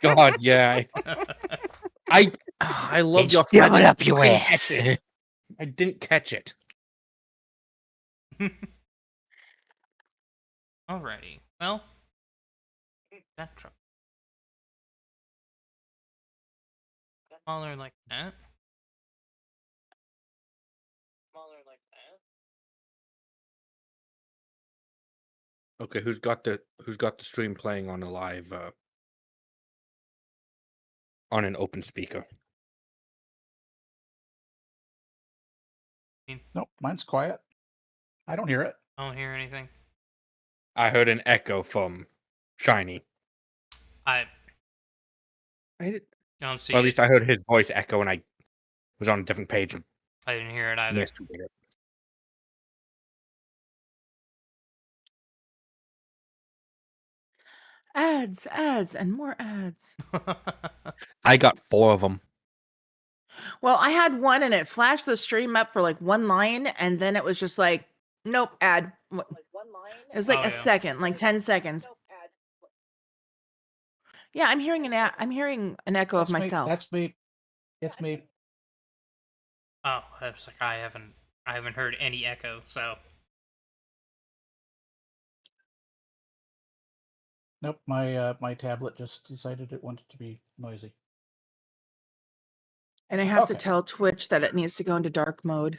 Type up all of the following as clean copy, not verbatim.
God, yeah. I love your Shove it I up your didn't catch ass. it. I didn't catch it. Alrighty. Well, that truck. Smaller like that. Smaller like that. Okay, who's got the stream playing on a live on an open speaker? Nope, mine's quiet. I don't hear it. I don't hear anything. I heard an echo from Shiny. I I don't see Or at it. least I heard his voice echo, and I was on a different page and I didn't hear it either. missed it. ads, and more ads. I got 4 of them. Well, I had one and it flashed the stream up for like one line, and then it was just like, nope, ad. Like one line. It was like Oh, a yeah. second, like 10 seconds. Yeah, I'm hearing I'm hearing an echo of myself. That's me. It's me. Oh, I was like, I haven't heard any echo, so Nope, my tablet just decided it wanted to be noisy. And I have to Okay. tell Twitch that it needs to go into dark mode.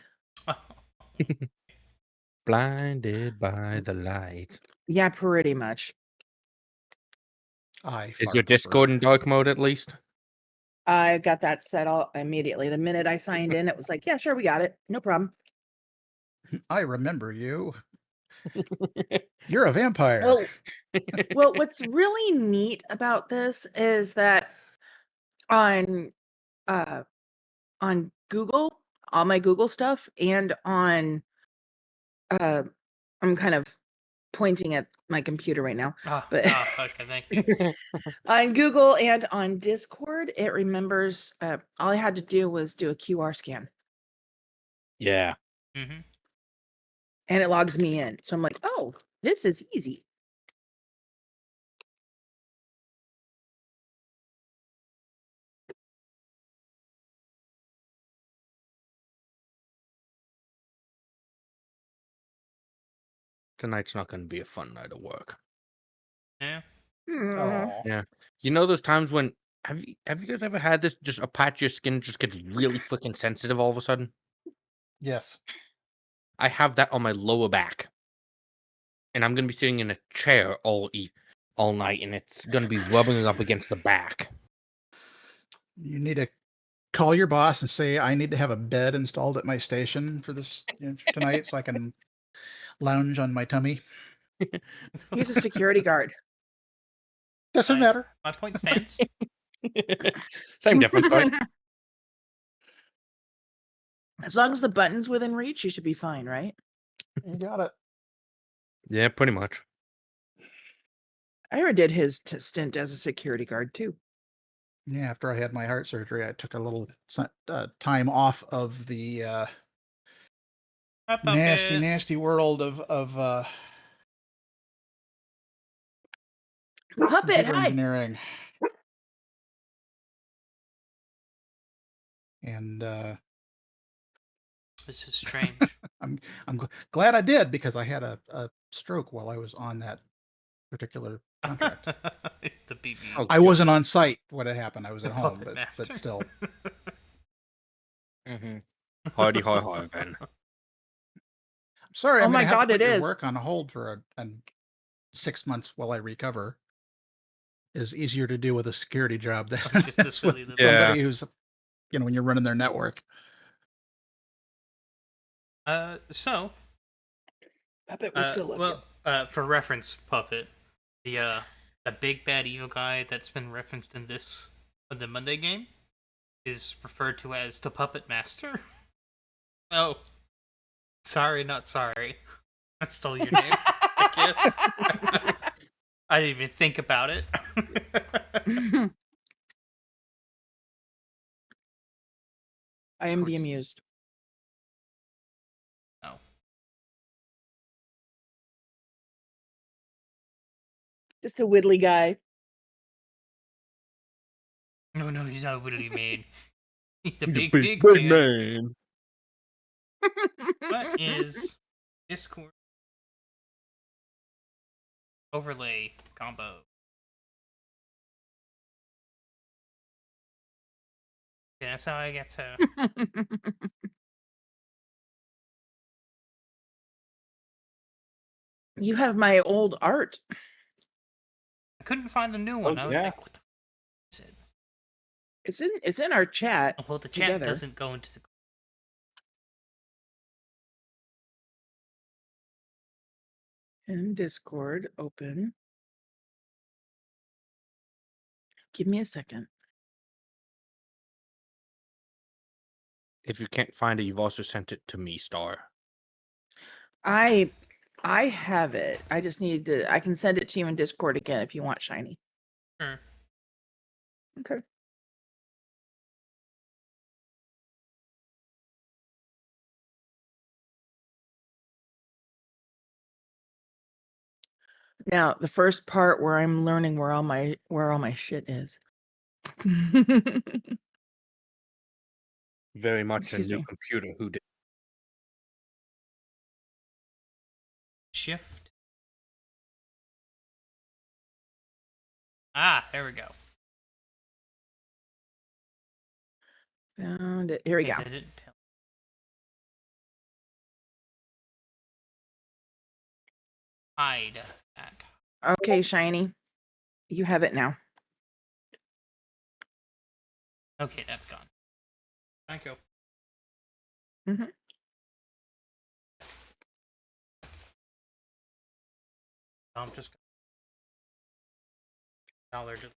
Blinded by the light. Yeah, pretty much. Is your Discord in dark mode at least? I got that set all immediately. The minute I signed in, it was like, yeah, sure, we got it. No problem. I remember you. You're a vampire. Well, what's really neat about this is that on Google, all my Google stuff, and on I'm kind of pointing at my computer right now. But okay, thank you. on Google and on Discord, it remembers all I had to do was do a QR scan. Yeah. Mm-hmm. And it logs me in. So I'm like, oh, this is easy. Tonight's not going to be a fun night of work. Yeah. Oh. Yeah. You know those times when have you guys ever had this, just a patch of your skin just gets really freaking sensitive all of a sudden? Yes. I have that on my lower back. And I'm going to be sitting in a chair all night, and it's going to be rubbing up against the back. You need to call your boss and say, I need to have a bed installed at my station for this for tonight so I can lounge on my tummy. He's a security guard. Doesn't matter. My point stands. Same difference, right? As long as the button's within reach, you should be fine, right? You got it. Yeah, pretty much. Ira did his stint as a security guard too. Yeah, after I had my heart surgery, I took a little time off of the nasty world of Puppet, computer hi. engineering. And This is strange. I'm glad I did, because I had a stroke while I was on that particular contract. It's the BB. Oh, I wasn't on site when it happened. I was at home, Puppet but master. still. Hardy, Ben. I'm sorry. Oh I'm my gonna have God, to put it your is. work on hold for 6 months while I recover. Is easier to do with a security job than Just a silly little- somebody who's, when you're running their network. So Puppet was still looking. well, for reference, Puppet, the big bad evil guy that's been referenced in the Monday game is referred to as the Puppet Master. Oh, sorry, not sorry. I stole your name, I guess. I didn't even think about it. I am the amused. Oh. Just a whittly guy. No, he's not Woodley Man. He's a He's big, a big, big man. man. What is Discord overlay combo? Yeah, that's how I get to. You have my old art. I couldn't find a new one. I was yeah. like, what the f is it? It's in our chat. Well, the chat together. doesn't go into the. In Discord, open. Give me a second. If you can't find it, you've also sent it to me, Star. I have it. I just need to. I can send it to you in Discord again if you want, Shiny. Sure. Okay. Now, the first part where I'm learning where all my shit is. Very much Excuse a new me. computer. Who did? Shift. Ah, there we go. Found it. Here we go. They didn't tell. Hide that. Okay, Shiny. You have it now. Okay, that's gone. Thank you. Mhm. I'm just. Now they're just.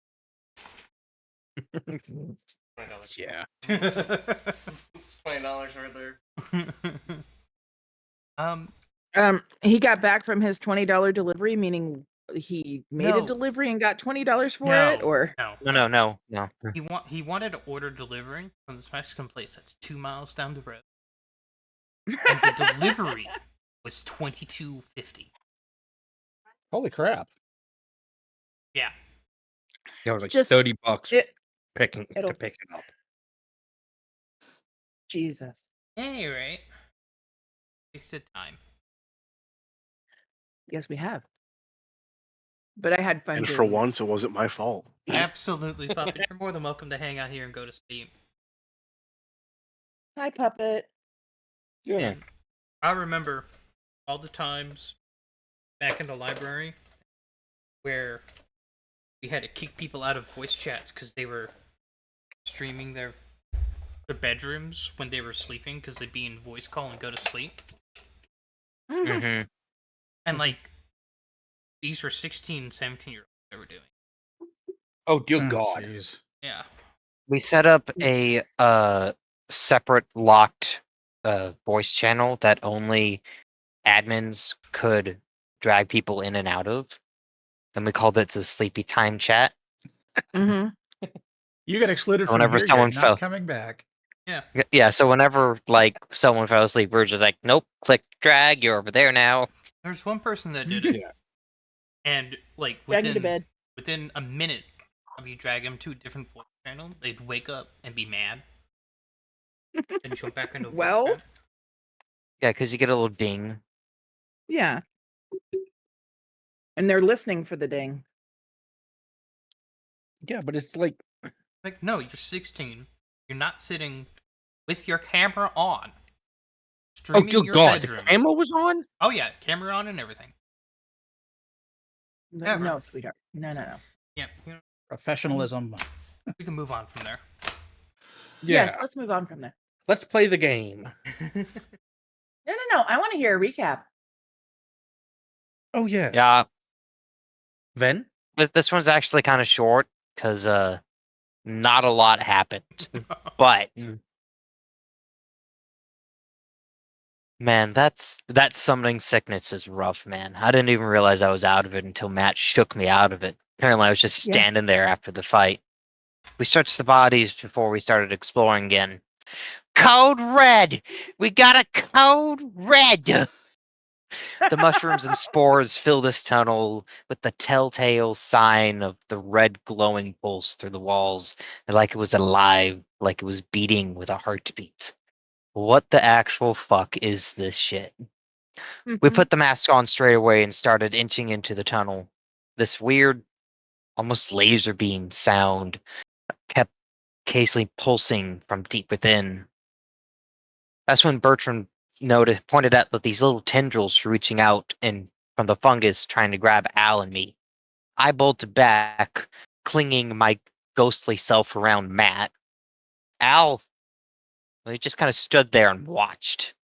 Yeah. It's $20 right there. He got back from his $20 delivery, meaning he made a No. delivery and got $20 for it, or no. No. He wanted to order delivery from this Mexican place that's 2 miles down the road, and the delivery was $22.50. Holy crap. Yeah. Yeah, it was like Just- $30 it, to it'll- pick it up. Jesus. Anyway, wasted time. Yes, we have. But I had fun. And doing for it. once, it wasn't my fault. Absolutely, Puppet. You're more than welcome to hang out here and go to sleep. Hi, Puppet. Yeah. And I remember all the times back in the library where we had to kick people out of voice chats because they were streaming their bedrooms when they were sleeping because they'd be in voice call and go to sleep. Mm-hmm. And like these were 16, 17-year-olds they were doing. Oh dear Oh, God. jeez. Yeah. We set up a separate locked voice channel that only admins could drag people in and out of, and we called it the Sleepy Time Chat. Mm-hmm. You got excluded from Whenever here. someone You're fell- not coming back. Yeah, so whenever like someone fell asleep, we were just like, nope, click drag, you're over there now. There's one person that did it. Yeah. And like Drag me to bed. within a minute of you drag them to a different voice channel, they'd wake up and be mad. And jump back into voice Well? chat. Yeah, because you get a little ding. Yeah. And they're listening for the ding. Yeah, but it's like Like, no, you're 16. You're not sitting with your camera on. oh Streaming dear your God, bedroom. the camera was on? Oh yeah, camera on and everything. Ever. No, sweetheart. No. Yeah, Professionalism. we can move on from there. Yeah. Yes, let's move on from there. Let's play the game. No. I want to hear a recap. Oh yes. Yeah, Ven? this one's actually kind of short because not a lot happened. But man, that summoning sickness is rough, man. I didn't even realize I was out of it until Matt shook me out of it. Apparently, I was just Yeah. standing there after the fight. We searched the bodies before we started exploring again. Code red! We got a code red! The mushrooms and spores fill this tunnel with the telltale sign of the red glowing pulse through the walls, like it was alive, like it was beating with a heartbeat. What the actual fuck is this shit? We put the mask on straight away and started inching into the tunnel. This weird, almost laser beam sound kept casely pulsing from deep within. That's when Bertram pointed out that these little tendrils were reaching out and from the fungus trying to grab Al and me. I bolted back, clinging my ghostly self around Matt. Al, he just kind of stood there and watched.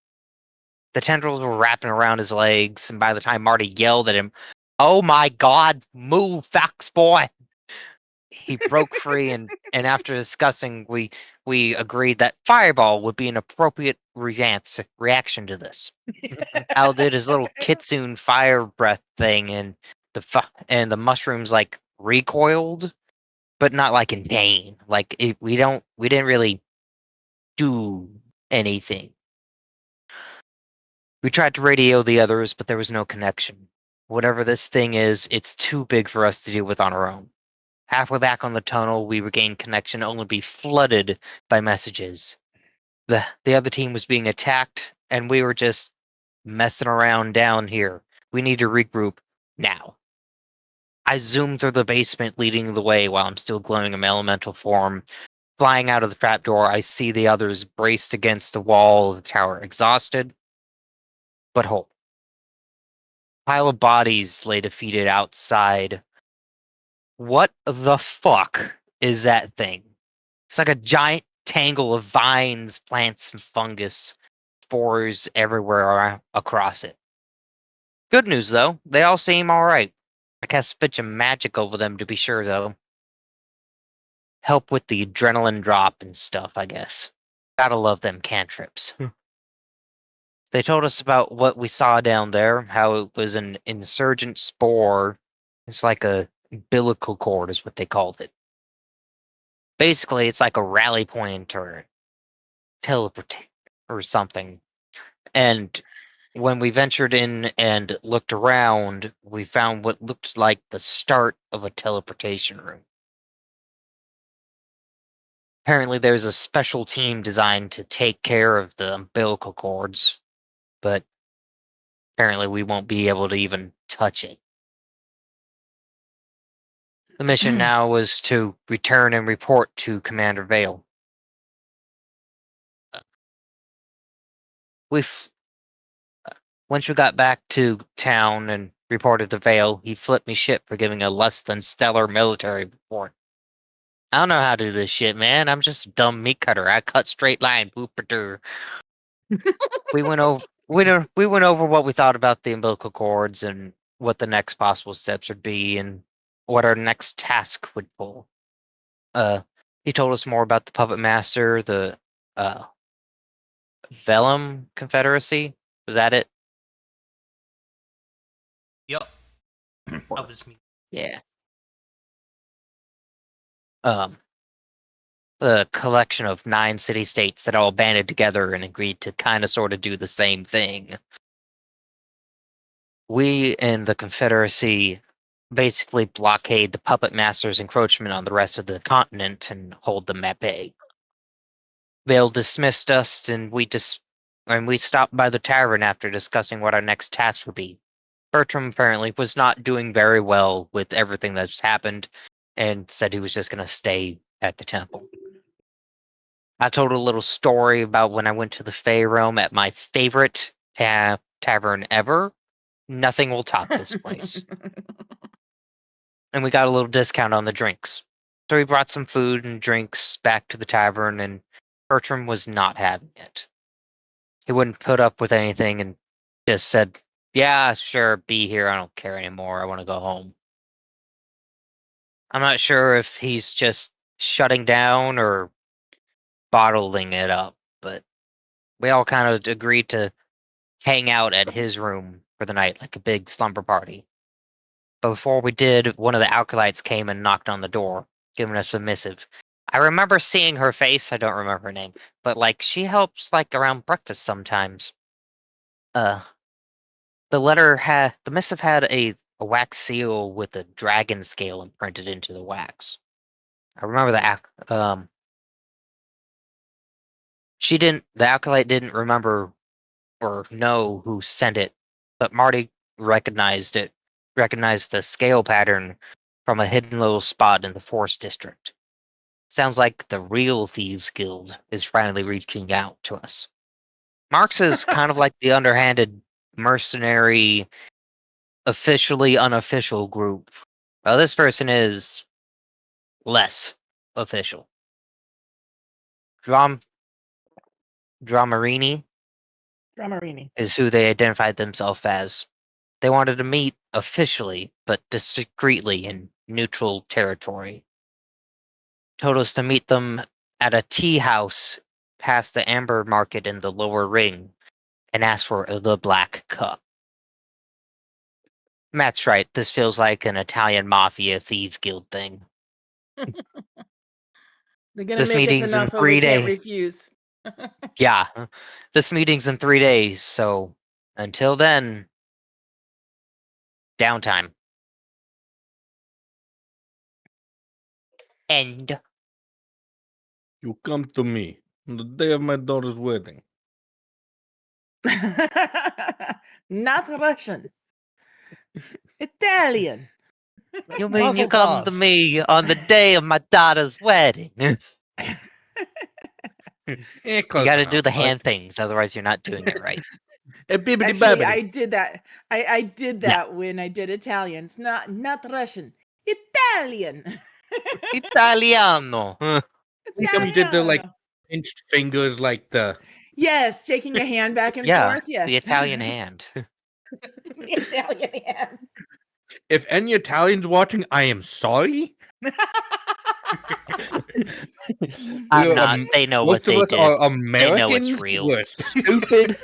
The tendrils were wrapping around his legs, and by the time Marty yelled at him, "Oh my god, move, Fox boy!" he broke free, and after discussing, we agreed that Fireball would be an appropriate reaction to this. Al did his little kitsune fire breath thing, and the mushrooms like recoiled, but not like in pain. Like we didn't really do anything. We tried to radio the others, but there was no connection. Whatever this thing is, it's too big for us to deal with on our own. Halfway back on the tunnel, we regained connection only to be flooded by messages. The other team was being attacked, and we were just messing around down here. We need to regroup now. I zoomed through the basement, leading the way while I'm still glowing in elemental form. Flying out of the trapdoor, I see the others braced against the wall of the tower, exhausted but whole. Pile of bodies lay defeated outside. What the fuck is that thing? It's like a giant tangle of vines, plants, and fungus, spores everywhere across it. Good news, though, they all seem alright. I cast a bit of magic over them to be sure, though. Help with the adrenaline drop and stuff, I guess. Gotta love them cantrips. They told us about what we saw down there, how it was an insurgent spore. It's like a umbilical cord, is what they called it. Basically, it's like a rally point or teleport or something. And when we ventured in and looked around, we found what looked like the start of a teleportation room. Apparently, there's a special team designed to take care of the umbilical cords, but apparently we won't be able to even touch it. The mission now was to return and report to Commander Vale. Once we got back to town and reported to Vale, he flipped me shit for giving a less than stellar military report. I don't know how to do this shit, man. I'm just a dumb meat cutter. I cut straight line, booper. we went over we went over what we thought about the umbilical cords and what the next possible steps would be and what our next task would pull. He told us more about the puppet master, the Vellum Confederacy. Was that it? Yup. That was me. Yeah. The collection of 9 city-states that all banded together and agreed to kind of sort of do the same thing. We in the Confederacy basically blockade the puppet master's encroachment on the rest of the continent and hold them at bay. Vale dismissed us, and we stopped by the tavern after discussing what our next task would be. Bertram apparently was not doing very well with everything that's happened, and said he was just going to stay at the temple. I told a little story about when I went to the Fey Realm at my favorite tavern ever. Nothing will top this place. And we got a little discount on the drinks. So we brought some food and drinks back to the tavern, and Bertram was not having it. He wouldn't put up with anything and just said, "Yeah, sure, be here. I don't care anymore. I want to go home." I'm not sure if he's just shutting down or bottling it up, but we all kind of agreed to hang out at his room for the night, like a big slumber party. But before we did, one of the acolytes came and knocked on the door, giving us a missive. I remember seeing her face, I don't remember her name, but like she helps like around breakfast sometimes. The missive had a wax seal with a dragon scale imprinted into the wax. I remember the the acolyte didn't remember or know who sent it, but Marty recognized the scale pattern from a hidden little spot in the Forest District. Sounds like the real Thieves Guild is finally reaching out to us. Marx is kind of like the underhanded mercenary, officially unofficial group. Well, this person is less official. Dramarini Dramarini. is who they identified themselves as. They wanted to meet officially, but discreetly in neutral territory. Told us to meet them at a tea house past the Amber Market in the lower ring and ask for the Black Cup. Matt's right, this feels like an Italian Mafia Thieves Guild thing. They're gonna This make us meeting's in enough that we 3 can't days. refuse. Yeah, this meeting's in 3 days, so until then, downtime. End. You come to me on the day of my daughter's wedding. Not Russian. Italian. You mean you Mazel come to tov. me on the day of my daughter's wedding? You Close gotta enough. do the hand things, otherwise you're not doing it right. Bibbidi Actually, I babbidi. did that. I did Yeah. that when I did Italians. Not Russian. Italian. Italiano. Anytime you did the like Italiano. pinched fingers, like the Yes, shaking your hand back and Yeah, forth. Yes. the Italian hand. The Italian hand. if any Italians watching, I am sorry. I'm We're, not. They know what most of they us did. are Americans. it's real. We're stupid.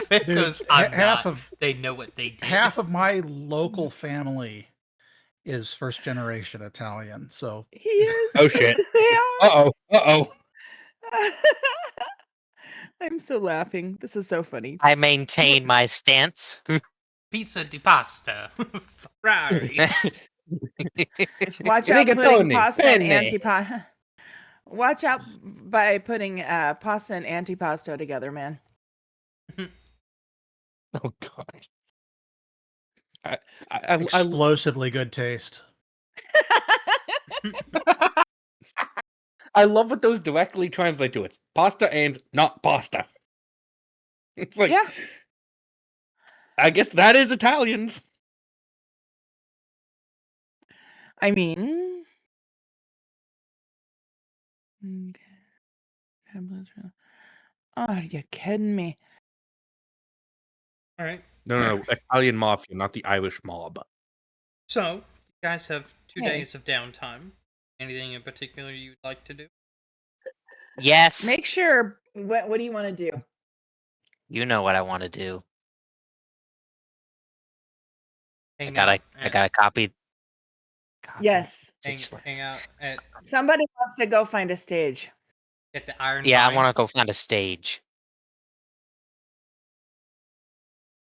Because I'm not. They know what they did. Half of my local family is first generation Italian, so He is. Oh, shit. They Uh oh. are. I'm so laughing. This is so funny. I maintain my stance. Pizza di pasta. Ferrari. Watch out putting Rigatoni, pasta and penne. antipasta. Watch out by putting pasta and antipasto together, man. Oh god. I explosively good taste. I love what those directly translate to. It's pasta and not pasta. It's like, Yeah. I guess that is Italians. I mean, oh, are you kidding me? All right. No, Italian mafia, not the Irish mob. So, you guys have 2 Hey. days of downtime. Anything in particular you'd like to do? Yes, Make sure. What do you want to do? you know what I want to do. I Hang got out a copy. Yes. hang out at Somebody wants to go find a stage. the Iron Yeah, I Vine. want to go find a stage.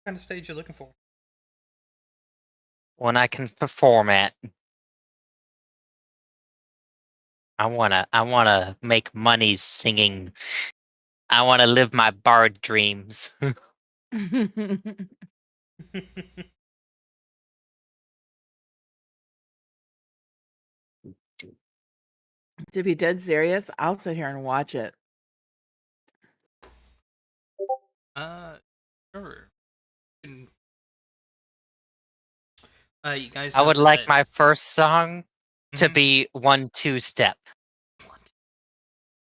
What kind of stage you looking for? One I can perform at. I wanna make money singing. I wanna live my bard dreams. To be dead serious, I'll sit here and watch it. Sure. You guys. I would know like that- my first song to Mhm. be 1-2 step.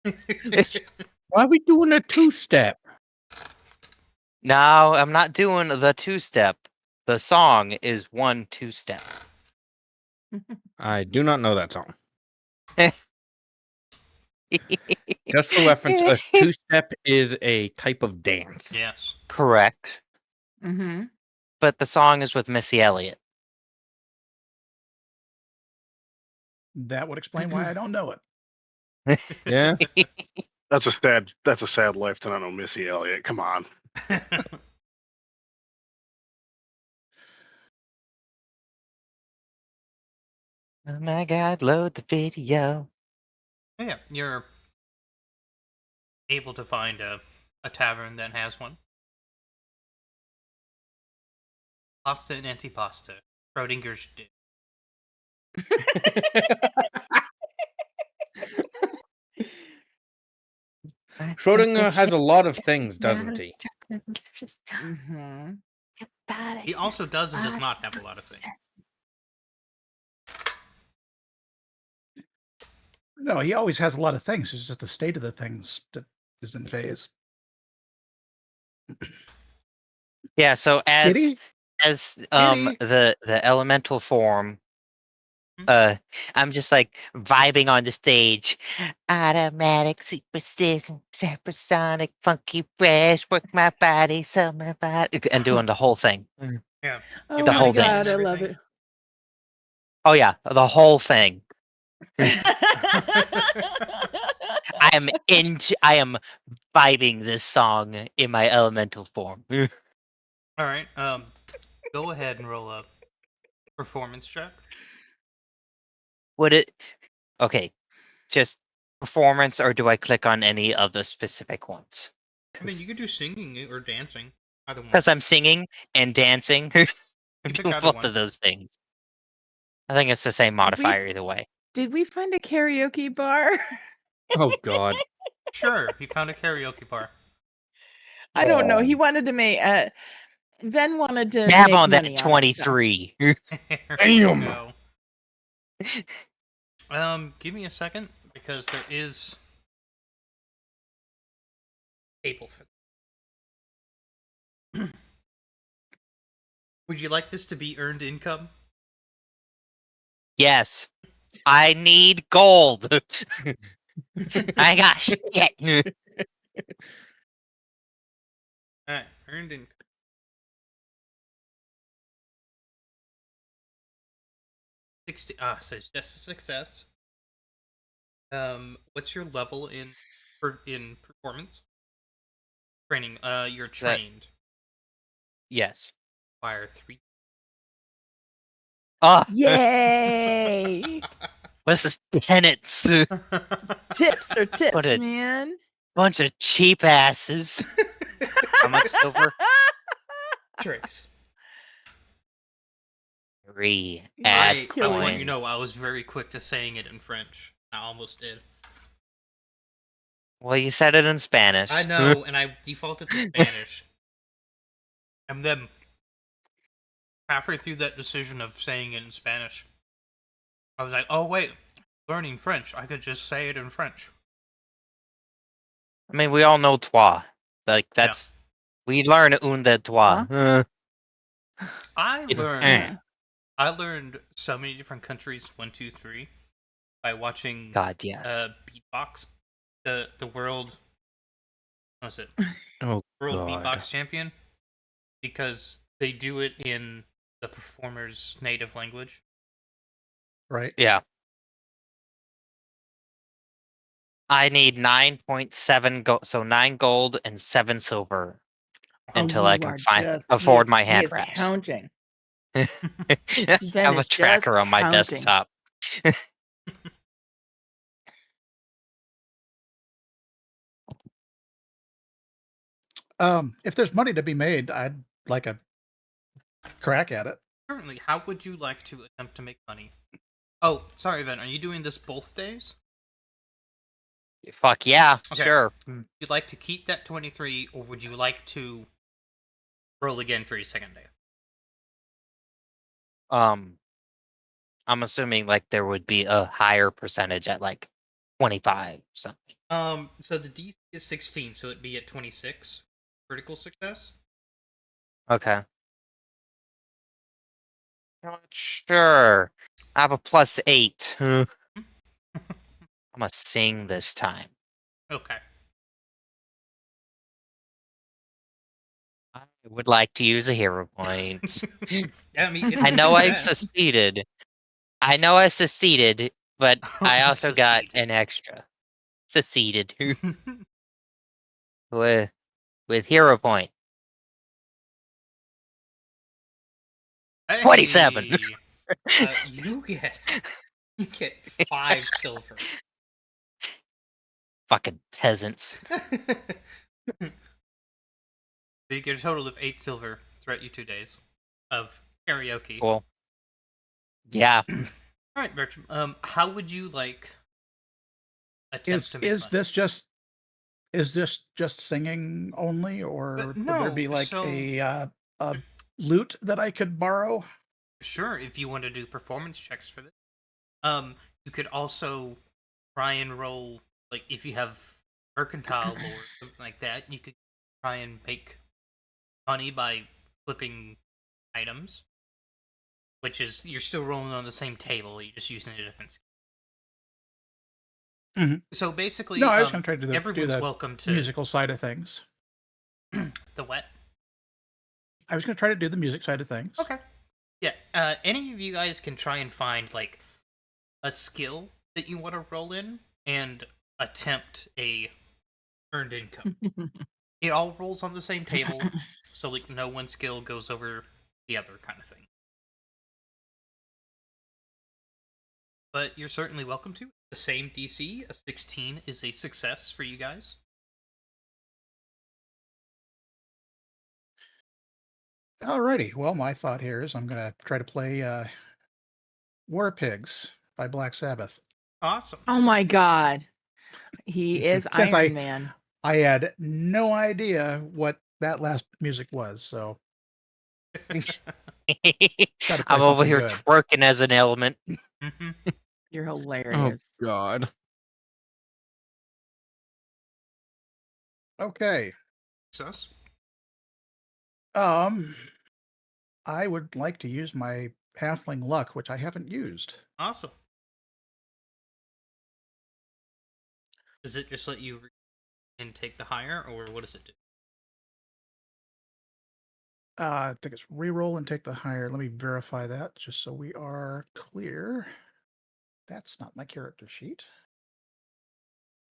Why are we doing a two-step? No, I'm not doing the 2-step. The song is 1-2 step. I do not know that song. Just for reference, a two-step is a type of dance. Yes. Correct. Mm-hmm. But the song is with Missy Elliott. That would explain why I don't know it. Yeah. That's a sad life to not know Missy Elliott. Come on. Oh my god, load the video. Yeah, you're able to find a tavern that has one. Pasta and antipasta. Schrodinger's dish. Schrodinger has a lot of things, doesn't he? Mm-hmm. He also does and does not have a lot of things. No, he always has a lot of things. It's just the state of the things that is in phase. Yeah, so Kitty? as Kitty? the elemental form, I'm just like vibing on the stage. Automatic, superstition, supersonic, funky fresh, work my body, sell my body, and doing the whole thing. Yeah. Oh The my whole thing. god, I love it. Oh yeah, the whole thing. I am vibing this song in my elemental form. All right. Go ahead and roll up performance check. Would it? Okay, just performance, or do I click on any of the specific ones? I mean, you could do singing or dancing. Either one. Because I'm singing and dancing. I'm pick doing either both one. of those things. I think it's the same modifier either way. Did we find a karaoke bar? Oh God. Sure, you found a karaoke bar. I don't know. He wanted to make. Ven wanted to Nab make on that money on it, so. 23. There Damn. you go. Give me a second because there is table for. Would you like this to be earned income? Yes. I need gold. I got shit. Alright, earned income. So that's a success. What's your level in performance? Training. You're trained. Yes. Require 3. Ah, Yay! what's this? Penance. Tips are tips, What a- man. Bunch of cheap asses. How much silver? Trace. 3. Add I want you to coin. know I was very quick to saying it in French. I almost did. Well, you said it in Spanish. I know, and I defaulted to Spanish. And then halfway through that decision of saying it in Spanish, I was like, oh wait, learning French. I could just say it in French. I mean, we all know toi. Like, that's... We learn un de toi. I It's learned so many different countries, 1, 2, 3, by watching God, yes. Beatbox, the world. What was it? Oh World God. Beatbox Champion, because they do it in the performer's native language. Right. Yeah. I need 9.7 gold, so 9 gold and 7 silver until I can afford my hand wraps. Counting. I Ben have a is tracker just on my counting. desktop. If there's money to be made, I'd like a crack at it. Currently, how would you like to attempt to make money? Oh, sorry, Ben. Are you doing this both days? Fuck yeah, Okay. sure. Would you like to keep that 23, or would you like to roll again for your second day? I'm assuming like there would be a higher percentage at like 25 or something. So the DC is 16, so it'd be at 26 critical success. Okay. Sure. I have a +8. I'm gonna sing this time. Okay. I would like to use a hero point. I mean, it's I a know I success. succeeded. But I also got Succeeded. an extra. Succeeded. with hero point. 27. You get You get 5 silver. Fucking peasants. So you get a total of 8 silver throughout your 2 days of karaoke. Cool. Yeah. All right, Bertram. How would you like attempt Is to make is money? this just singing only, or would there no, be like so- a lute that I could borrow? Sure, if you want to do performance checks for this. You could also try and roll, like, if you have mercantile lore or something like that, you could try and make money by flipping items, which is, you're still rolling on the same table, you're just using a different skill. Mhm. So basically, No, I was going to try to do everyone's the welcome to musical side of things. the what? I was going to try to do the music side of things. Okay. Yeah, any of you guys can try and find, like, a skill that you want to roll in and attempt a earned income. It all rolls on the same table, so like no one skill goes over the other kind of thing. But you're certainly welcome to. The same DC, a 16 is a success for you guys. Alrighty. Well, my thought here is I'm going to try to play War Pigs by Black Sabbath. Awesome. Oh my god. He is Since Iron Man. I had no idea what that last music was, so gotta play I'm over something here good. twerking as an element. Mm-hmm. You're Oh hilarious. God. Okay. Success. I would like to use my halfling luck, which I haven't used. Awesome. Does it just let you and take the higher, or what does it do? I think it's reroll and take the higher. Let me verify that just so we are clear. That's not my character sheet.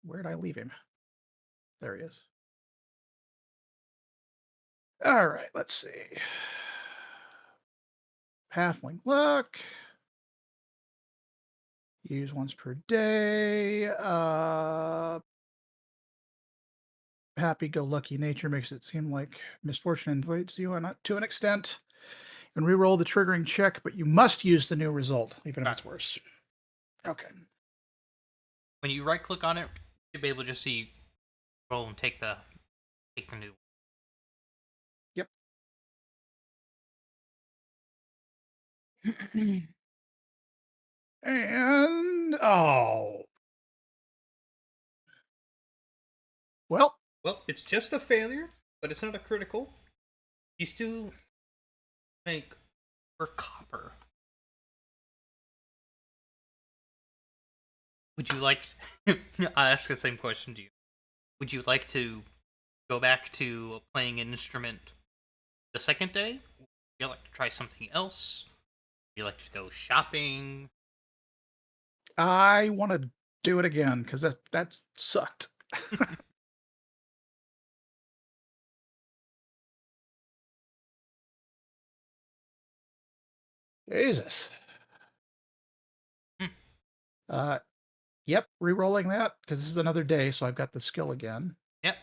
Where'd I leave him? There he is. All right, let's see. Halfling luck. Use once per day. Happy-go-lucky nature makes it seem like misfortune invites you, and to an extent. You can re-roll the triggering check, but you must use the new result, even if it's worse. Okay. When you right click on it, you'll be able to just see roll and take the new. Yep. And well, It's just a failure, but it's not a critical. You still make for copper. Would you like to... I'll ask the same question to you. Would you like to go back to playing an instrument the second day? Would you like to try something else? Would you like to go shopping? I want to do it again because that sucked. Jesus. Hmm. Yep, re-rolling that because this is another day, so I've got the skill again. Yep.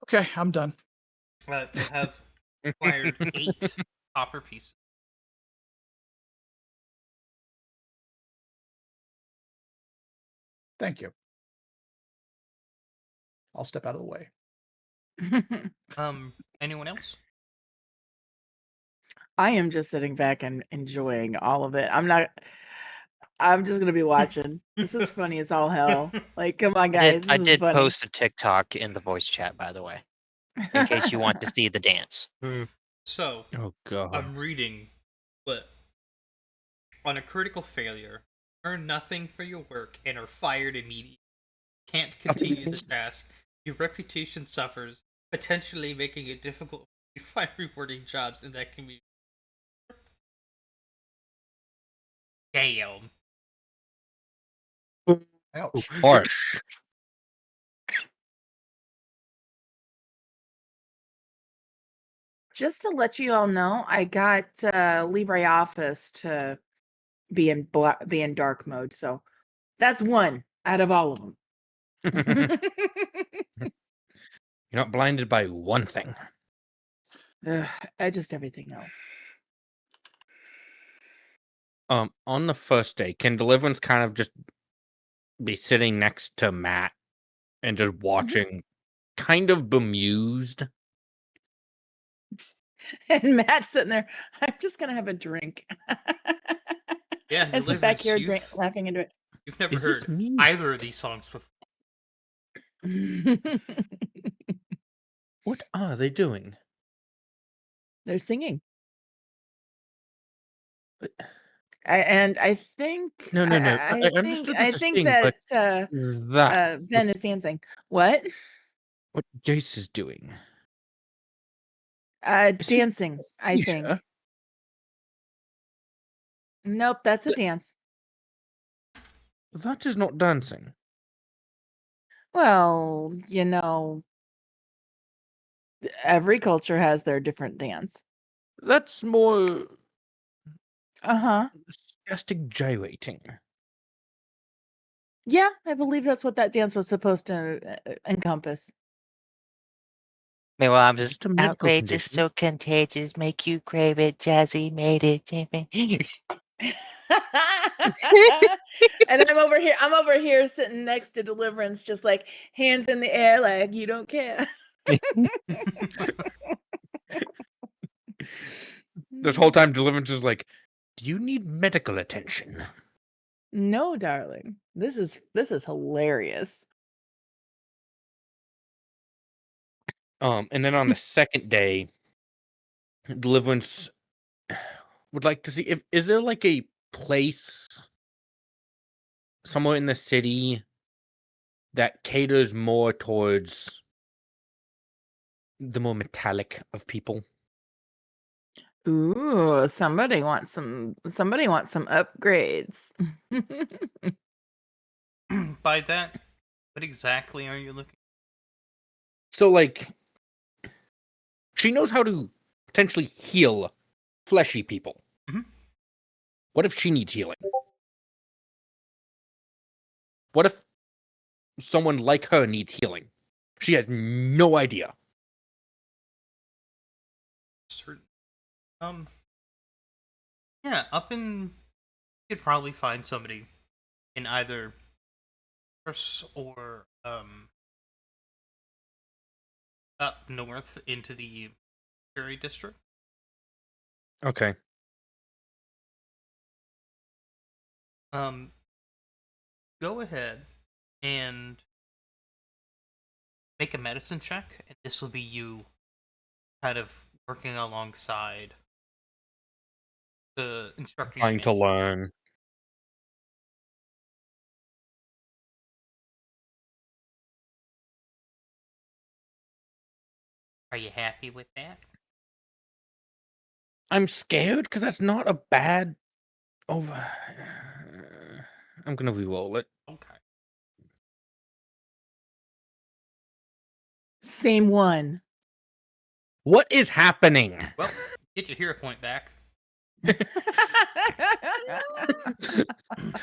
Okay, I'm done. You have acquired 8 copper pieces. Thank you. I'll step out of the way. Anyone else? I am just sitting back and enjoying all of it. I'm just gonna be watching. This is funny as all hell. Like, come on, guys. I This is did funny. post a TikTok in the voice chat, by the way, in case you want to see the dance. So, Oh God. I'm reading, but on a critical failure, earn nothing for your work and are fired immediately. Can't continue the task. Your reputation suffers, potentially making it difficult to find rewarding jobs in that community. Damn. Ouch. Harsh. Just to let you all know, I got LibreOffice to be in dark mode, so that's one out of all of them. You're not blinded by one thing. Just everything else. On the first day, can Deliverance kind of just be sitting next to Matt and just watching, kind of bemused? And Matt's sitting there, I'm just gonna have a drink. Yeah, And sit back Deliverance, here laughing into it. you've never Is this heard me? either of these songs before. What are they doing? They're singing. But- I think No. I understood what I you're think saying, that but that Ven is dancing. What? what Jace is doing. Is he Dancing, I think. Asia? Nope, that's a Th- dance. That is not dancing. Well, every culture has their different dance. That's more Uh-huh. suggesting gyrating. Yeah, I believe that's what that dance was supposed to encompass. Meanwhile, I'm Is just it a medical outrageous, condition? so contagious, make you crave it. Jazzy made it. And I'm over here sitting next to Deliverance, just like hands in the air, like you don't care. This whole time, Deliverance is like, "Do you need medical attention?" No, darling. This is hilarious. And then on the second day, Deliverance would like to see if is there like a place somewhere in the city that caters more towards the more metallic of people. Ooh, somebody wants some upgrades. By that, what exactly are you looking? So like she knows how to potentially heal fleshy people. Mhm. What if she needs healing? What if someone like her needs healing? She has no idea. Certain. Yeah, you could probably find somebody in either Paris or up north into the Fury district. Okay. Go ahead and make a medicine check, and this will be you kind of working alongside the instructing Trying to manager. learn. Are you happy with that? I'm scared because that's not a bad over. I'm gonna re-roll it. Okay. Same one. What is happening? Well, get your hero point back.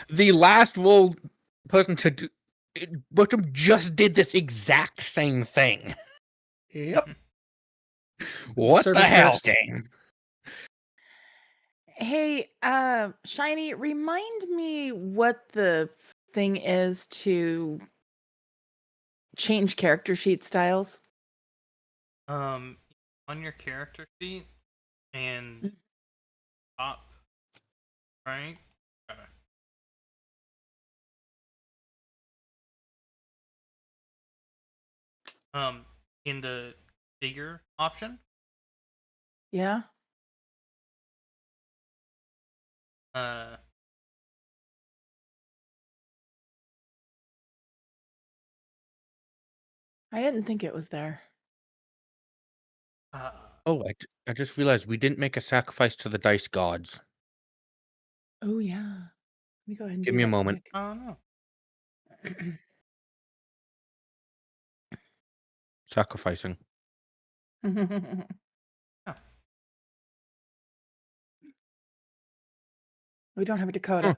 The last roll person to do Bertram just did this exact same thing. Yep. What the Service hell, best. game? Hey, Shiny, remind me what the thing is to change character sheet styles. On your character sheet and top right. Okay. In the figure option, Yeah. uh, I didn't think it was there. Oh, I just realized we didn't make a sacrifice to the dice gods. Oh yeah. Let me go ahead and Give do me a that moment. I don't know. Sacrificing. quick. We don't have a Dakota.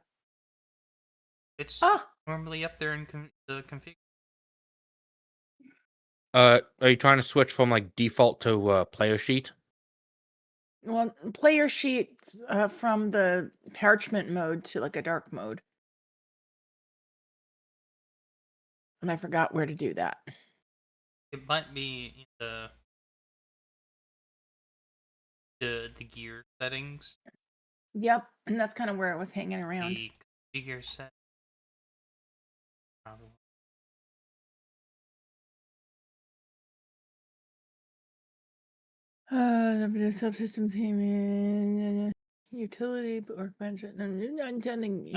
It's Ah, normally up there in the config. Are you trying to switch from like default to player sheet? well, player sheet from the parchment mode to like a dark mode. And I forgot where to do that. It might be in the gear settings. Yep, and that's kind of where it was hanging around. The configure set. Probably. Subsystem team, utility, workbench, intending.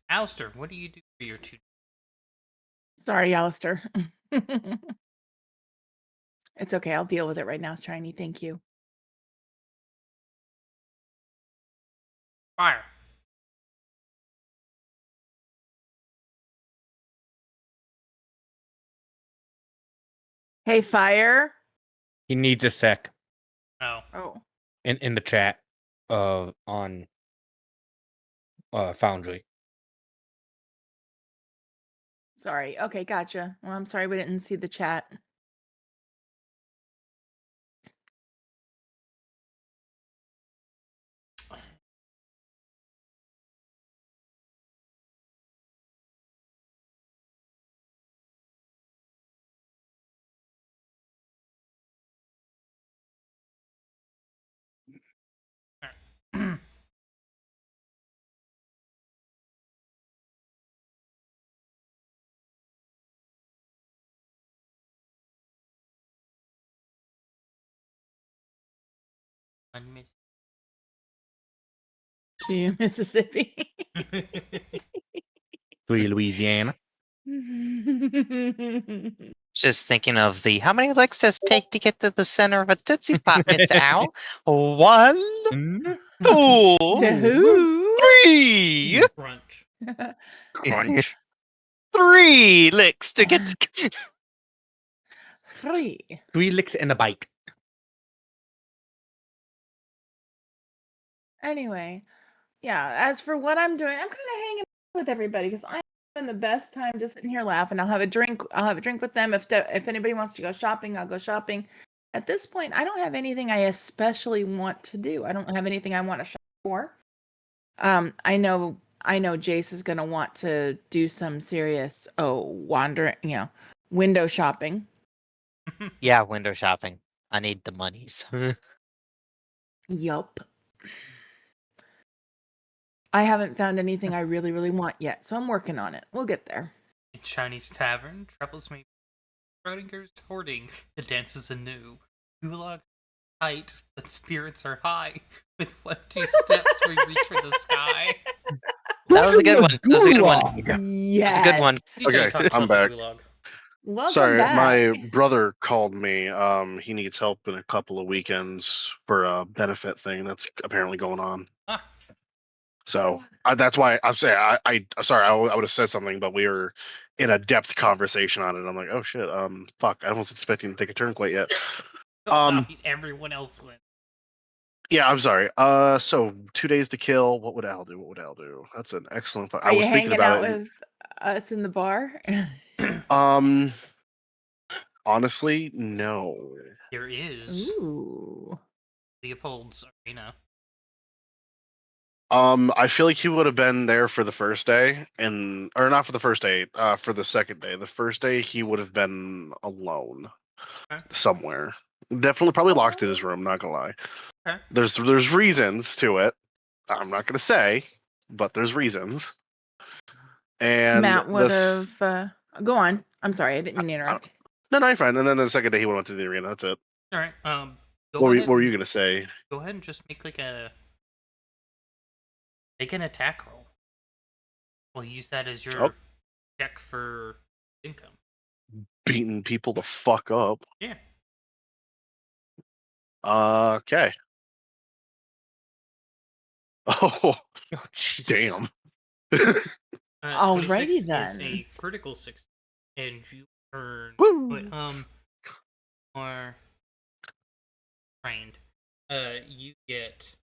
Alistair, what do you do for your 2? Sorry, Alistair. It's okay. I'll deal with it right now, Shiny. Thank you. Fire. Hey, fire. He needs a sec Oh. Oh, in the chat on Foundry. sorry. Okay, gotcha. Well, I'm sorry we didn't see the chat. Unmissed. To Mississippi. Free Louisiana. Just thinking of the how many licks does it take to get to the center of a Tootsie Pop, Mr. Owl? 1, 2, To who? 3. Crunch. Crunch. 3 licks to get to... 3. 3 licks and a bite. Anyway, yeah, as for what I'm doing, I'm kind of hanging out with everybody because I'm having the best time just sitting here laughing. I'll have a drink. I'll have a drink with them. If anybody wants to go shopping, I'll go shopping. At this point, I don't have anything I especially want to do. I don't have anything I want to shop for. I know Jace is gonna want to do some serious window shopping. Yeah, window shopping. I need the monies. Yup. I haven't found anything I really, really want yet, so I'm working on it. We'll get there. In Chinese tavern, troubles may Schrodinger's hoarding. The dance is anew. Gulag tight, but spirits are high. With 1, 2 steps, we reach for the sky. That was a good one. That was a good one. Yes. That was a good one. CJ Okay, talked I'm about the back. Gulag. Welcome Sorry, back. my brother called me. He needs help in a couple of weekends for a benefit thing that's apparently going on. Ah. So that's why I'm saying I sorry I would have said something, but we were in a depth conversation on it. I'm like, oh shit, fuck, I wasn't expecting to take a turn quite yet. Everyone else went. Yeah, I'm sorry. So 2 days to kill. What would Al do? What would Al do? That's an excellent. Are I was you thinking hanging out about it. with us in the bar? Honestly, no. There is Ooh. Leopold's Arena. I feel like he would have been there for the first day, or not for the first day. For the second day. The first day he would have been alone Okay. somewhere. Definitely, probably locked in his room. Not gonna lie. Okay. There's reasons to it. I'm not gonna say, but there's reasons. And Matt would have. Go on. I'm sorry, I didn't mean to interrupt. No, you're fine. And then the second day he went to the arena. That's it. All right. What were you gonna say? Go ahead and just make make an attack roll. We'll use that as your check for income. Beating people the fuck up. Yeah. Okay. Oh, Oh, Jesus. damn. Alrighty 26 is then. a critical 6, and you earn Woo. more trained. You get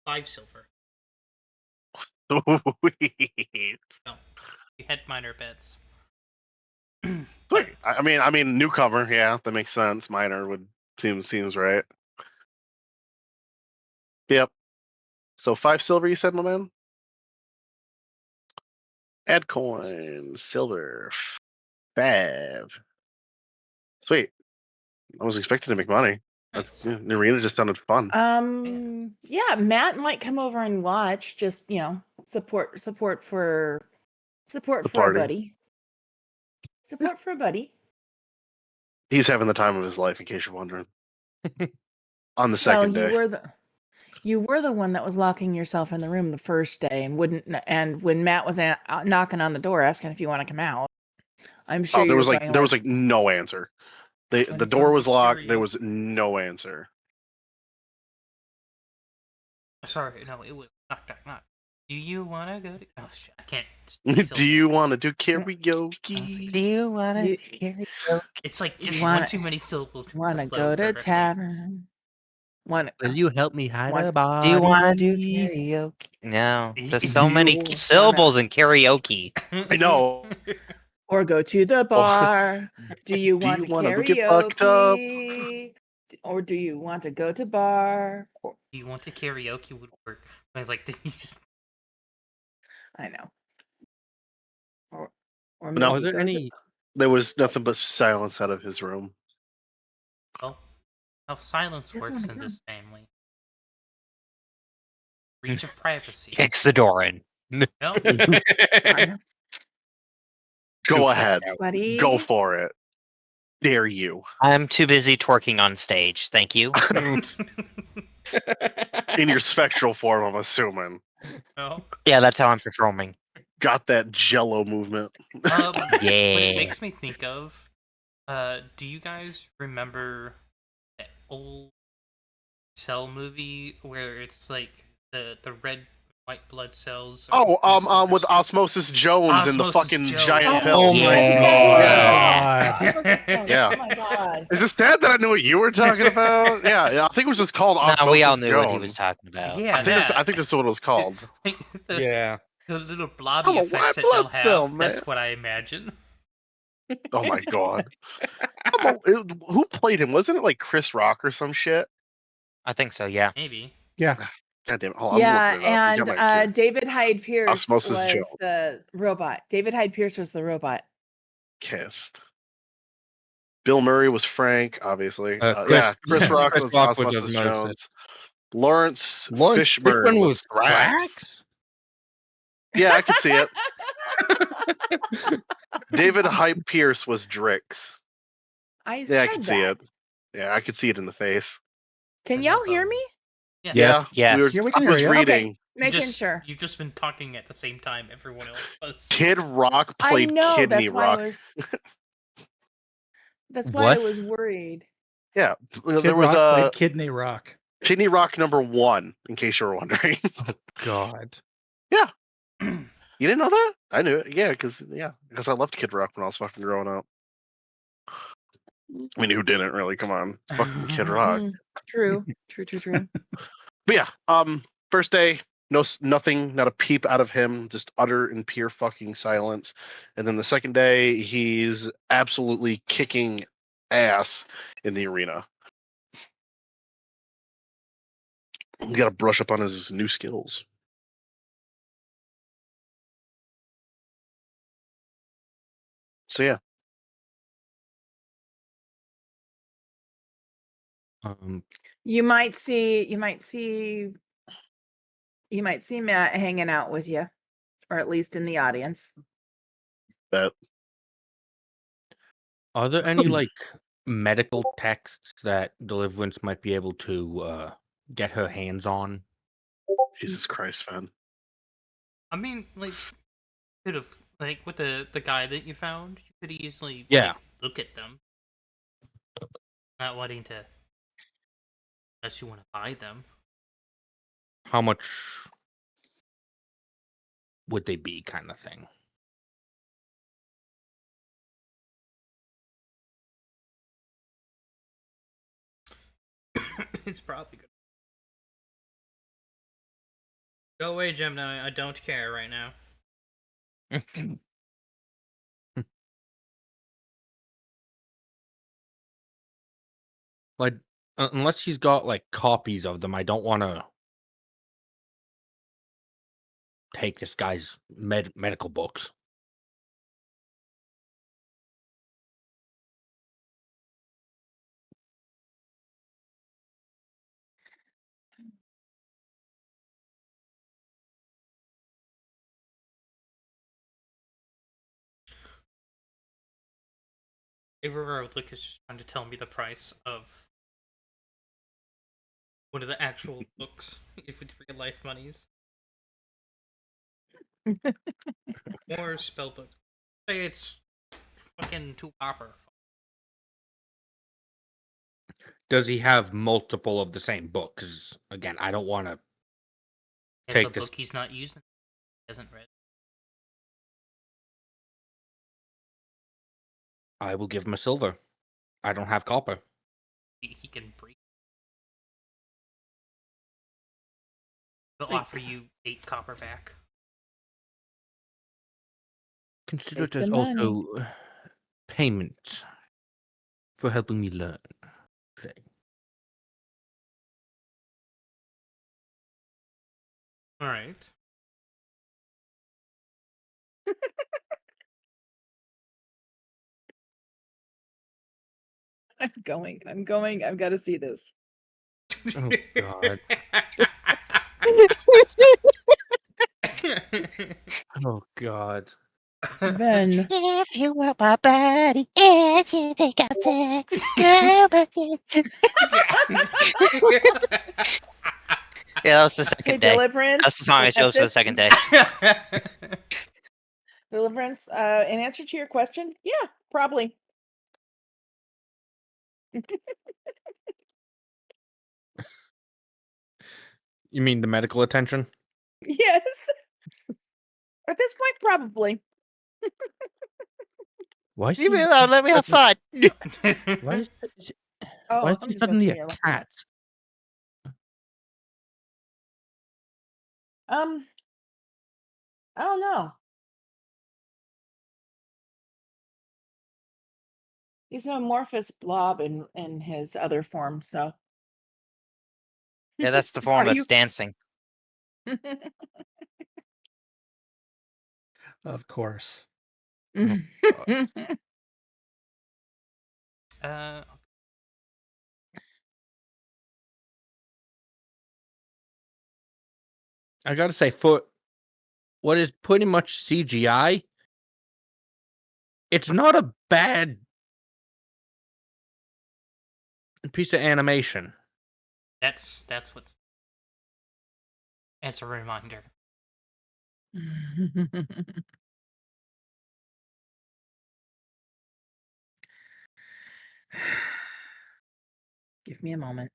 5 silver. Sweet. No, you had minor bets. Sweet. I mean, newcomer. Yeah, that makes sense. Minor would seems right. Yep. So 5 silver, you said, my man. Add coins, silver, 5. Sweet. I was expecting to make money. Nice. The arena just sounded fun. Yeah, Matt might come over and watch. Just support for The a party. buddy. Support for a buddy. He's having the time of his life, in case you're wondering. On the Well, second day. you were the one that was locking yourself in the room the first day and wouldn't. And when Matt was knocking on the door asking if you want to come out, I'm sure Oh, there you was were like going there was like no answer. The door was locked. There Karaoke. was no answer. Sorry, no, it was knock, knock, knock. Do you want to go to... Oh, shit, I can't... Do you want to do I was karaoke? Do you want You- to carry? It's like You just wanna- one too many syllables. want to flow go to perfectly. tavern. Want Will you help me hide What- a body? Do you want to do karaoke? No, there's so Do many you wanna- syllables in karaoke. I know. or go to the bar? Do you Do want you to wanna get fucked up? karaoke? Or do you want to go to bar? Do you want to karaoke would work? But like, did you just... I know. Or But no, Are maybe there go any? there was nothing but silence out of his room. Well, how silence He doesn't works wanna in go. this family. Breach of privacy. Kicks the door in. No, to Go ahead. buddy. Go for it. Dare you. I'm too busy twerking on stage. Thank you. In your spectral form, I'm assuming. no. Yeah, that's how I'm performing. Got that jello movement. What it Yeah. makes me think of, do you guys remember that old Cell movie where it's like the red white blood cells? are With reversed? Osmosis Jones and the Osmosis fucking Jones, giant yeah. pill. Oh my Yeah. god! Yeah. Oh my god. Is it sad that I knew what you were talking about? Yeah, I think it was just called Osmosis No, we all knew Jones. what he was talking about. Yeah, I think that's what it was called. the, Yeah. the little I'm blobby a effects white that they'll blood have. cell, man. That's what I imagine. Oh my god. Who played him? Wasn't it like Chris Rock or some shit? I think so, yeah. Maybe. Yeah. God damn it. Hold on, I'm Yeah, looking it up. You got my and David Hyde Pierce Osmosis was Jones. the robot. David Hyde Pierce was the robot. Kissed. Bill Murray was Frank, obviously. Chris Chris Rock Chris was Rock was Osmosis Osmosis. Jones. Lawrence Lawrence Fishburne was Thrax. Thrax? Yeah, I could see it. David Hyde Pierce was Drix. I Yeah, said I can see that. it. Yeah, I could see it in the face. Can y'all hear me? Yeah. Yes. Yes. Yeah, we can I hear was you. Okay. reading. Making sure. You've just been talking at the same time everyone else was. Kid Rock I played know. Kidney That's why Rock. I was. That's why I What? was worried. Yeah, Kid there was Rock a played Kidney Rock. Kidney Rock #1, in case you were wondering. God. You didn't know that? I knew it. Yeah, because I loved Kid Rock when I was fucking growing up. I mean, who didn't really? Come on, it's fucking Kid Rock. True. But yeah, first day, nothing, not a peep out of him, just utter and pure fucking silence. And then the second day, he's absolutely kicking ass in the arena. He's got to brush up on his new skills. So yeah, You might see Matt hanging out with you, or at least in the audience. that Are there any like medical texts that Deliverance might be able to get her hands on? Jesus Christ, man. I mean, like, could have like with the guy that you found, you could easily Yeah. like, look at them. Not wanting to unless you want to buy them. How much would they be, kind of thing? It's probably good. Go away, Gemini. I don't care right now. Like, unless he's got like copies of them, I don't want to take this guy's medical books. Aurora Lick is just trying to tell me the price of one of the actual books with real life monies. Or spell book. Say it's fucking 2 copper. Does he have multiple of the same book? Because again, I don't want to It's take a this. book he's not using. He hasn't read. I will give him a silver. I don't have copper. He can break. He'll Wait. offer you 8 copper back. Consider Take it as the money. also payment for helping me learn. Okay. Alright. I'm going. I'm going. I've got to see this. Oh God. Oh God. Ben. If you want my body, and you think I'm sexy, girl, but you... Yeah, that was the second Hey, day. Deliverance. That's the song I chose for the Detective, second day. Deliverance. In answer to your question, yeah, probably. You mean the medical attention? Yes. At this point, probably. Why is Leave he? me alone, let me have fun. Why is Oh, why is I'm he just gonna suddenly see a your left cat? I don't know. He's an amorphous blob in his other form, so. Yeah, that's the form Are that's you? dancing. Of course. uh, I gotta say, for what is pretty much CGI, it's not a bad piece of animation. that's what's. As a reminder. Give me a moment.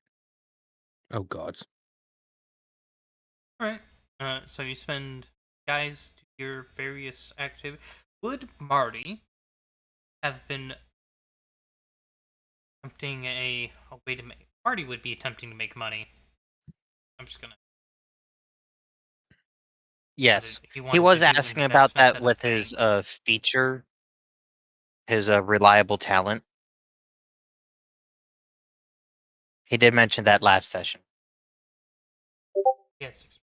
Oh God. Alright. So you spend guys do your various activities. Would Marty have been attempting a way to make Marty would be attempting to make money. I'm just gonna Yes. He wanted was to do asking about investments that at a with his bank. feature, his reliable talent. He did mention that last session. Yes.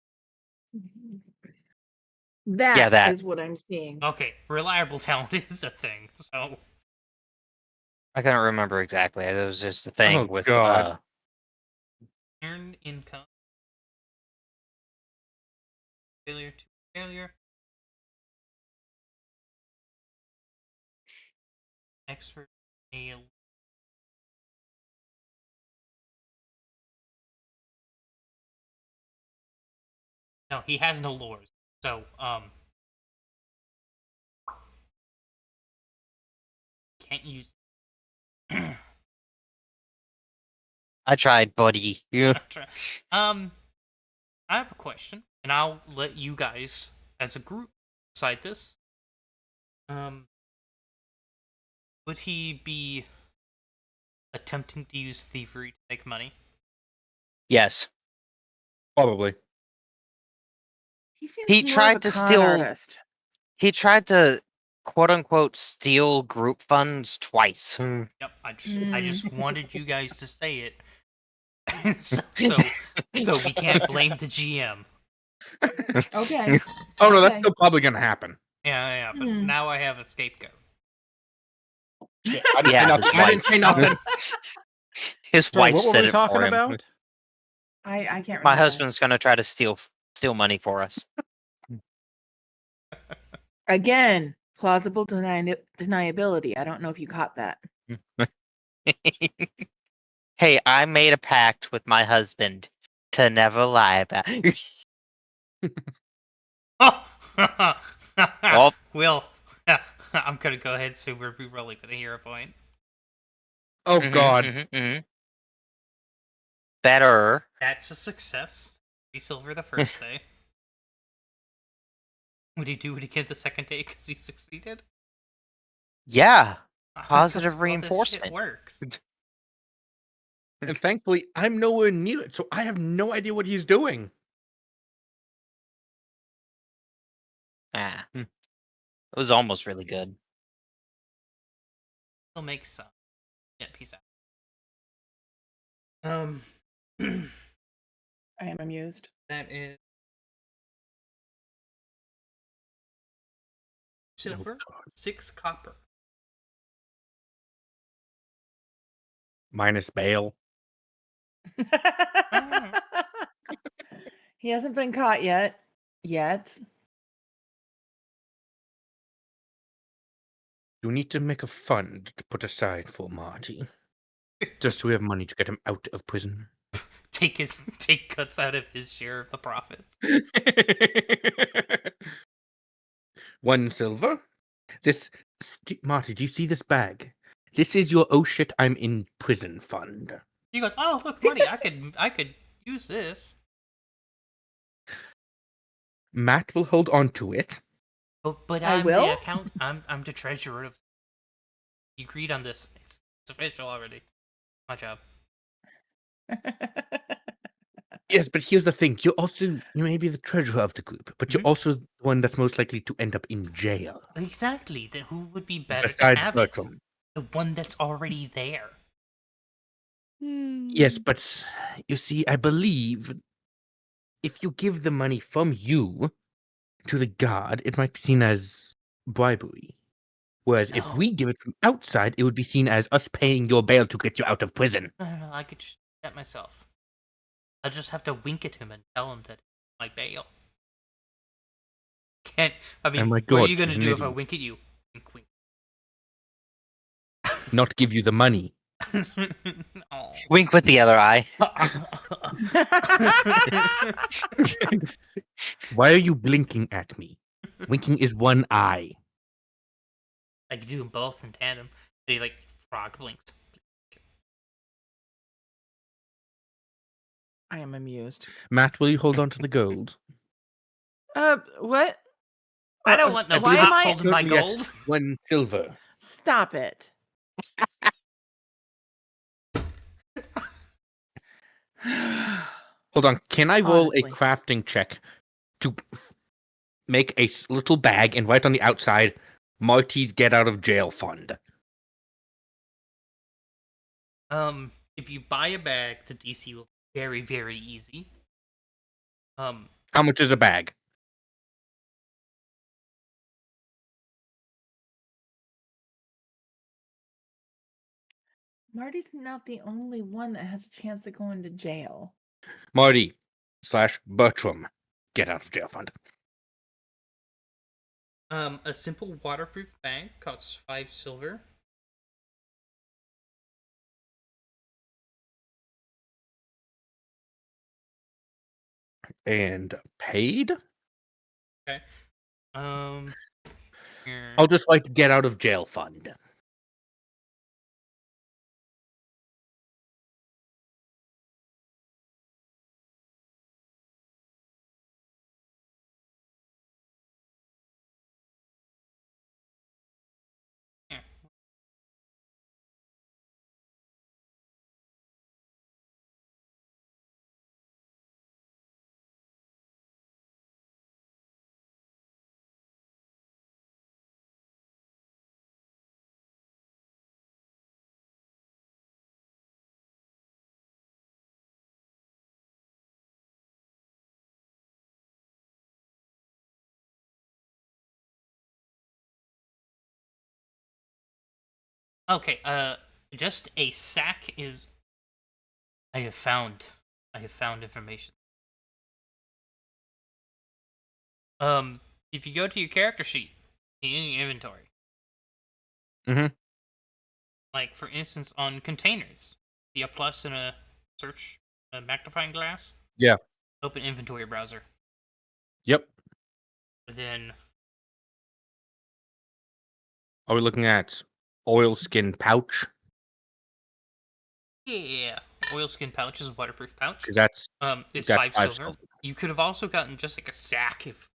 That that. is what I'm seeing. Okay, reliable talent is a thing. So I couldn't remember exactly. It was just a thing Oh, with God. earn income. Failure to failure. Expert fail. No, he has no lures. So can't use I tried, buddy. Yeah. I have a question, and I'll let you guys, as a group, decide this. Would he be attempting to use thievery to make money? Yes. Probably. He seems He more of tried a to con steal- artist. He tried to quote unquote steal group funds twice. Yep, I just wanted you guys to say it, so we can't blame the GM. Okay. Oh no, that's Okay. still probably gonna happen. Yeah, but Hmm. now I have a scapegoat. I didn't say Yeah, nothing. his I didn't say wife. nothing. His Sorry, wife what were said we it for talking him. about? I can't remember. My husband's gonna try to steal money for us. Again, plausible deniability. I don't know if you caught that. Hey, I made a pact with my husband to never lie about. Oh. Will, I'm gonna go ahead, so we're rolling with a hero point. Oh Mhm, god. mhm. Better. That's a success. 3 silver the first day. Would he do it again the second day because he succeeded? Yeah. That's Positive how this shit reinforcement. works. And thankfully, I'm nowhere near it, so I have no idea what he's doing. It was almost really good. Still makes some. Yeah, peace out. I am amused. That is silver, 6 copper. Minus bail. He hasn't been caught yet. You need to make a fund to put aside for Marty. Just so we have money to get him out of prison. Take cuts out of his share of the profits. 1 silver. Marty, do you see this bag? This is your oh shit, I'm in prison fund. He goes, "Oh, look, money! I could use this." Matt will hold on to it. But I I'm will? the account. I'm the treasurer of. You agreed on this. It's official already. My job. Yes, but here's the thing. You may be the treasurer of the group, but you're also the one that's most likely to end up in jail. Exactly. Then who would be better to Besides have Bertram. it? The one that's already there. Yes, but you see, I believe if you give the money from you to the guard, it might be seen as bribery. Whereas if we No. give it from outside, it would be seen as us paying your bail to get you out of prison. No. I could do that myself. I'll just have to wink at him and tell him that my bail. Can't. I mean, Oh my what are God, you gonna he's an do if I idiot. wink at you? Wink, wink. Not give you the money. Aw. Wink with the other eye. Why are you blinking at me? Winking is one eye. I could do them both in tandem. And he like frog blinks. I am amused. Matt, will you hold on to the gold? What? I don't want no Why cop am I? holding my Yes, gold. 1 silver. Stop it. Hold on. Can I roll Honestly. a crafting check to make a little bag and write on the outside, Marty's get out of jail fund? If you buy a bag, the DC will be very, very easy. How much is a bag? Marty's not the only one that has a chance of going to jail. Marty / Bertram, get out of jail fund. A simple waterproof bag costs 5 silver. And paid? Okay. I'll just write get out of jail fund. Okay, just a sack is. I have found information. If you go to your character sheet in your inventory, Mhm. like for instance on containers, see a plus and a search, a magnifying glass. Yeah. Open inventory browser. Yep. But then, Are we looking at oilskin pouch? yeah, oilskin pouch is a waterproof pouch. Because that's It's got 5 5 silver. silver. You could have also gotten just like a sack if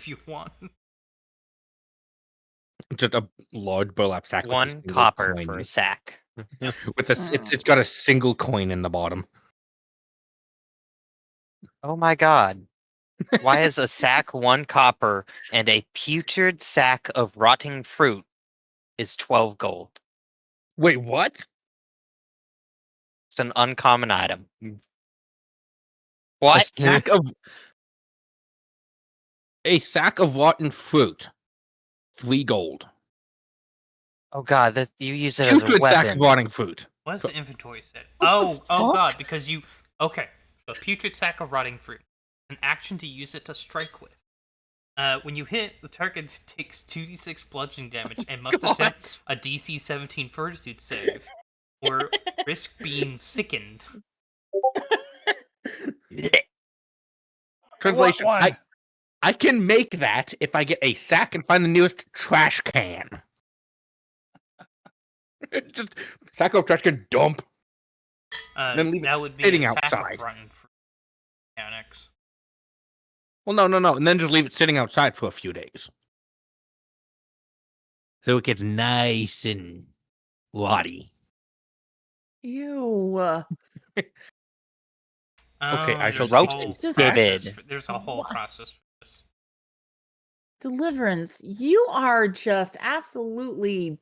you want. Just a large burlap sack with a One single copper coin. for a sack. With it's got a single coin in the bottom. Oh my god. Why is a sack 1 copper and a putrid sack of rotting fruit is 12 gold? Wait, what? It's an uncommon item. A What? sack of rotten fruit. 3 gold. Oh god, that you use it as a Putrid sack of weapon. rotting fruit. What does the inventory say? What Oh the fuck? god, because you okay. A putrid sack of rotting fruit. An action to use it to strike with. When you hit, the target takes 2d6 bludgeoning damage and must attempt a DC 17 Fortitude save, or risk being sickened. Translation: One. I can make that if I get a sack and find the nearest trash can. Just sack of trash can, dump. Then leave it That would be sitting a sack outside. of rotten fruit mechanics. Well, no, and then just leave it sitting outside for a few days, so it gets nice and rotty. Ew. Okay, I shall There's a roast whole it. process. Vivid. There's a whole What? process for this. Deliverance, you are just absolutely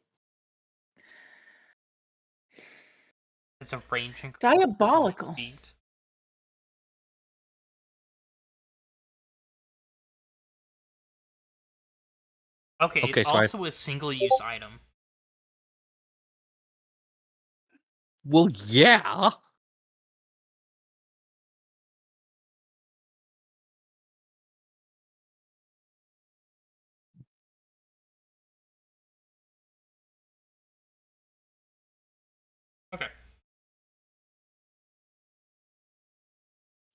It's a ranging diabolical. feat. Okay, Okay, it's so also a single-use item. Well, yeah. Okay.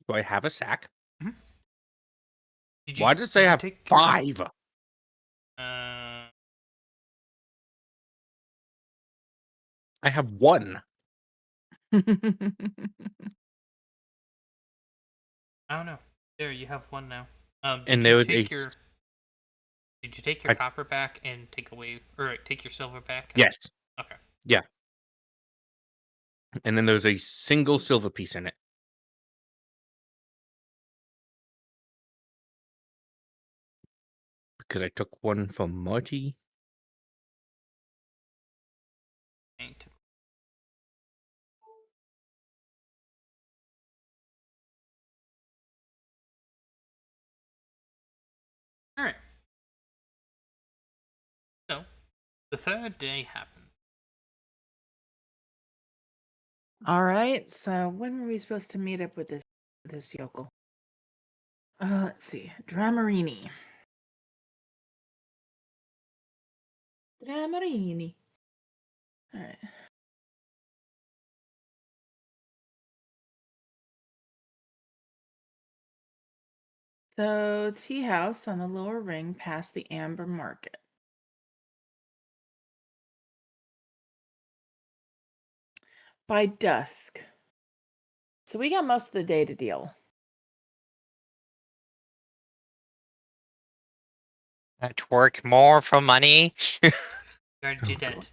Do I have a sack? Did Why does it say I did you have take your- 5? I have 1. I don't know. There, you have one now. And Did there you was take a your Did you take your I- copper back and take away, or take your silver back? Yes. Okay. Yeah. And then there's a single silver piece in it. Because I took one from Marty. All right. So, the third day happened. All right. So when were we supposed to meet up with this yokel? Let's see. Dramarini. Dramarini. All right. So tea house on the lower ring past the Amber Market. By dusk. So we got most of the day to deal. To work more for money. You already did that.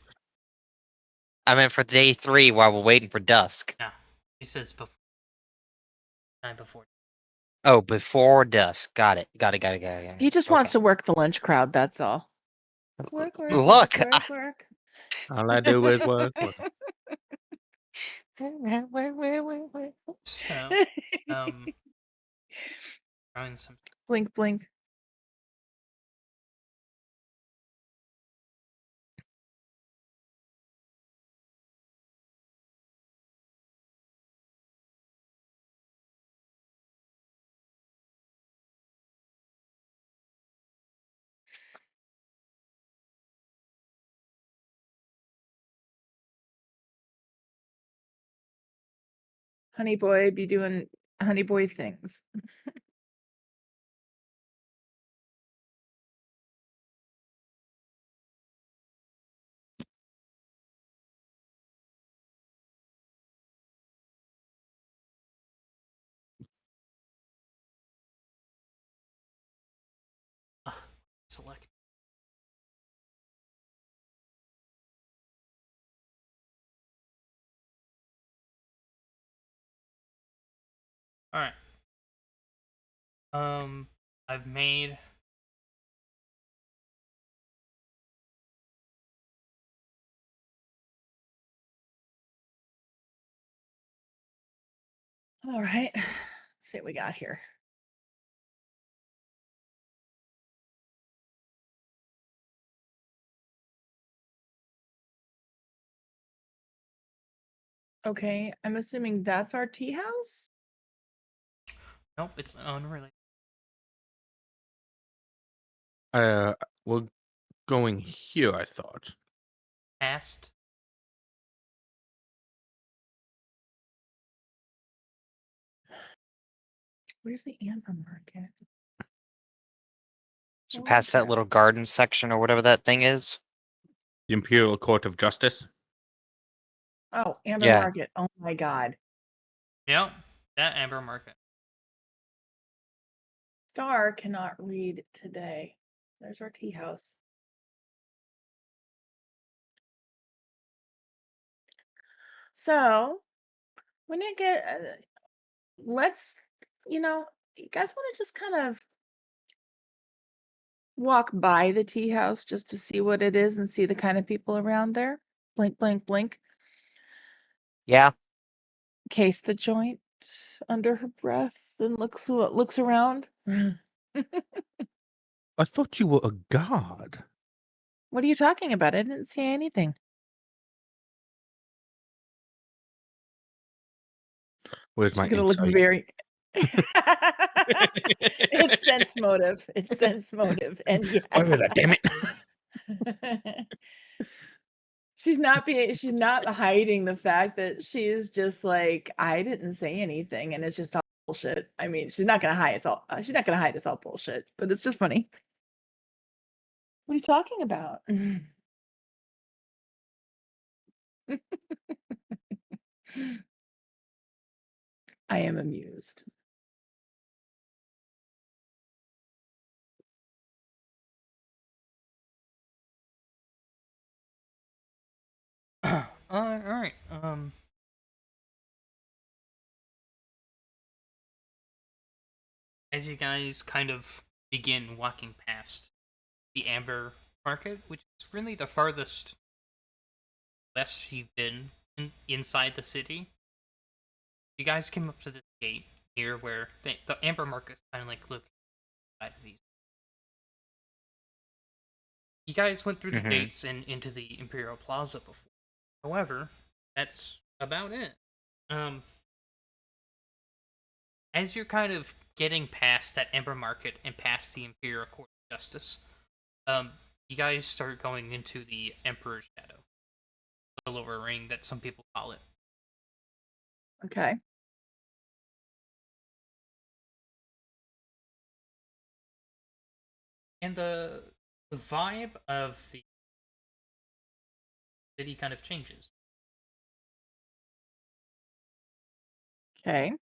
I meant for day 3 while we're waiting for dusk. No, he says before. Before. Oh, before dusk. Got it. Got it. He just wants to work the lunch crowd, that's all. Work, work, Look, work. All I do is work. So, trying some. Blink, blink. Honey boy be doing honey boy things. Select. All right. I've made. All right. Let's see what we got here. Okay, I'm assuming that's our tea house. Nope, it's unrelated. We're going here, I thought. Past. Where's the Amber Market? So Oh, past that okay. little garden section or whatever that thing is. The Imperial Court of Justice. Oh, Amber Yeah. Market. Oh my god. Yep, that Amber Market. Star cannot read today. There's our tea house. So, when it get, let's, you guys want to just kind of walk by the tea house just to see what it is and see the kind of people around there? Blink, blink, blink. Yeah. Case the joint under her breath and looks around. I thought you were a god. What are you talking about? I didn't see anything. Where's She's my gonna look insight? very. It's sense motive. It's sense motive, and yeah. Where is that? Damn it! She's not hiding the fact that she's just like, I didn't say anything, and it's just all bullshit. I mean, she's not gonna hide it's all bullshit, but it's just funny. What are you talking about? I am amused. All right. As you guys kind of begin walking past the Amber Market, which is really the farthest west you've been inside the city, you guys came up to this gate here where the Amber Market is kind of like looking inside of these. You guys went through the Mhm. gates and into the Imperial Plaza before. However, that's about it. As you're kind of getting past that Ember Market and past the Imperial Court of Justice, you guys start going into the Emperor's Shadow, the lower ring that some people call it. Okay. And the vibe of the city kind of changes. Okay.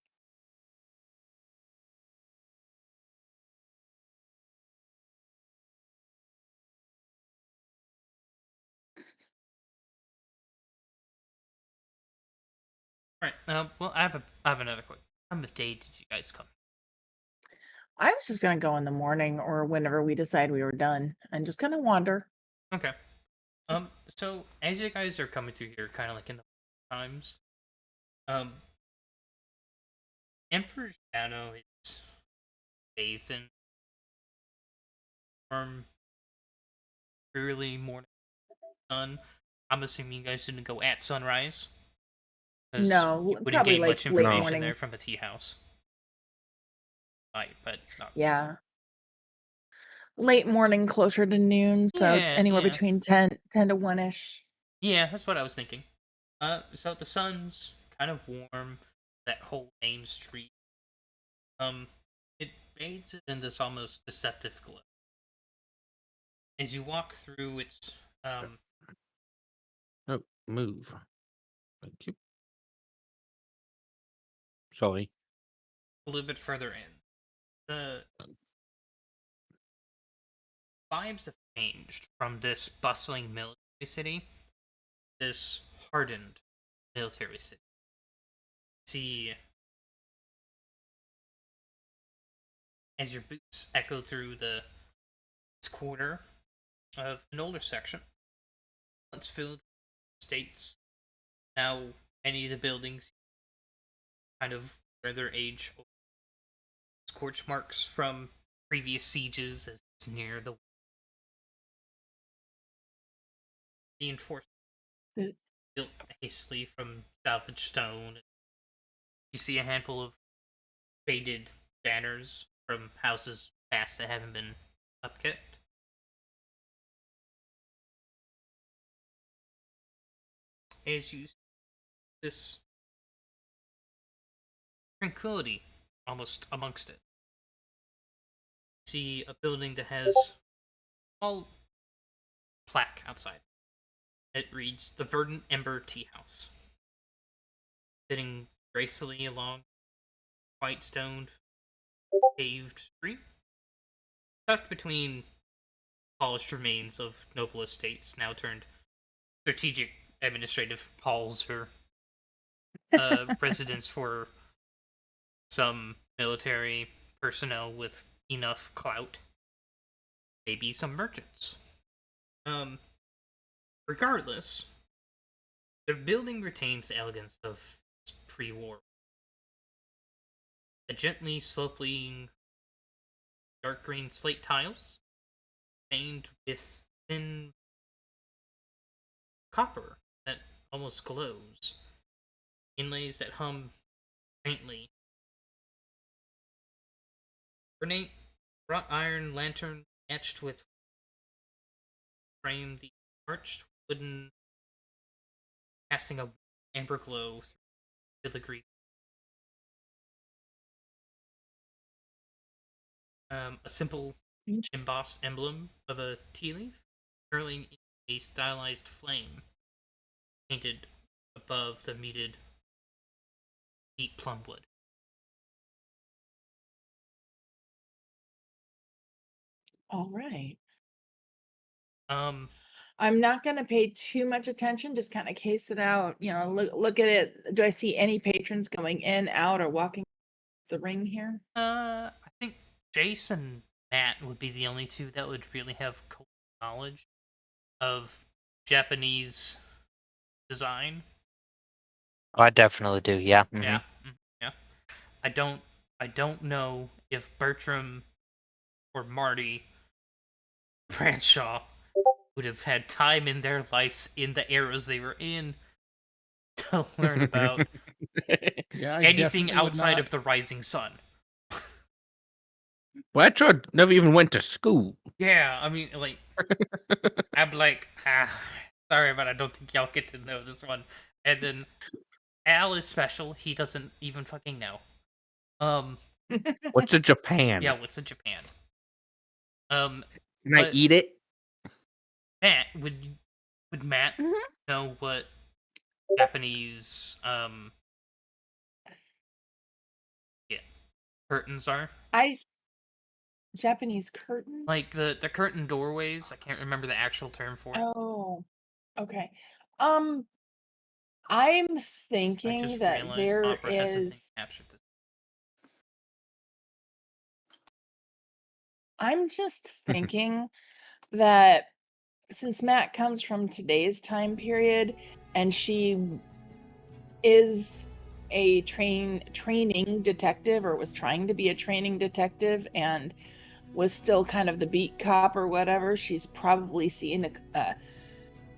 All right. Well, I have another question. What time of day did you guys come? I was just gonna go in the morning or whenever we decide we were done and just kind of wander. Okay. So as you guys are coming through here, kind of like in the times, Emperor's Shadow is bathed in warm, early morning sun. I'm assuming you guys didn't go at sunrise. 'Cause No, you wouldn't probably gain like much late information morning. there from the tea house. Right, but Yeah. Late morning, closer to noon, so Yeah, anywhere yeah. between 10 to 1-ish. Yeah, that's what I was thinking. So the sun's kind of warm. that whole main street. It bathes it in this almost deceptive glow. As you walk through its Oh, move. Thank you. Sorry. a little bit further in, the vibes have changed from this bustling military city, this hardened military city. See, as your boots echo through the corner of an older section, it's filled with estates. Now, many of the buildings kind of wear their age, scorch marks from previous sieges as it's near the reinforced built hastily from salvaged stone. You see a handful of faded banners from houses past that haven't been upkept. As you see this tranquility almost amongst it, see a building that has a small plaque outside. It reads the Verdant Ember Tea House. Sitting gracefully along white stoned paved street, tucked between polished remains of noble estates now turned strategic administrative halls or residence for some military personnel with enough clout, maybe some merchants. Regardless, the building retains the elegance of pre-war. A gently sloping dark green slate tiles, stained with thin copper that almost glows, inlays that hum faintly. Ornate wrought iron lantern etched with frame the arched wooden, casting a amber glow through filigree. A simple embossed emblem of a tea leaf curling in a stylized flame painted above the muted deep plum wood. All right. Um, I'm not going to pay too much attention, just kind of case it out, look at it. Do I see any patrons going in, out, or walking the ring here? I think Jace and Matt would be the only two that would really have knowledge of Japanese design. I definitely do. Yeah. Yeah, yeah. I don't know if Bertram or Marty Bradshaw would have had time in their lives in the eras they were in to learn about Yeah, I anything definitely would outside not. of the rising sun. Bradshaw never even went to school. Yeah, I mean, like, I'm like, sorry, but I don't think y'all get to know this one. And then Al is special. He doesn't even fucking know. What's a Japan? Yeah, what's in Japan? Can I but eat it? Matt, would Matt Mhm. know what Japanese yeah, curtains are? Japanese curtain? Like the curtain doorways. I can't remember the actual term for it. Oh, okay. I'm I thinking just that realized there Opera hasn't is. captured this. I'm just thinking that since Matt comes from today's time period and she is a training detective, or was trying to be a training detective, and was still kind of the beat cop or whatever, she's probably seen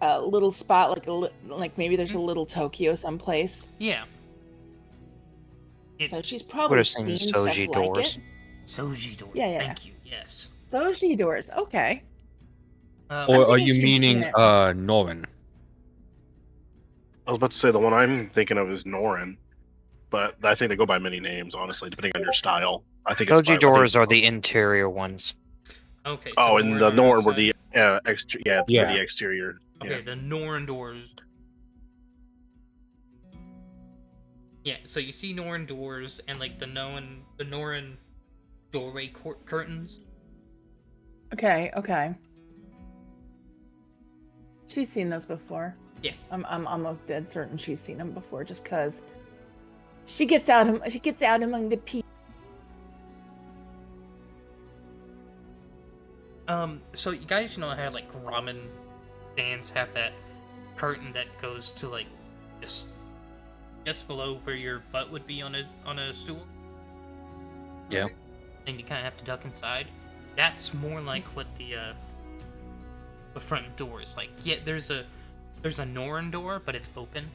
a little spot, like maybe there's a little Tokyo someplace. Yeah. So she's Would probably have seen seen stuff Soji like doors. it. Soji door. Yeah, yeah. Thank you. Yes. Soji doors. Okay. Or are thinking you she'd meaning seen it. Norin? I was about to say the one I'm thinking of is Norin. but I think they go by many names, honestly, depending on your style. I think it's Koji doors are the interior ones. Okay. So Oh, and the Norn are Norn were outside. the Yeah. the exterior. Okay, the Norn doors. Yeah, so you see Norn doors and like the Norn doorway curtains. Okay, okay. She's seen those before. Yeah. I'm almost dead certain she's seen them before, just because she gets out among the people. So you guys know how like ramen stands have that curtain that goes to like just below where your butt would be on a stool? Yeah. And you kind of have to duck inside. That's more like what the front door is like. Yeah, there's a Norn door, but it's open.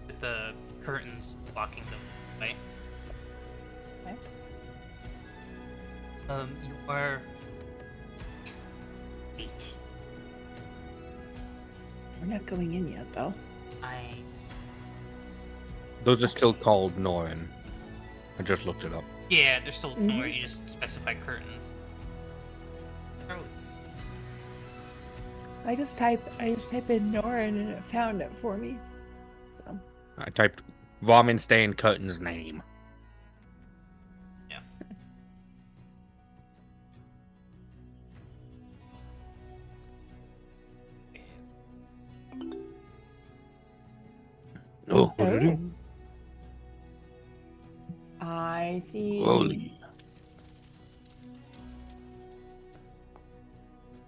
With the curtains blocking them, right? Okay. You are 8. We're not going in yet, though. Those are still called Norin. I just looked it up. Yeah, they're still Norn. You just specify curtains. Oh. I just type in Norin and it found it for me. So I typed ramen stand curtain's name. Yeah. Oh, what did it do? I see. Holy.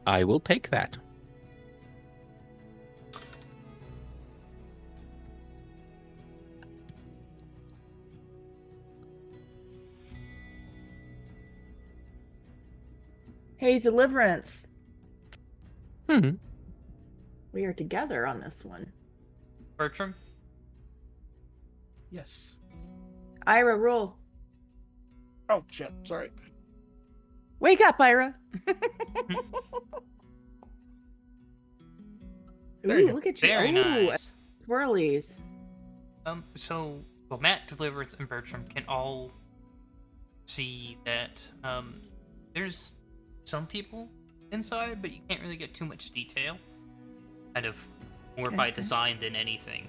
I will take that. Hey, Deliverance. Hmm. We are together on this one. Bertram? Yes. Ira, roll. Oh shit! Sorry. Wake up, Ira. There you Ooh, go. look at you. Very Ooh, nice. swirlies. So Matt, Deliverance, and Bertram can all see that there's some people inside, but you can't really get too much detail. Kind of more by Okay. design than anything.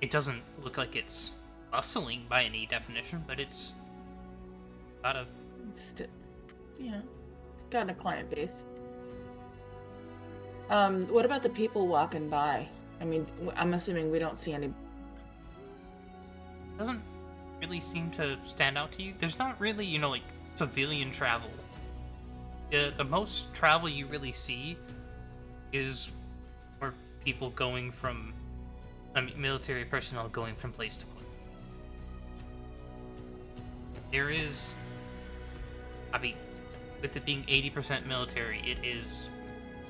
It doesn't look like it's bustling by any definition, but it's got a Yeah, it's got a client base. What about the people walking by? I mean, I'm assuming we don't see any. doesn't really seem to stand out to you. There's not really, like civilian travel. The most travel you really see is more people going from, military personnel going from place to place. There is, with it being 80% military, it is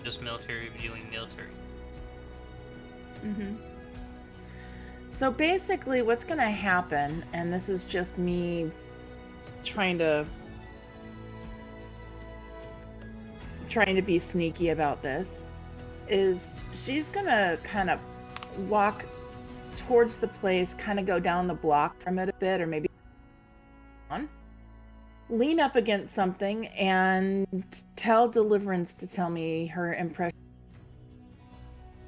just military doing military. Mm-hmm. So basically, what's going to happen, and this is just me trying to be sneaky about this, is she's going to kind of walk towards the place, kind of go down the block from it a bit, or maybe on, lean up against something, and tell Deliverance to tell me her impression.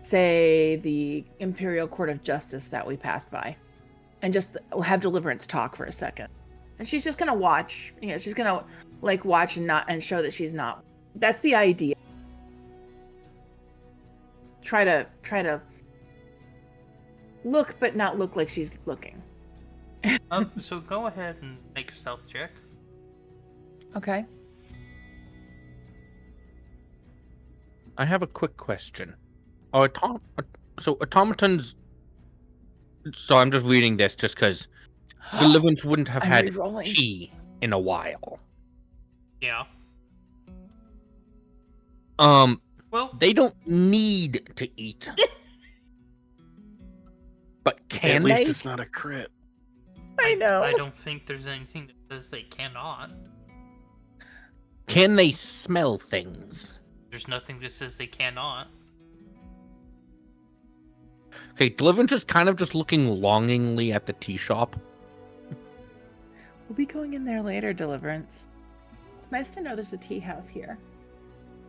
Say the Imperial Court of Justice that we passed by, and just have Deliverance talk for a second. And she's just gonna watch. She's gonna watch and show that she's not. That's the idea. Try to look, but not look like she's looking. So go ahead and make a stealth check. Okay. I have a quick question. So automatons. So I'm just reading this just because Deliverance wouldn't have I'm had re-rolling. tea in a while. Yeah. Well, They don't need to eat. But can At least they? it's not a crit. I know. I don't think there's anything that says they cannot. Can they smell things? There's nothing that says they cannot. Okay, Deliverance is kind of just looking longingly at the tea shop. We'll be going in there later, Deliverance. It's nice to know there's a tea house here.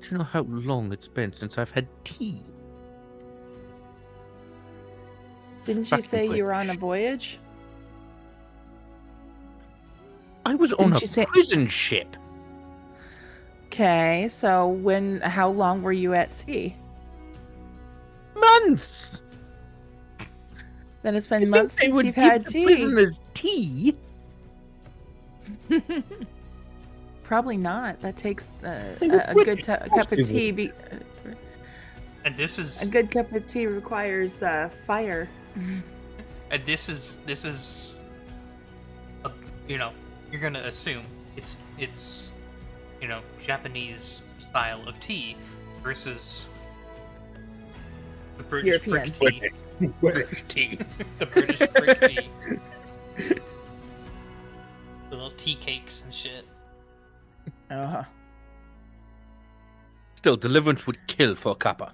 Do you know how long it's been since I've had tea? Didn't you Fucking say you were on a British. voyage? I was on Didn't a you say- prison ship. Okay, so how long were you at sea? Months. Then it's been You months think they since would you've give had the tea. prisoners tea? Probably not. That takes They a would. good Of course cup of they tea. And this A is good cup of tea requires fire. and this is you know, you're gonna assume it's Japanese style of tea versus the British brick European. tea. British tea. The British brick tea. The little tea cakes and shit. Uh-huh. Still, Deliverance would kill for a cuppa.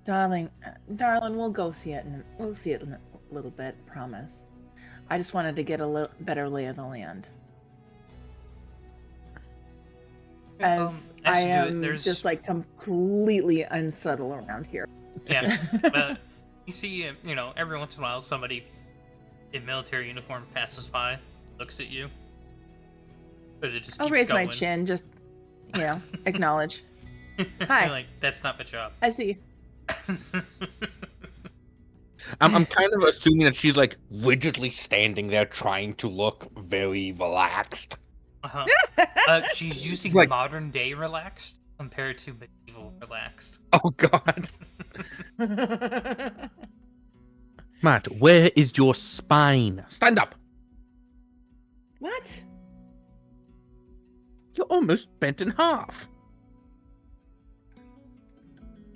Darling, we'll go see it. We'll see it in a little bit. Promise. I just wanted to get a little better lay of the land. As I you do it, am there's just like completely unsubtle around here. yeah. You see, every once in a while somebody in military uniform passes by, looks at you. But it just I'll keeps raise my going. chin, just acknowledge. Hi. You're like, that's not my job. I see. I'm kind of assuming that she's like rigidly standing there trying to look very relaxed. She's using Like- modern day relaxed compared to medieval relaxed. Oh god. Matt, where is your spine? Stand up. What? You're almost bent in half.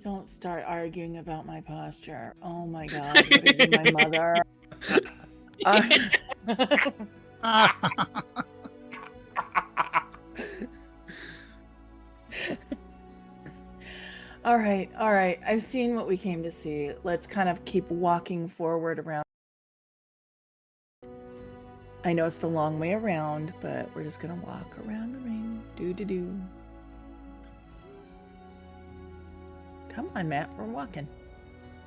Don't start arguing about my posture. Oh my god, what is my mother? All right. I've seen what we came to see. Let's kind of keep walking forward around. I know it's the long way around, but we're just gonna walk around the ring. Do. Come on, Matt. We're walking.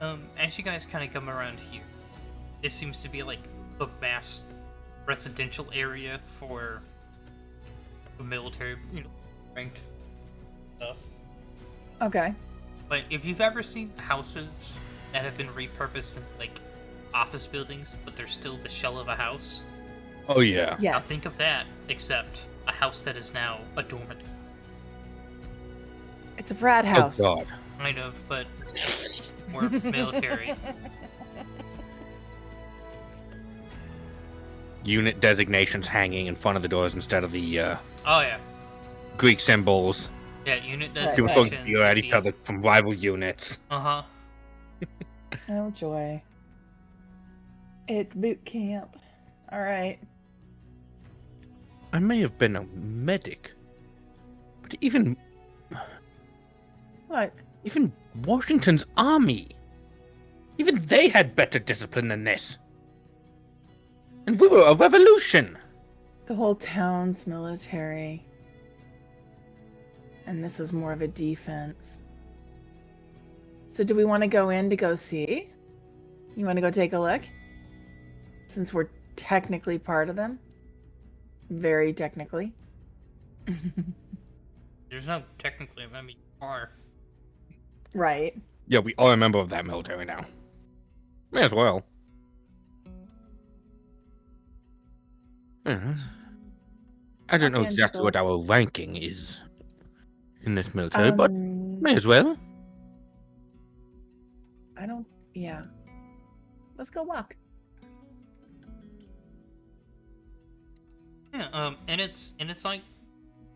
As you guys kind of come around here, this seems to be like a mass residential area for the military, ranked stuff. Okay. But if you've ever seen houses that have been repurposed into like office buildings, but they're still the shell of a house, Oh yeah. now Yes. think of that, except a house that is now a dormitory. It's a frat house. Oh god. Kind of, but more military. Unit designations hanging in front of the doors instead of the Oh yeah, Greek symbols. yeah. Unit Right, People right. throwing designations. beer at each other from rival units. Uh huh. Oh joy. It's boot camp. All right. I may have been a medic, but even What? Washington's army, even they had better discipline than this. And we were a revolution. The whole town's military. And this is more of a defense. So do we want to go in to go see? You want to go take a look? Since we're technically part of them. Very technically. There's no technically. I mean, you are. Right. Yeah, we are a member of that military now. May as well. I don't know Okay, exactly Angelo. what our ranking is in this military, but may as well. I don't. Yeah. Let's go walk. Yeah. And it's like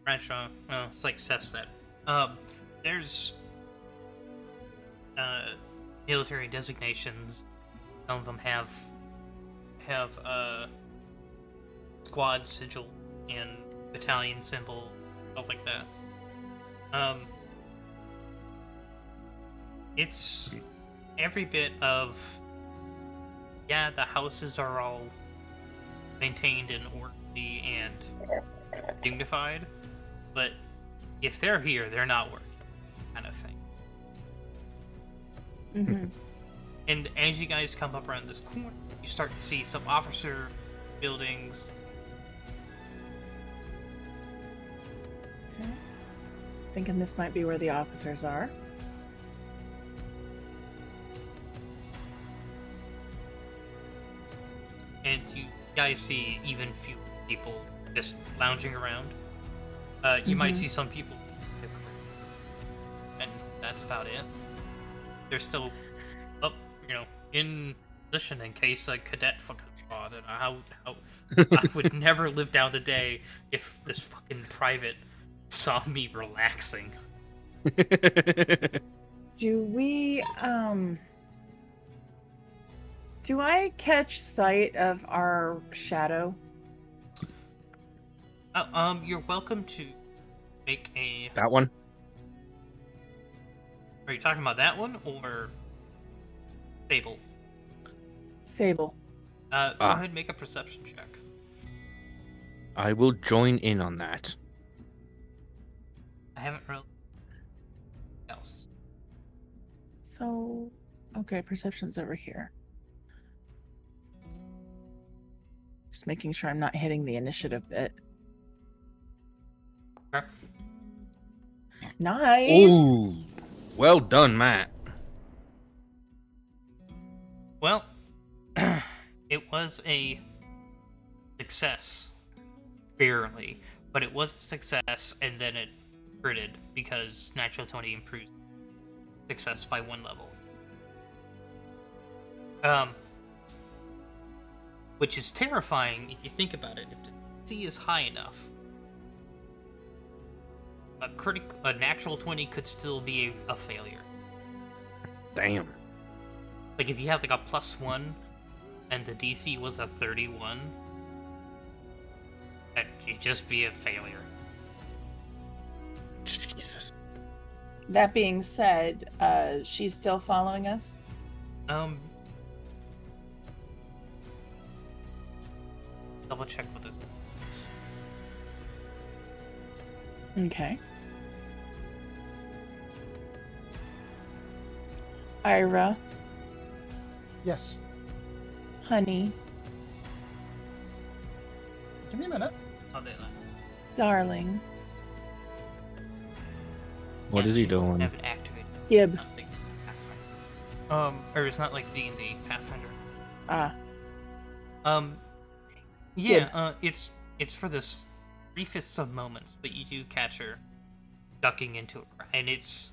Bradshaw. It's like Seth said. There's military designations. Some of them have squad sigil and battalion symbol, stuff like that. It's every bit of, yeah, the houses are all maintained and orderly and dignified, but if they're here, they're not working, kind of thing. Mm-hmm. And as you guys come up around this corner, you start to see some officer buildings. Thinking this might be where the officers are. And you guys see even fewer people just lounging around. You might see some people, and that's about it. They're still up, in position in case a cadet fucking spotted. How I would never live down the day if this fucking private saw me relaxing. Do we do I catch sight of our shadow? You're welcome to make a. That one? Are you talking about that one or Sable? Sable. Go ahead and make a perception check. I will join in on that. I haven't really else. So, okay, perception's over here. Just making sure I'm not hitting the initiative bit. Okay. Nice. Ooh, well done, Matt. Well, it was a success, barely, but it was a success, and then it critted because natural 20 improves success by 1 level. Which is terrifying if you think about it. If the DC is high enough, a natural 20 could still be a failure. Damn. Like if you have like a +1 and the DC was a 31, that would just be a failure. Jesus. That being said, she's still following us? Double check what this is. Okay. Ira, Yes. honey, Give me a minute. Oh, they like. darling, What is he doing? Have it activated. Gib. Not like Pathfinder. Or it's not like D&D Pathfinder. Ah, Yeah, it's for this briefest of moments, but you do catch her ducking into a crack, and it's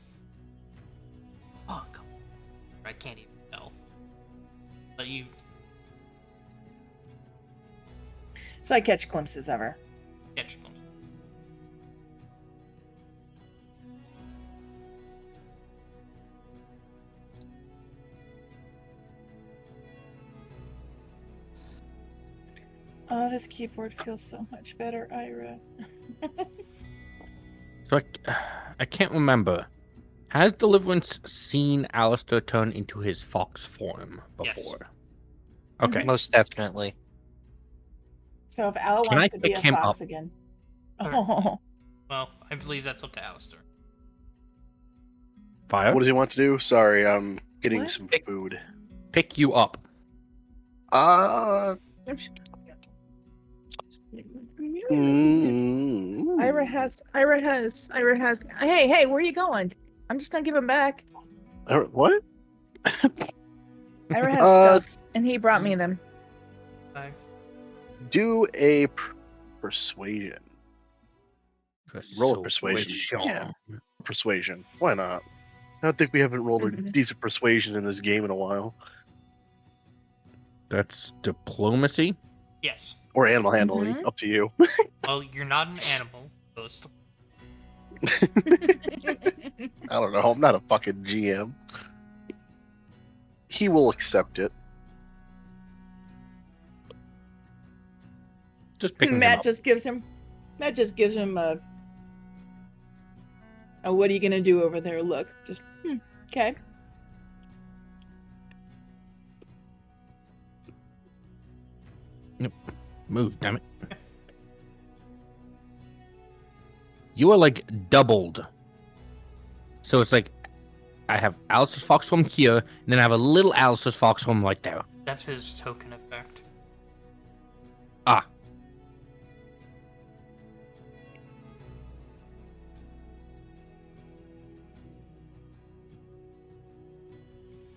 fuck. I can't even tell. But you so I catch glimpses of her. catch a glimpse. Oh, this keyboard feels so much better, Ira. So I can't remember. Has Deliverance seen Alistair turn into his fox form Yes. before? Okay. Most definitely. So if Al Can wants I to be pick a him fox up? again. Sure. Oh, Well, I believe that's up to Alistair. Fire? What does he want to do? Sorry, I'm getting What? some food. Pick you up. Ira has. Hey, where are you going? I'm just gonna give him back. What? Ira has stuff, and he brought me them. Okay. Do a persuasion. Roll a persuasion. Persuasion. Yeah. Persuasion. Why not? I don't think we haven't rolled a decent persuasion in this game in a while. That's diplomacy? Yes. Or animal handling. Up to you. Well, you're not an animal, so it's I don't know. I'm not a fucking GM. He will accept it. Just picking him Matt up. just gives him a what are you gonna do over there look? Just okay. Move, damn it. You are like doubled. So it's like I have Alice's foxhome here, and then I have a little Alice's foxhome right there. That's his token effect. Ah.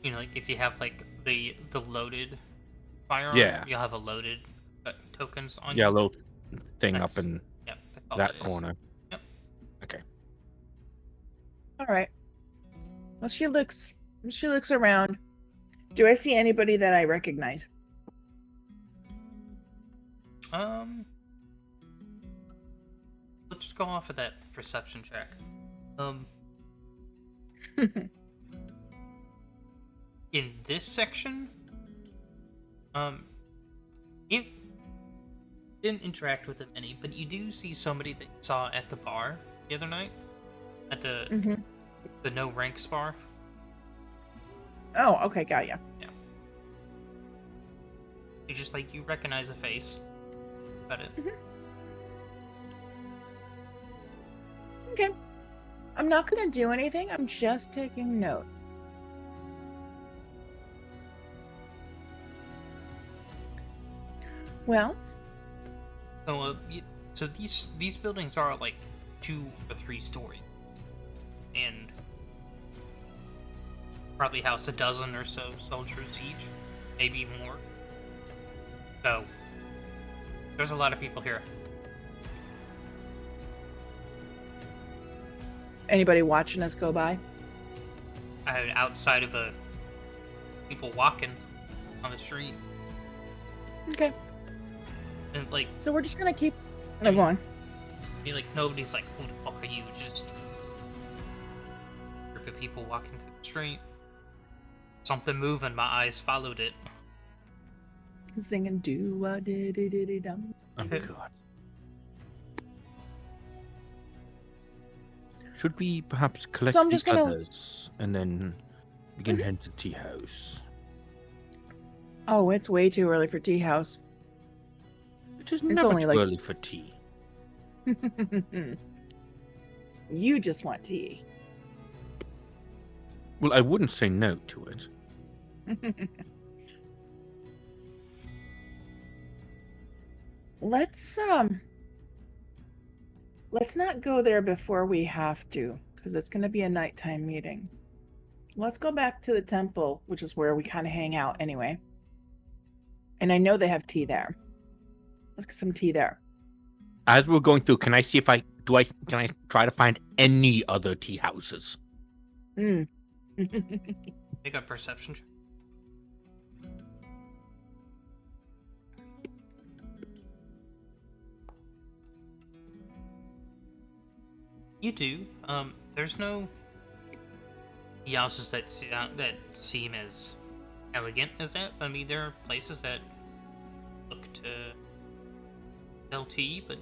You know, like if you have like the loaded firearm, Yeah. you'll have a loaded tokens on Yeah, a you. little thing That's- up in Yep, that's all that it is. corner. Yep. Okay. All right. Well, she looks around. Do I see anybody that I recognize? Let's just go off of that perception check. In this section, you didn't interact with them any, but you do see somebody that you saw at the bar the other night, at the no ranks bar. Oh, okay, got ya. It's just like you recognize a face. About it. Okay. I'm not gonna do anything. I'm just taking note. Well, So these buildings are like 2 or 3 stories, and probably house a dozen or so soldiers each, maybe more. So there's a lot of people here. anybody watching us go by? Outside of people walking on the street, Okay. and like, So we're just gonna keep. No, go on. nobody's like, "Who the fuck are you?" Just a group of people walking through the street. Something moving. My eyes followed it. Singing do a diddy diddy dum. Oh god. Should we perhaps collect I'm the just gonna- others and then begin heading to the tea house? Oh, it's way too early for tea house. It is It's never only too like- early for tea. You just want tea. Well, I wouldn't say no to it. Let's not go there before we have to, because it's going to be a nighttime meeting. Let's go back to the temple, which is where we kind of hang out anyway. And I know they have tea there. Let's get some tea there. As we're going through, can I see if can I try to find any other tea houses? Mm. Make a perception check. You do. There's no houses that seem as elegant as that. I mean, there are places that look to sell tea, but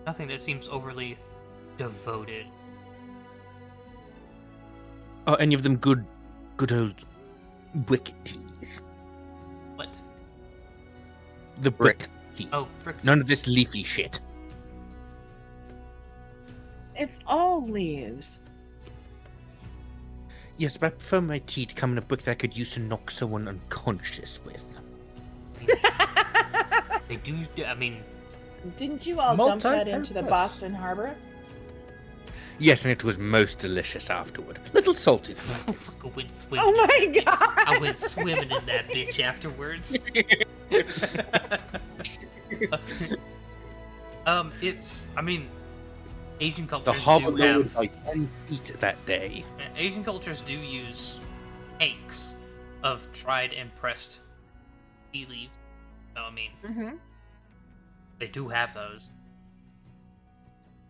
nothing that seems overly devoted. Are any of them good old brick teas? What? The brick tea. Oh, brick. None of this leafy shit. It's all leaves. Yes, but I prefer my tea to come in a brick that I could use to knock someone unconscious with. They do. I mean, Didn't you all dump that into the Multi-purpose. Boston Harbor? Yes, and it was most delicious afterward. Little salty for my taste. I went swimming. Oh my in that bitch. I god! went swimming in that bitch afterwards. It's. I mean, Asian The cultures harbor do loaded have. by 10 feet that day. Asian cultures do use cakes of dried and pressed tea leaves. So I mean, Mm-hmm. they do have those.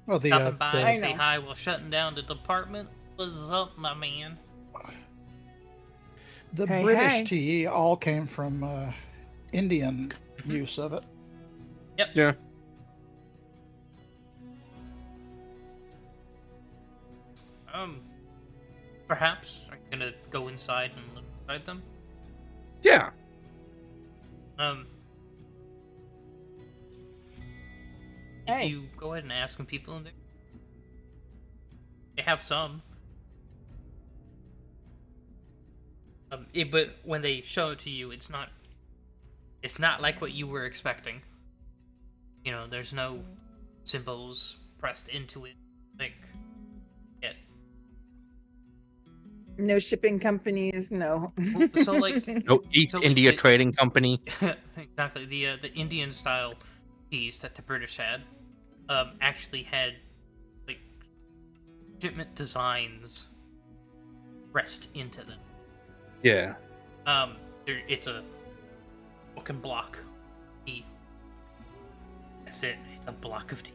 Well, Stopping by I and say know. hi while shutting down the department. What's up, my man? the Hey, British hey. tea all came from Indian use of it. Yeah. Perhaps are you gonna go inside and look inside them? Yeah. If Hey. you go ahead and ask some people in there, they have some. But when they show it to you, it's not like what you were expecting. You know, there's no symbols pressed into it, like yet. No shipping companies, no. So, like, No East So, like, India the- Trading Company. exactly, the Indian style teas that the British had, actually had like shipment designs pressed into them. Yeah. It's a fucking block of tea. That's it. It's a block of tea.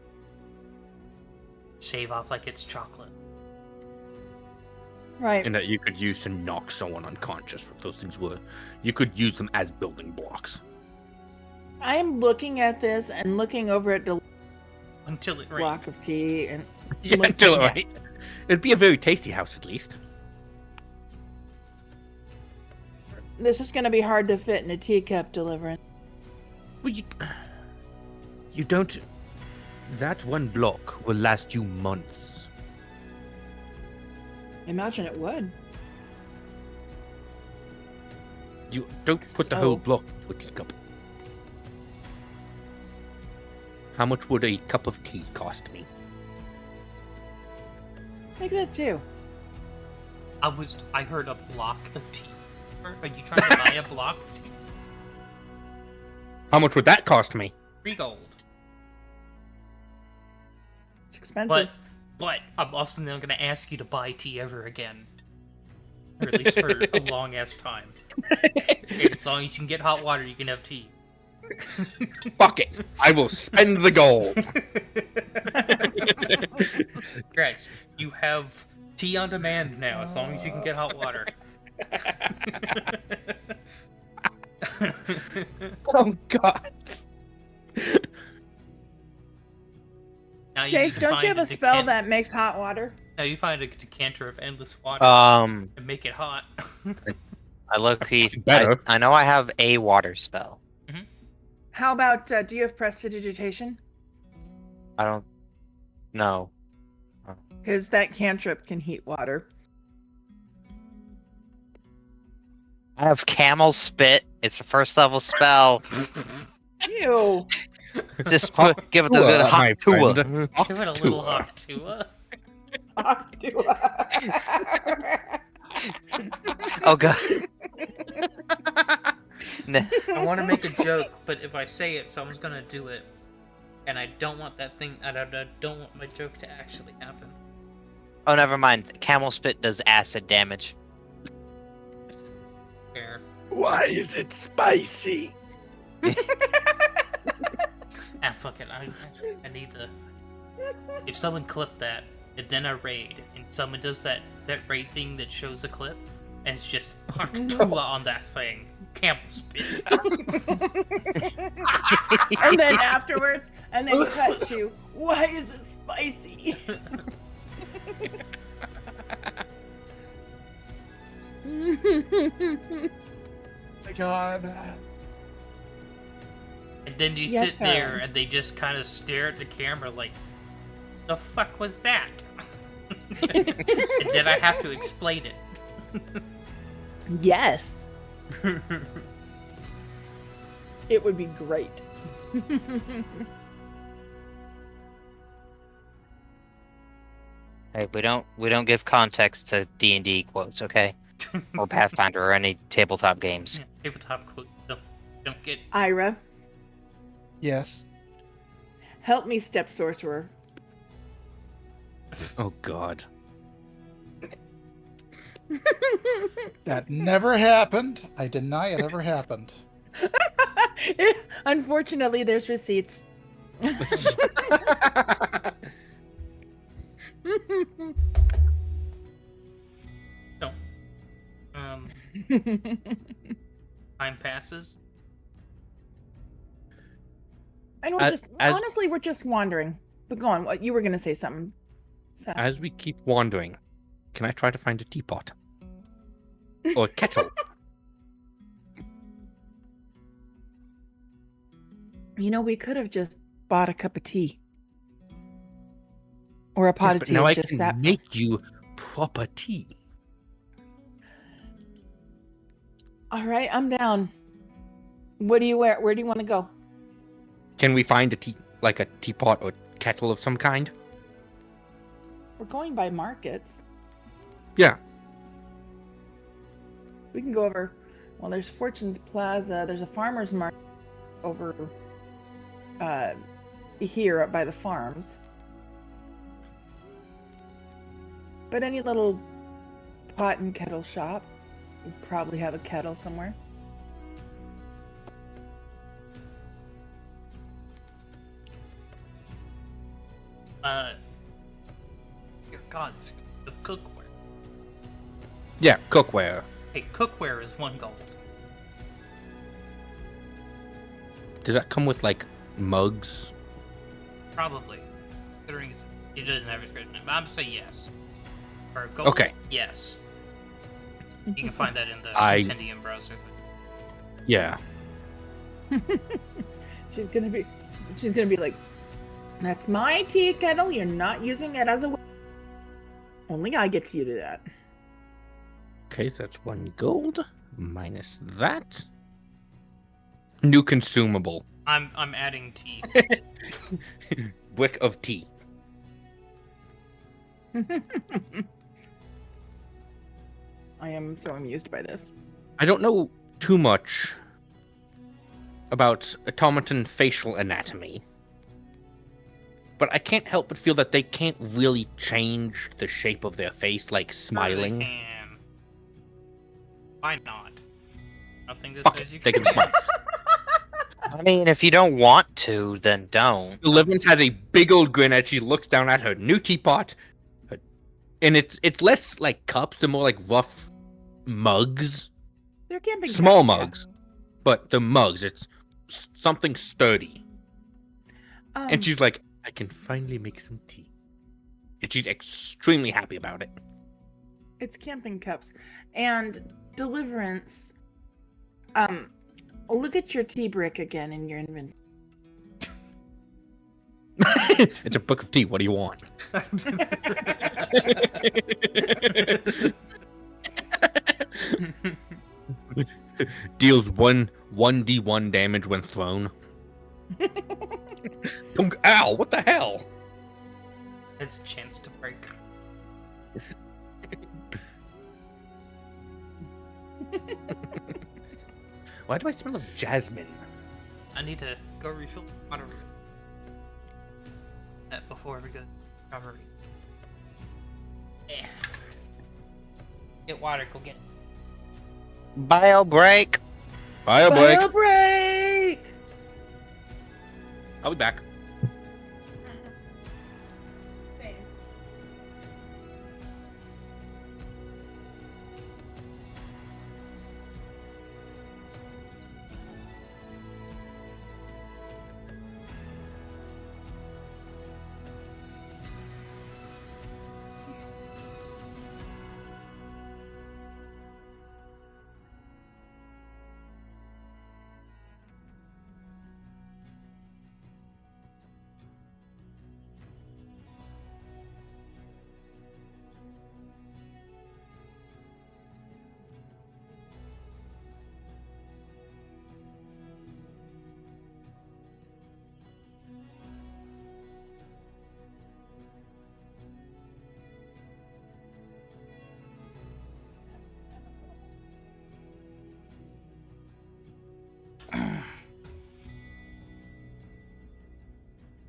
Shave off like it's chocolate. Right. And that you could use to knock someone unconscious. What those things were. You could use them as building blocks. I'm looking at this and looking over at the Until it rains. block of tea and Yeah, Look- until yeah. right. It'd be a very tasty house, at least. this is going to be hard to fit in a teacup deliverance. Well, you don't. That one block will last you months. Imagine it would. You don't put the whole So- block into a teacup. How much would a cup of tea cost me? Make that too. I heard a block of tea. Are you trying to buy a block of tea? How much would that cost me? 3 gold. It's expensive. But I'm also not going to ask you to buy tea ever again. Or at least for a long ass time. As long as you can get hot water, you can have tea. Fuck it. I will spend the gold. Congrats. You have tea on demand now, as long as you can get hot water. Oh, God. Now you Jace, need to don't you find have a decant- spell that makes hot water? Now you find a decanter of endless water Um, and make it hot. I look. Better. I know I have a water spell. How about, do you have prestidigitation? I don't know. Because that cantrip can heat water. I have camel spit. It's a first level spell. Ew. Just give it a good my hot tua. friend. Give it a little hot tua. Oh god. Nah. I want to make a joke, but if I say it, someone's gonna do it, and I don't want that thing. I don't want my joke to actually happen. Oh, never mind. Camel spit does acid damage. Fair. Why is it spicy? Ah, fuck it. I need the. If someone clipped that, and then a raid, and someone does that raid thing that shows the clip, and it's just hot tua on that thing, camel spit. And then afterwards, and then cut to, why is it spicy? My God. And then you Yes, sit there, darling. and they just kind of stare at the camera like, "The fuck was that?" And then I have to explain it. Yes, it would be great. Hey, we don't give context to D&D quotes, okay? Or Pathfinder or any tabletop games. Yeah, tabletop quote. Don't get. Ira, Yes. help me, step sorcerer. Oh, God. That never happened. I deny it ever happened. Unfortunately, there's receipts. Don't. Time passes. And we're As- just as- honestly, we're just wandering. But go on. What you were gonna say something? Seth. As we keep wandering, can I try to find a teapot? Or a kettle? You know, we could have just bought a cup of tea. Or a pot Yes, of but tea now I just can sat. make you proper tea. All right, I'm down. What do you wear? Where do you want to go? Can we find a tea, like a teapot or kettle of some kind? We're going by markets. Yeah. We can go over. Well, there's Fortune's Plaza. There's a farmer's market over here up by the farms. But any little pot and kettle shop would probably have a kettle somewhere. Dear God, it's the cookware. Yeah, cookware. Hey, cookware is 1 gold. Does that come with like mugs? Probably. Considering it doesn't have a description. But I'm say yes. Or gold? Okay. Yes. You can find that in the I- compendium browser thing. Yeah. She's gonna be like, that's my tea kettle. You're not using it as a. Only I get to do that. Okay, so that's 1 gold minus that. New consumable. I'm adding tea. Brick of tea. I am so amused by this. I don't know too much about automaton facial anatomy, but I can't help but feel that they can't really change the shape of their face, like Sure smiling. they can. Why not? Nothing that Fuck says it, you they can can't. smile. I mean, if you don't want to, then don't. Deliverance has a big old grin as she looks down at her new teapot, and it's less like cups; they're more like rough mugs, They're camping. small cups, yeah. mugs, but the mugs it's something sturdy. And she's like, "I can finally make some tea," and she's extremely happy about it. It's camping cups. And Deliverance, look at your tea brick again in your inventory. It's a book of tea. What do you want? Deals 1d1 damage when thrown. Ow, what the hell? It's a chance to break. Why do I smell of jasmine? I need to go refill the water. That before we go recovery. Yeah. Get water, go get it. Bio break. Bio break. Bio break! I'll be back. Same.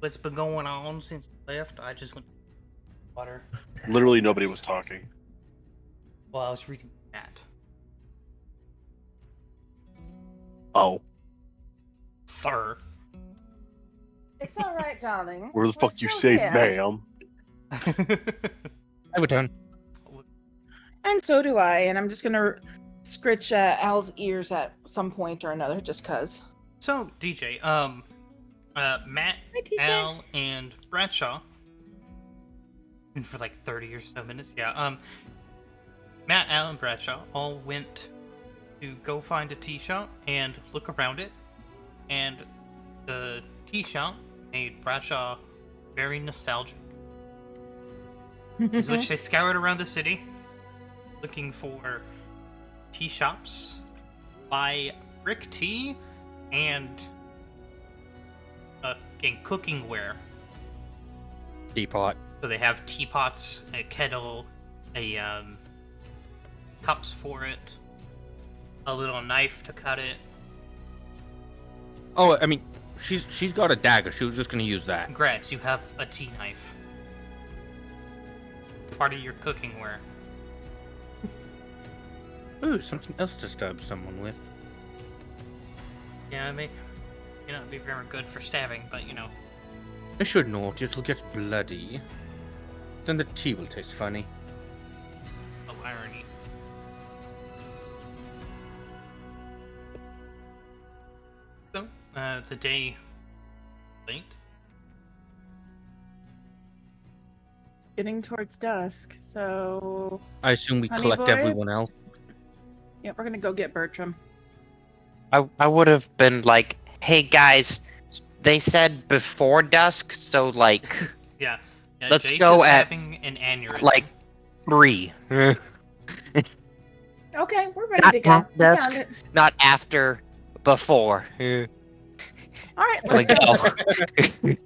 What's been going on since you left? I just went to water. Literally nobody was talking. Well, I was reading that. Oh, Sir. It's all right, darling. where the We're fuck you still say, here. ma'am? I return. And so do I, and I'm just gonna scritch Al's ears at some point or another, just cause. So, DJ, Matt, Hi, TJ. Al, and Bradshaw, and for like 30 or so minutes, yeah, Matt, Al, and Bradshaw all went to go find a tea shop and look around it, and the tea shop made Bradshaw very nostalgic. is which they scoured around the city, looking for tea shops, buy brick tea, and cooking ware. Teapot. So they have teapots, a kettle, cups for it, a little knife to cut it. Oh, I mean, she's got a dagger. She was just gonna use that. Congrats, you have a tea knife. Part of your cooking ware. Ooh, something else to stab someone with. Yeah, it may not be very good for stabbing, but you know. I should not. It'll get bloody. Then the tea will taste funny. Oh, irony. So, the day late. Getting towards dusk, so I assume we Honey collect boy? everyone else. yeah, we're gonna go get Bertram. I would have been like, hey guys, they said before dusk, so like Yeah. Let's Jace go is at, having an aneurysm. like 3. Okay, we're ready Not to go. at We dusk. found it. Not after, before. All right, Like, let's go.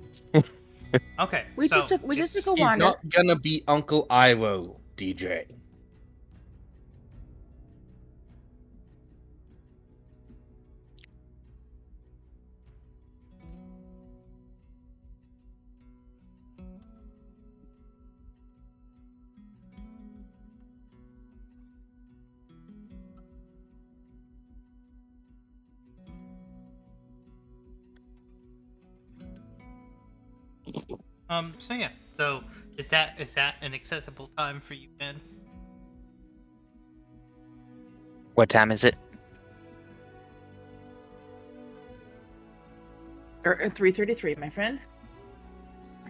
Okay. We so just took a He's wander. not gonna be Uncle Ivo, DJ. So yeah. So is that an accessible time for you, Ben? what time is it? 3:33, my friend.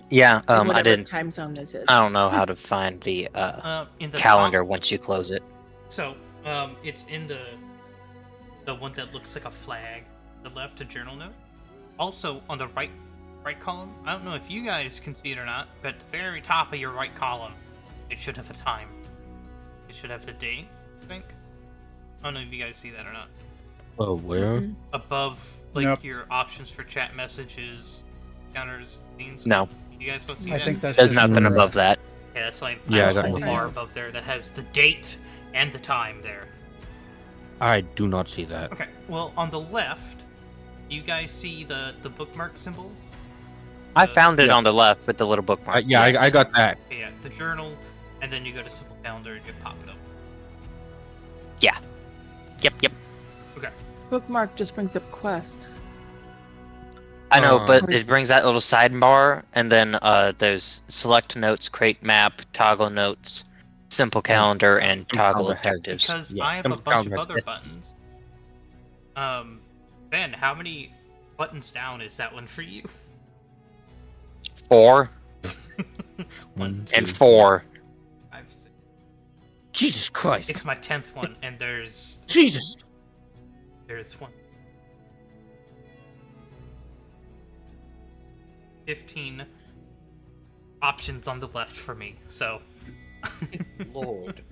Yeah, Or I whatever didn't. time zone this is. I don't know how to find the In the calendar top- once you close it. So, it's in the one that looks like a flag. The left, a journal note. Also, on the right column, I don't know if you guys can see it or not, but at the very top of your right column, it should have a time. It should have the date, I think. I don't know if you guys see that or not. Oh, where? Mhm. Above, like, Nope. your options for chat messages, counters, scenes. No. You guys don't see I that? think that's There's just nothing your, above that. Yeah, that's like Yeah, I a got whole nothing. bar above there that has the date and the time there. I do not see that. Okay, well, on the left, you guys see the bookmark symbol? I found it Yeah. on the left with the little bookmark. Yeah, yes. I got that. Okay, yeah, the journal, and then you go to simple calendar and you pop it up. Yep. Bookmark just brings up quests. I know, but Um, it brings that little sidebar, and then there's select notes, create map, toggle notes, simple calendar, and toggle calendar has- objectives. Because Yeah, I have a simple bunch of calendar other has buttons. Ben, how many buttons down is that one for you? 4 One, and two- 4. 5, 6. Jesus Christ! It's my 10th one, and there's Jesus! one. 15 options on the left for me, so. Lord.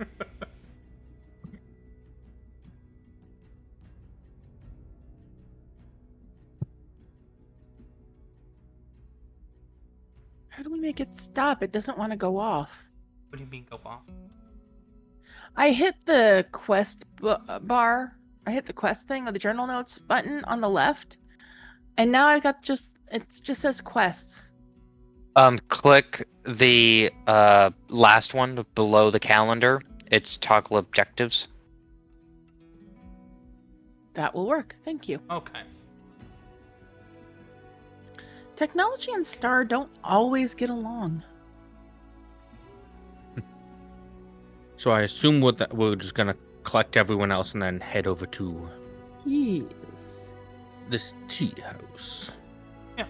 How do we make it stop? It doesn't want to go off. What do you mean go off? I hit the quest bar. I hit the quest thing or the journal notes button on the left, and now I got it just says quests. Click the last one below the calendar. It's toggle objectives. That will work. Thank you. Okay. Technology and Star don't always get along. So I assume we're just gonna collect everyone else and then head over to Yes. this tea house.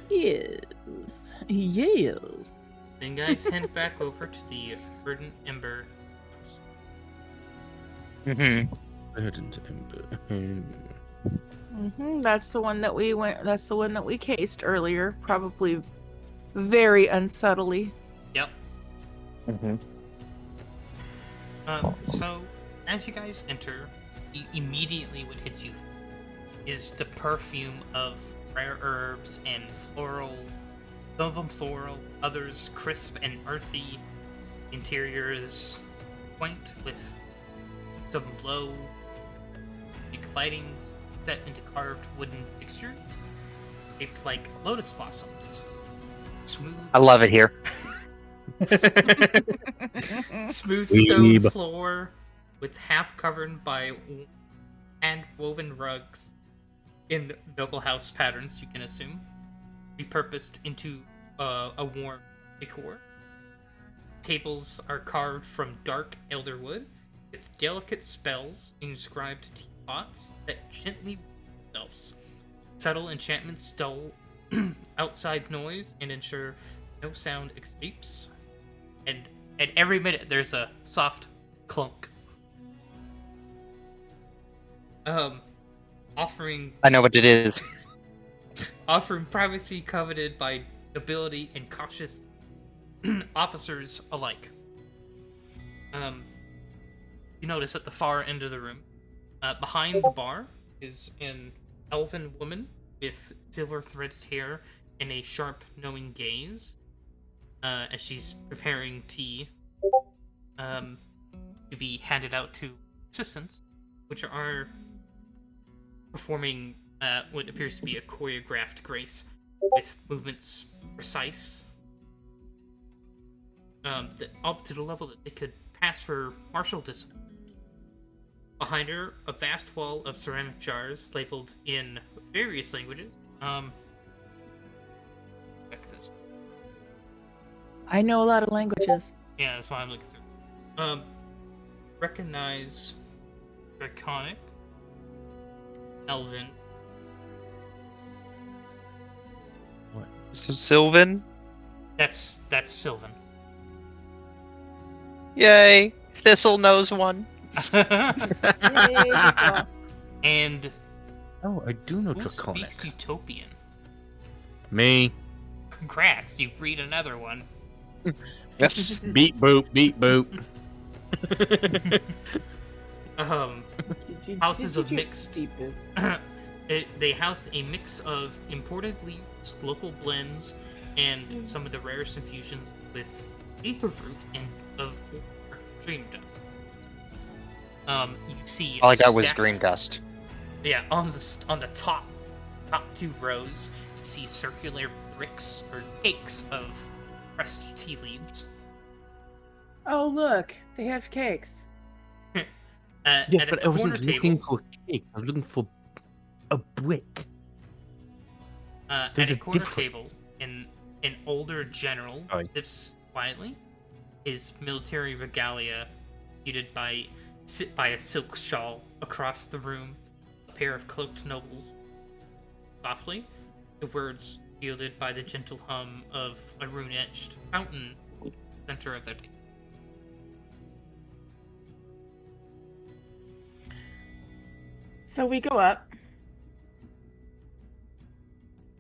Yes. Yes. Then guys head back over to the verdant ember house. Mm-hmm. That's the one that we went. That's the one that we cased earlier. Probably very unsubtly. Yep. Mm-hmm. So, as you guys enter, immediately what hits you is the perfume of rare herbs and floral. Some of them floral, others crisp and earthy. Interior is quaint with some low lighting set into carved wooden fixtures shaped like lotus blossoms. Smooth. I love it here. Smooth stone Weeb. floor with half covered by hand-woven rugs in noble house patterns, you can assume, repurposed into a warm decor. Tables are carved from dark elder wood with delicate spells inscribed teapots that gently themselves. Subtle enchantments dull outside noise and ensure no sound escapes. And at every minute there's a soft clunk. Offering I know what it is. privacy coveted by nobility and cautious officers alike. You notice at the far end of the room, behind the bar, is an elven woman with silver-threaded hair and a sharp, knowing gaze, as she's preparing tea to be handed out to assistants, which are performing what appears to be a choreographed grace with movements precise, up to the level that they could pass for martial discipline. Behind her, a vast wall of ceramic jars labeled in various languages. Check this. I know a lot of languages. Yeah, that's why I'm looking through. Recognize Draconic, Elven. So Sylvan? That's Sylvan. Yay! Thistle knows one. And Oh, I do know who Draconic. speaks Utopian? Me. Congrats, you read another one. Yes. Beep boop, beep boop. Houses of mixed. They house a mix of imported leaves, local blends, and some of the rarest infusions with aether root and of dream dust. You see. All I got was stacked- green dust. Yeah, on the top two rows, you see circular bricks or cakes of pressed tea leaves. Oh, look, they have cakes. Yes, at but a I wasn't corner looking table, for cake. I was looking for a brick. at There's a a corner difference. table, an sips Sorry. quietly. His military regalia, sit by a silk shawl across the room. A pair of cloaked nobles, softly. The words shielded by the gentle hum of a rune-etched fountain, center of their table. So we go up.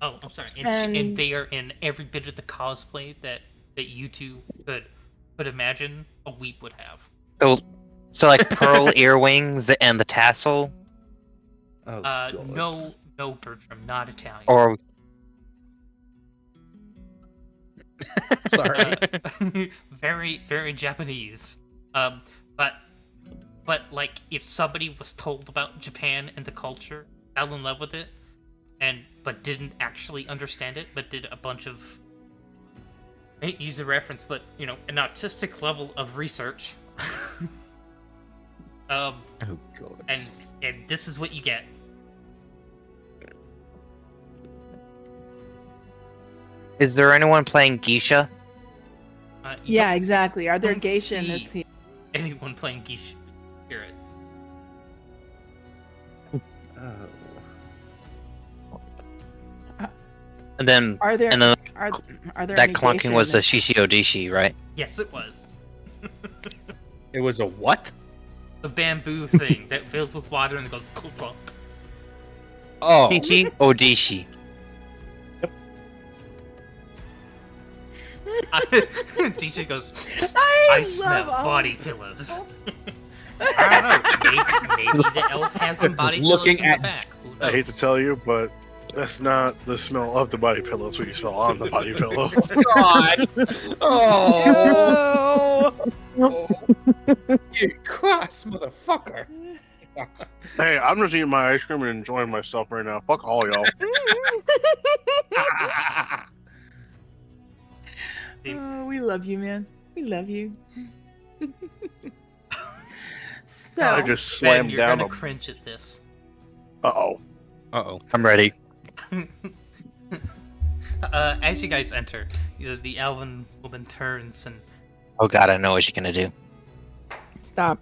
Oh, I'm sorry. And And- they are in every bit of the cosplay that you two could imagine a weep would have. So like pearl earwing and the tassel, Oh, God. No, Bertram, not Italian. or Sorry. Very, very Japanese. But like if somebody was told about Japan and the culture, fell in love with it, but didn't actually understand it, but did a bunch of, I hate to use a reference, but an artistic level of research. Oh, God. And this is what you get. is there anyone playing geisha? You Yeah, don't- exactly. Are there don't geisha in this see scene? anyone playing geisha spirit. Oh. And then Are there? and then Are there that any clunking geisha was in a this- Shishio-dishi, right? Yes, it was. It was a what? The bamboo thing that fills with water and it goes clunk clunk. Oh. Shishi Odishi. DJ goes, I I smell body pillows. I don't know. Maybe the elf has some body pillows Looking in at- the back. Who I hate to knows? tell you, but that's not the smell of the body pillow. It's what you smell on the body pillow. God. Oh. Oh. You cross motherfucker. Hey, I'm just eating my ice cream and enjoying myself right now. Fuck all y'all. Oh, we love you, man. We love you. So, I just Ben, slammed you're down gonna a. cringe at this. Uh-oh. Uh-oh. I'm ready. As you guys enter, the elven woman turns and Oh god, I know what you're gonna do. stop.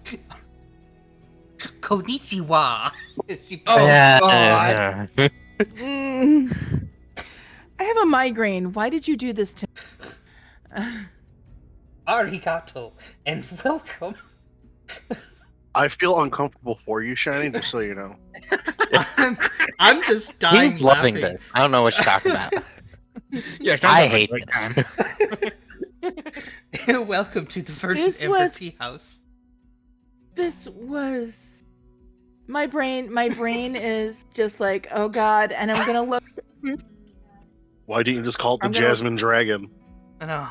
Konnichiwa. She- Oh, yeah. Mm. I have a migraine. Why did you do this to me? Arigato and welcome. I feel uncomfortable for you, Shiny, just so you know. I'm just dying He's loving laughing. this. I don't know what you're talking about. Yeah, I hate right this. time. Welcome to the Verdant This Ember was- Tea House. This was my brain. My brain is just like, oh god, and I'm gonna look. Why didn't you just call it the I'm gonna- Jasmine Dragon? I know.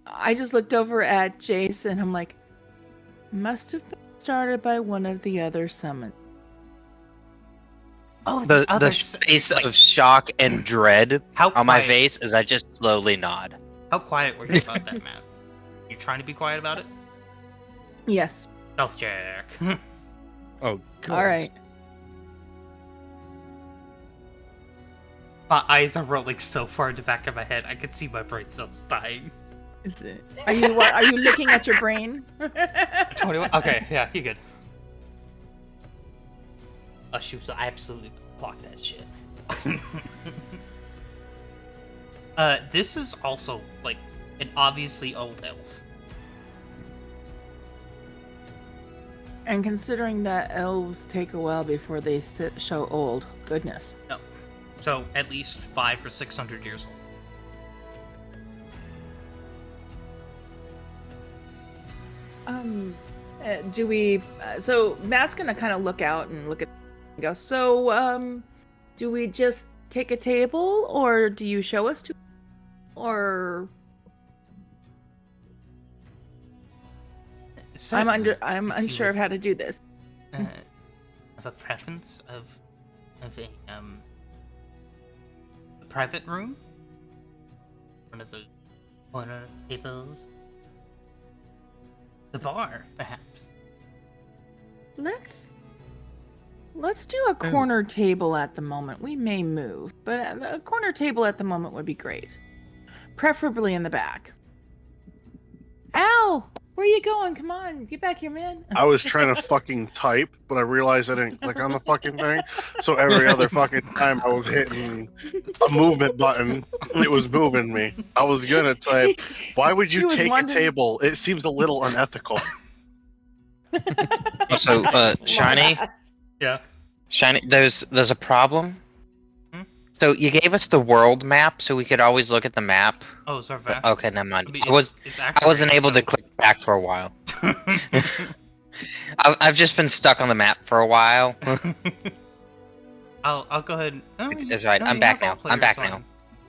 I just looked over at Jason. I'm like, must have been started by one of the other summons. Oh, The other face like, of shock and dread how on my quiet- face as I just slowly nod. How quiet were you about that, Matt? You trying to be quiet about it? Yes. Stealth check. Oh, God. All right. My eyes are rolling so far in the back of my head, I can see my brain cells dying. Is it? Are you looking at your brain? 21? Okay, yeah, you good. Oh, she was absolutely clocked that shit. This is also, like, an obviously old elf. And considering that elves take a while before they show old, goodness. No. So, at least 500 or 600 years old. Do we? So Matt's gonna kind of look out and look at, and go. So, do we just take a table, or do you show us to, or I'm unsure of how to do this. Of a preference of a private room, one of the corner tables, the bar, perhaps. Let's do a corner table at the moment. We may move, but a corner table at the moment would be great. Preferably in the back. Al, where you going? Come on, get back here, man. I was trying to fucking type, but I realized I didn't click on the fucking thing. So every other fucking time I was hitting a movement button, it was moving me. I was gonna type, why would He you was take wondering- a table? It seems a little unethical. Also, Shiny, Yeah. Shiny, there's a problem. Hmm? So you gave us the world map, so we could always look at the map. Oh, sorry. But, okay, never mind. mean, I wasn't activated, able to so- click back for a while. I've just been stuck on the map for a while. I'll go ahead. Oh, It's right. I'm back now. I'm back now.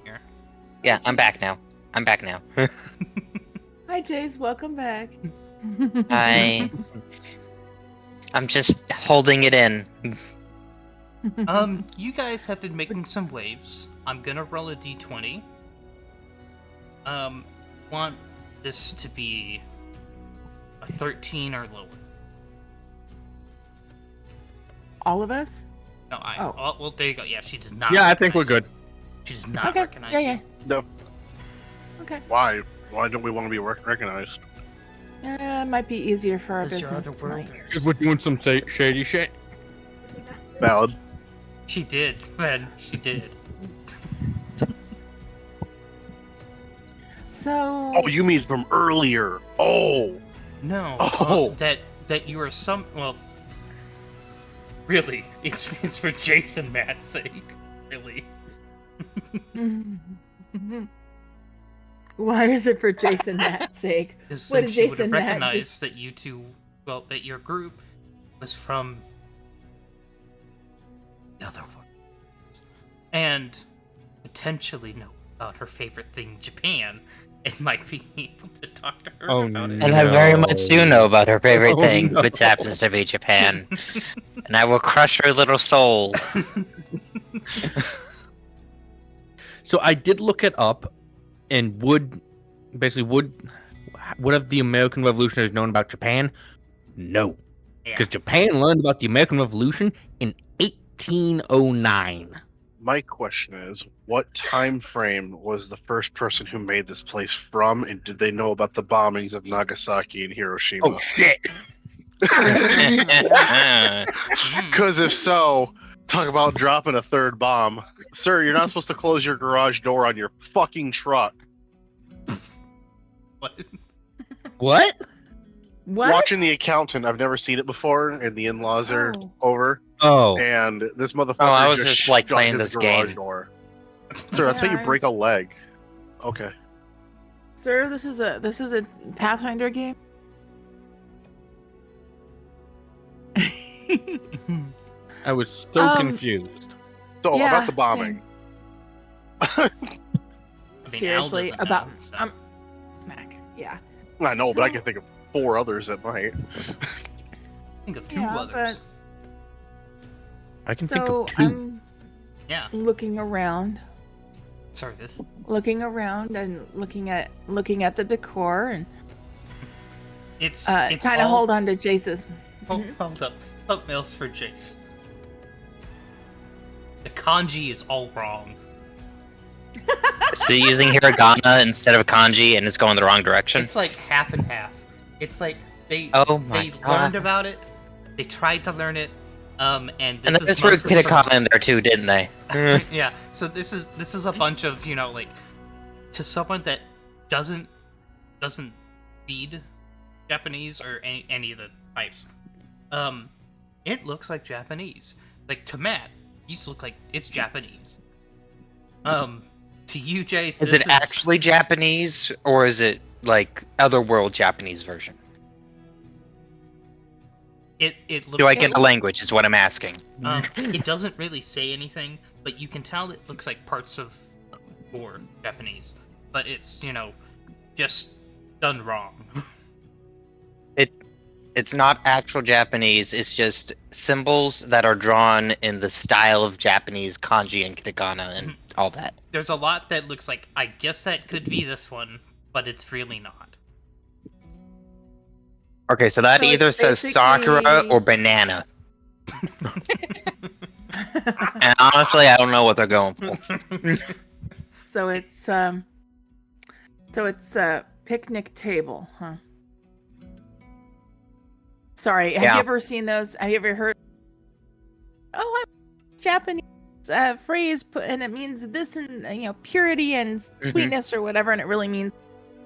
Here. Yeah, I'm back now. I'm back now. Hi, Jace. Welcome back. I'm just holding it in. You guys have been making some waves. I'm gonna roll a d20. Want this to be a 13 or lower. All of us? No, Oh. well, there you go. Yeah, she did not. Yeah, I think we're recognize good. you. She does not Okay. recognize Yeah, you. yeah. No, Okay. why? Why don't we want to be recognized? Might be easier for our Because you're business tonight. otherworlders. Because we're doing some shady shit. Valid. She did, man. She did. So. Oh, you mean from earlier? Oh, No. Oh. That you are some. Well, really, it's for Jason Matt's sake. Really. Why is it for Jason Matt's sake? Because What then did she would have Jason Matt do? recognized that you two, well, that your group was from the other world. And potentially know about her favorite thing, Japan, and might be able to talk to her Oh, about it. And I very much do know about her favorite Oh, thing, no. which happens to be Japan. And I will crush her little soul. So I did look it up, and would have the American Revolutionaries known about Japan? No, Yeah. because Japan learned about the American Revolution in 1809. My question is, what time frame was the first person who made this place from, and did they know about the bombings of Nagasaki and Hiroshima? Oh shit! Because if so, talk about dropping a third bomb. Sir, you're not supposed to close your garage door on your fucking truck. What? What? What? Watching The Accountant, I've never seen it before, and the in-laws are Oh. over, Oh, and this motherfucker I was just just, like, shut playing his this garage game. door. Sir, that's how you break a leg. Okay. Sir, this is a Pathfinder game. I was so confused. So, Yeah, about the bombing. I mean, Al Seriously, doesn't about know, so. smack. Yeah. I know, but I can think of 4 others that might. Think of 2 Yeah, others. I can think So of 2. I'm Yeah. looking around Sorry, this. and looking at the decor and It's kind of all- hold on to Jace's. Hold up. Something else for Jace. The kanji is all wrong. So you're using hiragana instead of kanji, and it's going the wrong direction. It's like half and half. It's like they Oh my they god! learned about it. They tried to learn it. And And this they is threw mostly for- Kitakana in there too, didn't they? Yeah. So this is a bunch of, like, to someone that doesn't read Japanese or any of the types. It looks like Japanese. Like, to Matt, these look like it's Japanese. To you, Jace, Is it actually Japanese, or is it like otherworld Japanese version? It looks. Do I get the language? Is what I'm asking. It doesn't really say anything, but you can tell it looks like parts of or Japanese, but it's just done wrong. It's not actual Japanese. It's just symbols that are drawn in the style of Japanese kanji and katakana and all that. There's a lot that looks like, I guess that could be this one, but it's really not. Okay, so that So either it's says Sakura basically- or banana. And honestly, I don't know what they're going for. So it's a picnic table, huh? Sorry, have Yeah. you ever seen those? Have you ever heard? Oh, I'm Japanese phrase, and it means this and purity and sweetness or whatever, and it really means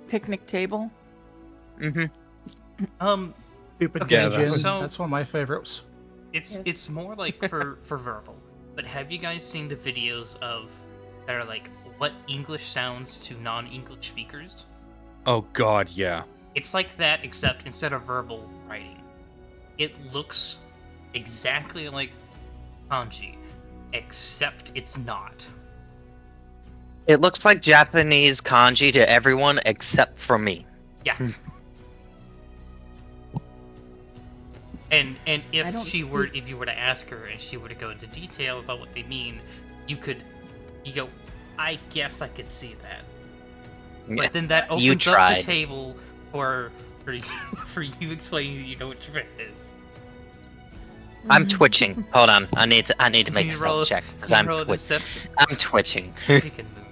picnic table. Mm-hmm. Stupid Okay, Gaijin. so- That's one of my favorites. It's more like for verbal. But have you guys seen the videos of that are like what English sounds to non-English speakers? Oh god, yeah. It's like that, except instead of verbal writing, it looks exactly like kanji, except it's not. It looks like Japanese kanji to everyone except for me. Yeah. And I if don't you were to ask her and she were to go into detail about what they mean, you go, I guess I could see that. Yeah. But then that You opens up tried. the table for you explaining that you know what Japan is. I'm twitching. Hold on, I need to make Can a you roll- stealth check because can you I'm roll a twitching. deception? I'm twitching. You can move.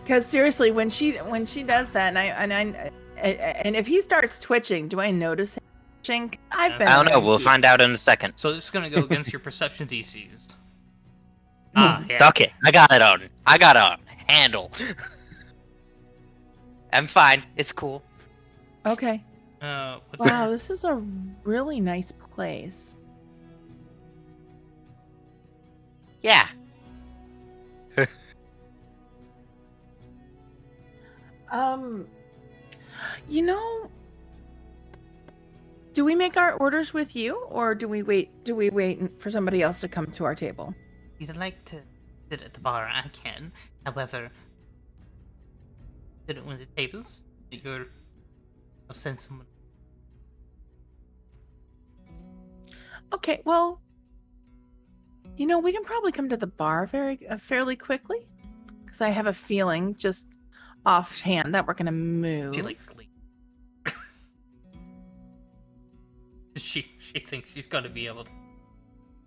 Because seriously, when she does that, and if he starts twitching, do I notice him twitching? I've been. I don't know. around We'll people. find out in a second. So this is gonna go against your perception DCs. Ah, yeah. Duck it. I got it on. I got it on handle. I'm fine. It's cool. Okay. What's Wow, this is a really nice place. Yeah. You know, do we make our orders with you, or do we wait? Do we wait for somebody else to come to our table? If you'd like to sit at the bar, I can. However, sit at one of the tables. I'll send someone. Okay, well, you know, we can probably come to the bar fairly quickly, because I have a feeling, just offhand, that we're gonna move. She like flee. She thinks she's gonna be able to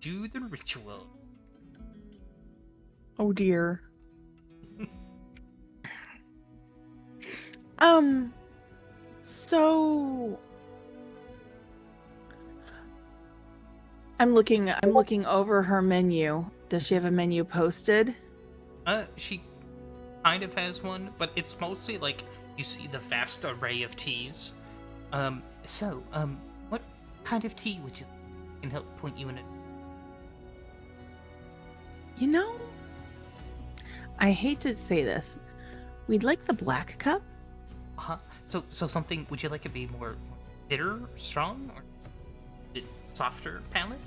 do the ritual. Oh dear. So I'm looking over her menu. Does she have a menu posted? She kind of has one, but it's mostly like you see the vast array of teas. What kind of tea would you like? I can help point you in it. You know, I hate to say this. We'd like the black cup. Uh-huh. So something, would you like it to be more bitter, strong, or a bit softer palate?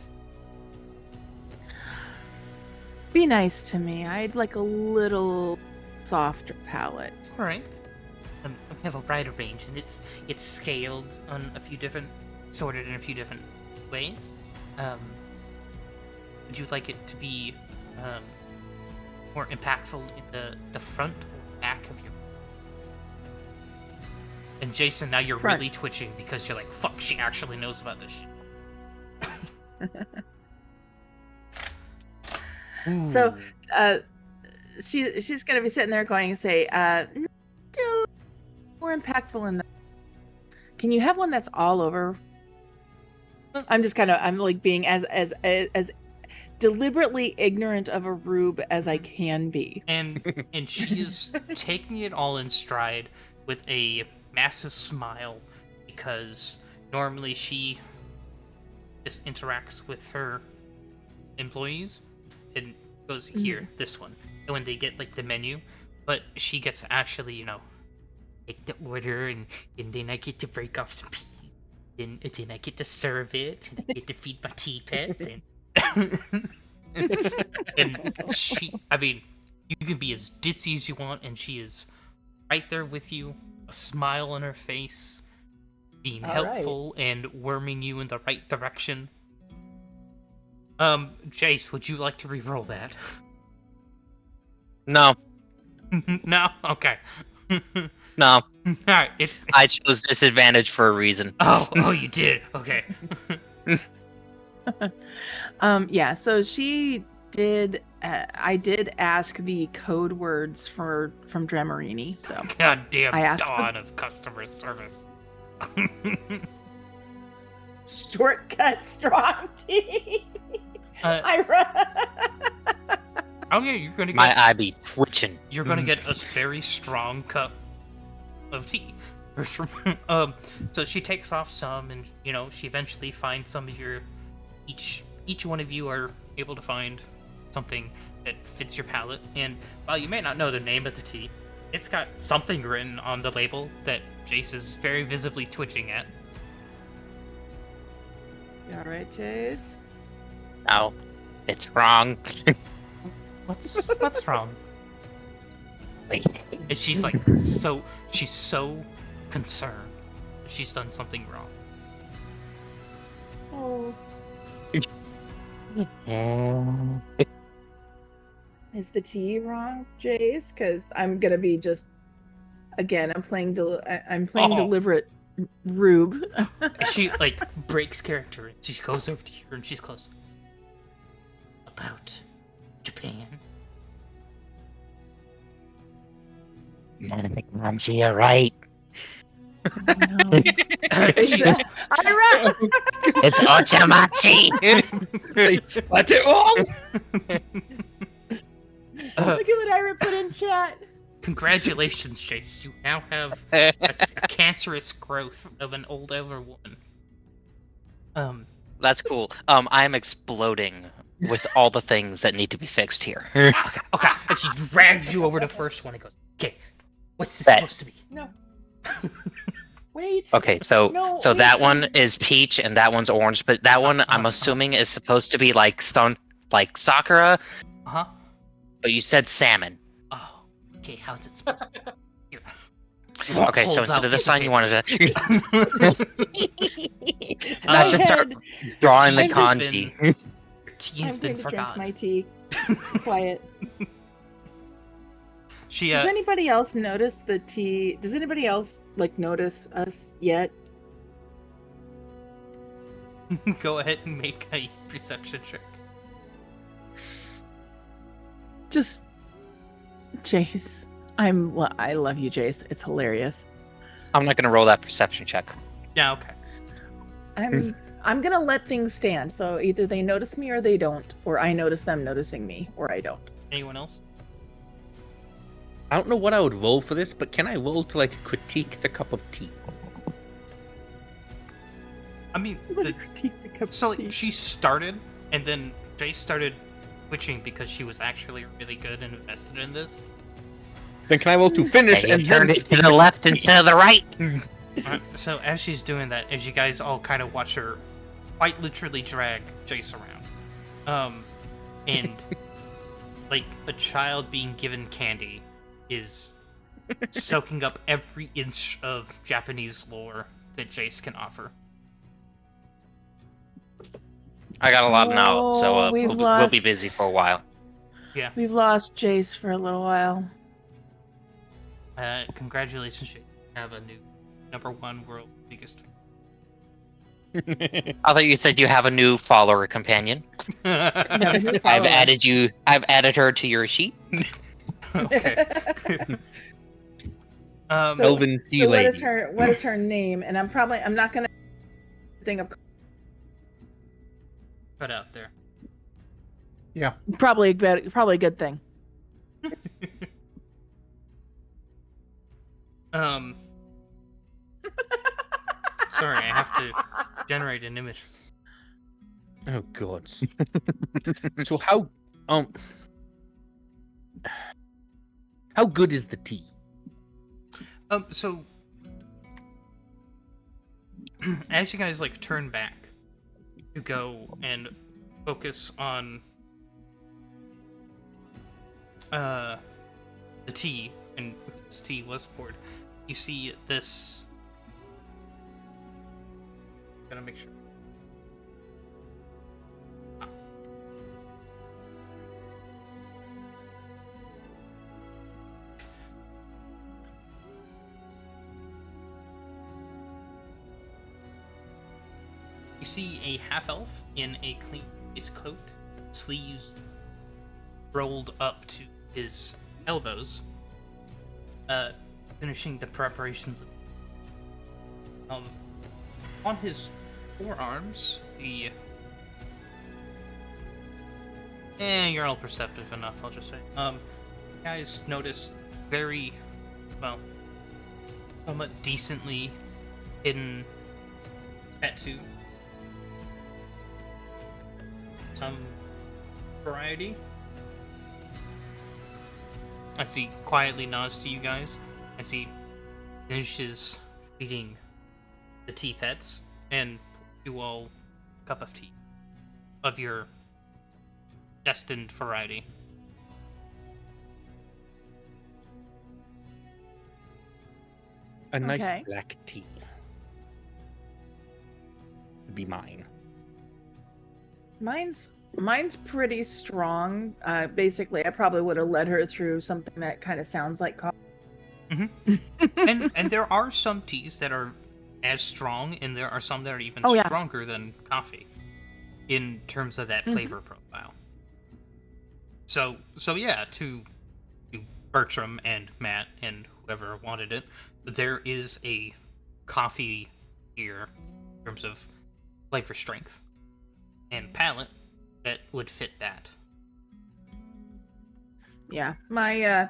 Be nice to me. I'd like a little softer palate. Alright. We have a wider range, and it's scaled on a few different, sorted in a few different ways. Would you like it to be more impactful in the front or back of your... And Jason, now you're Front. really twitching because you're like, fuck, she actually knows about this shit. So, she's gonna be sitting there going and say, do more impactful in the... Can you have one that's all over? I'm just kind of, I'm like being as deliberately ignorant of a rube as I can be. And she is taking it all in stride with a massive smile, because normally she just interacts with her employees and goes, here, this one. And when they get like the menu, but she gets to actually, you know, take the order, and then I get to break off some peas. Then I get to serve it, and I get to feed my tea pets, and and she, I mean, you can be as ditzy as you want, and she is right there with you, a smile on her face, being All helpful and worming you in the right direction. Jace, would you like to re-roll that? No, No? Okay. no. Alright, it's... I chose disadvantage for a reason. Oh, you did. Okay. Yeah, so she did, I did ask the code words from Dremerini, so. Goddamn I asked dawn of customer service. Shortcut strong tea. Oh yeah, you're gonna get... My eye be twitching. You're gonna get a very strong cup of tea. So she takes off some, and you know, she eventually finds some of your... Each one of you are able to find something that fits your palate, and while you may not know the name of the tea, it's got something written on the label that Jace is very visibly twitching at. You alright, Chase? No, it's wrong. What's wrong? And she's like, she's so concerned that she's done something wrong. Oh. Is the tea wrong, Jace? Because I'm gonna be just... Again, I'm playing deliberate rube. She like breaks character, and she goes over to you and she's close. About Japan. None of the moms here, right? Ira! It's Otomachi! They split it all. Look at what Ira put in chat. Congratulations, Jace. You now have a cancerous growth of an old elder woman. That's cool. I'm exploding with all the things that need to be fixed here. Okay. And she drags you over to the first one and goes, okay, What's this That- supposed to be? No. Wait. Okay, so No, so wait, that one is peach and that one's orange, but that one I'm uh-huh. assuming is supposed to be like Sakura, Uh-huh. but you said salmon. Oh, okay, how's it supposed to be? Here. Okay, so Holds instead out of the piece sign you wanted to My just start head. drawing the Tea has kanji. Your tea has I'm been going to drink forgotten. my tea. Quiet. She Does anybody else notice the tea? Does anybody else notice us yet? go ahead and make a perception check. Just Jace. I love you, Jace. It's hilarious. I'm not gonna roll that perception check. Yeah, okay. I'm gonna let things stand. So either they notice me or they don't, or I notice them noticing me, or I don't. Anyone else? I don't know what I would roll for this, but can I roll to critique the cup of tea? I mean, Critique the cup of so tea. she started, and then Jace started twitching because she was actually really good and invested in this. Then can I roll to finish And and you then turned it to the left instead of the right. So as she's doing that, as you guys all kind of watch her quite literally drag Jace around, and like a child being given candy is soaking up every inch of Japanese lore that Jace can offer. I got a lot of knowledge, so Oh, we've we'll be lost- busy for a while. We've lost Jace for a little while. Congratulations, you have a new #1 world biggest. I thought you said you have a new follower companion. Okay. I've added her to your sheet. So- Elven tea So lady. what is her name? And I'm not gonna think of Put out there. probably a good thing. Sorry, I have to generate an image. Oh god. So how good is the tea? So as you guys turn back to go and focus on the tea and whose tea was poured, you see this. Gotta make sure. You see a half-elf in a clean waistcoat, sleeves rolled up to his elbows, finishing the preparations. On his forearms, you're all perceptive enough, I'll just say. You guys notice very, somewhat decently hidden tattoo. Some variety. As he quietly nods to you guys, as he finishes feeding the tea pets and you all a cup of tea of your destined variety. A nice Okay. black tea. Would be mine. Mine's pretty strong. Basically, I probably would have led her through something that kind of sounds like coffee. And there are some teas that are as strong, and there are some that are even Oh, yeah. stronger than coffee in terms of that flavor profile. So yeah, to Bertram and Matt and whoever wanted it, there is a coffee here in terms of flavor strength and palate that would fit that. Yeah, my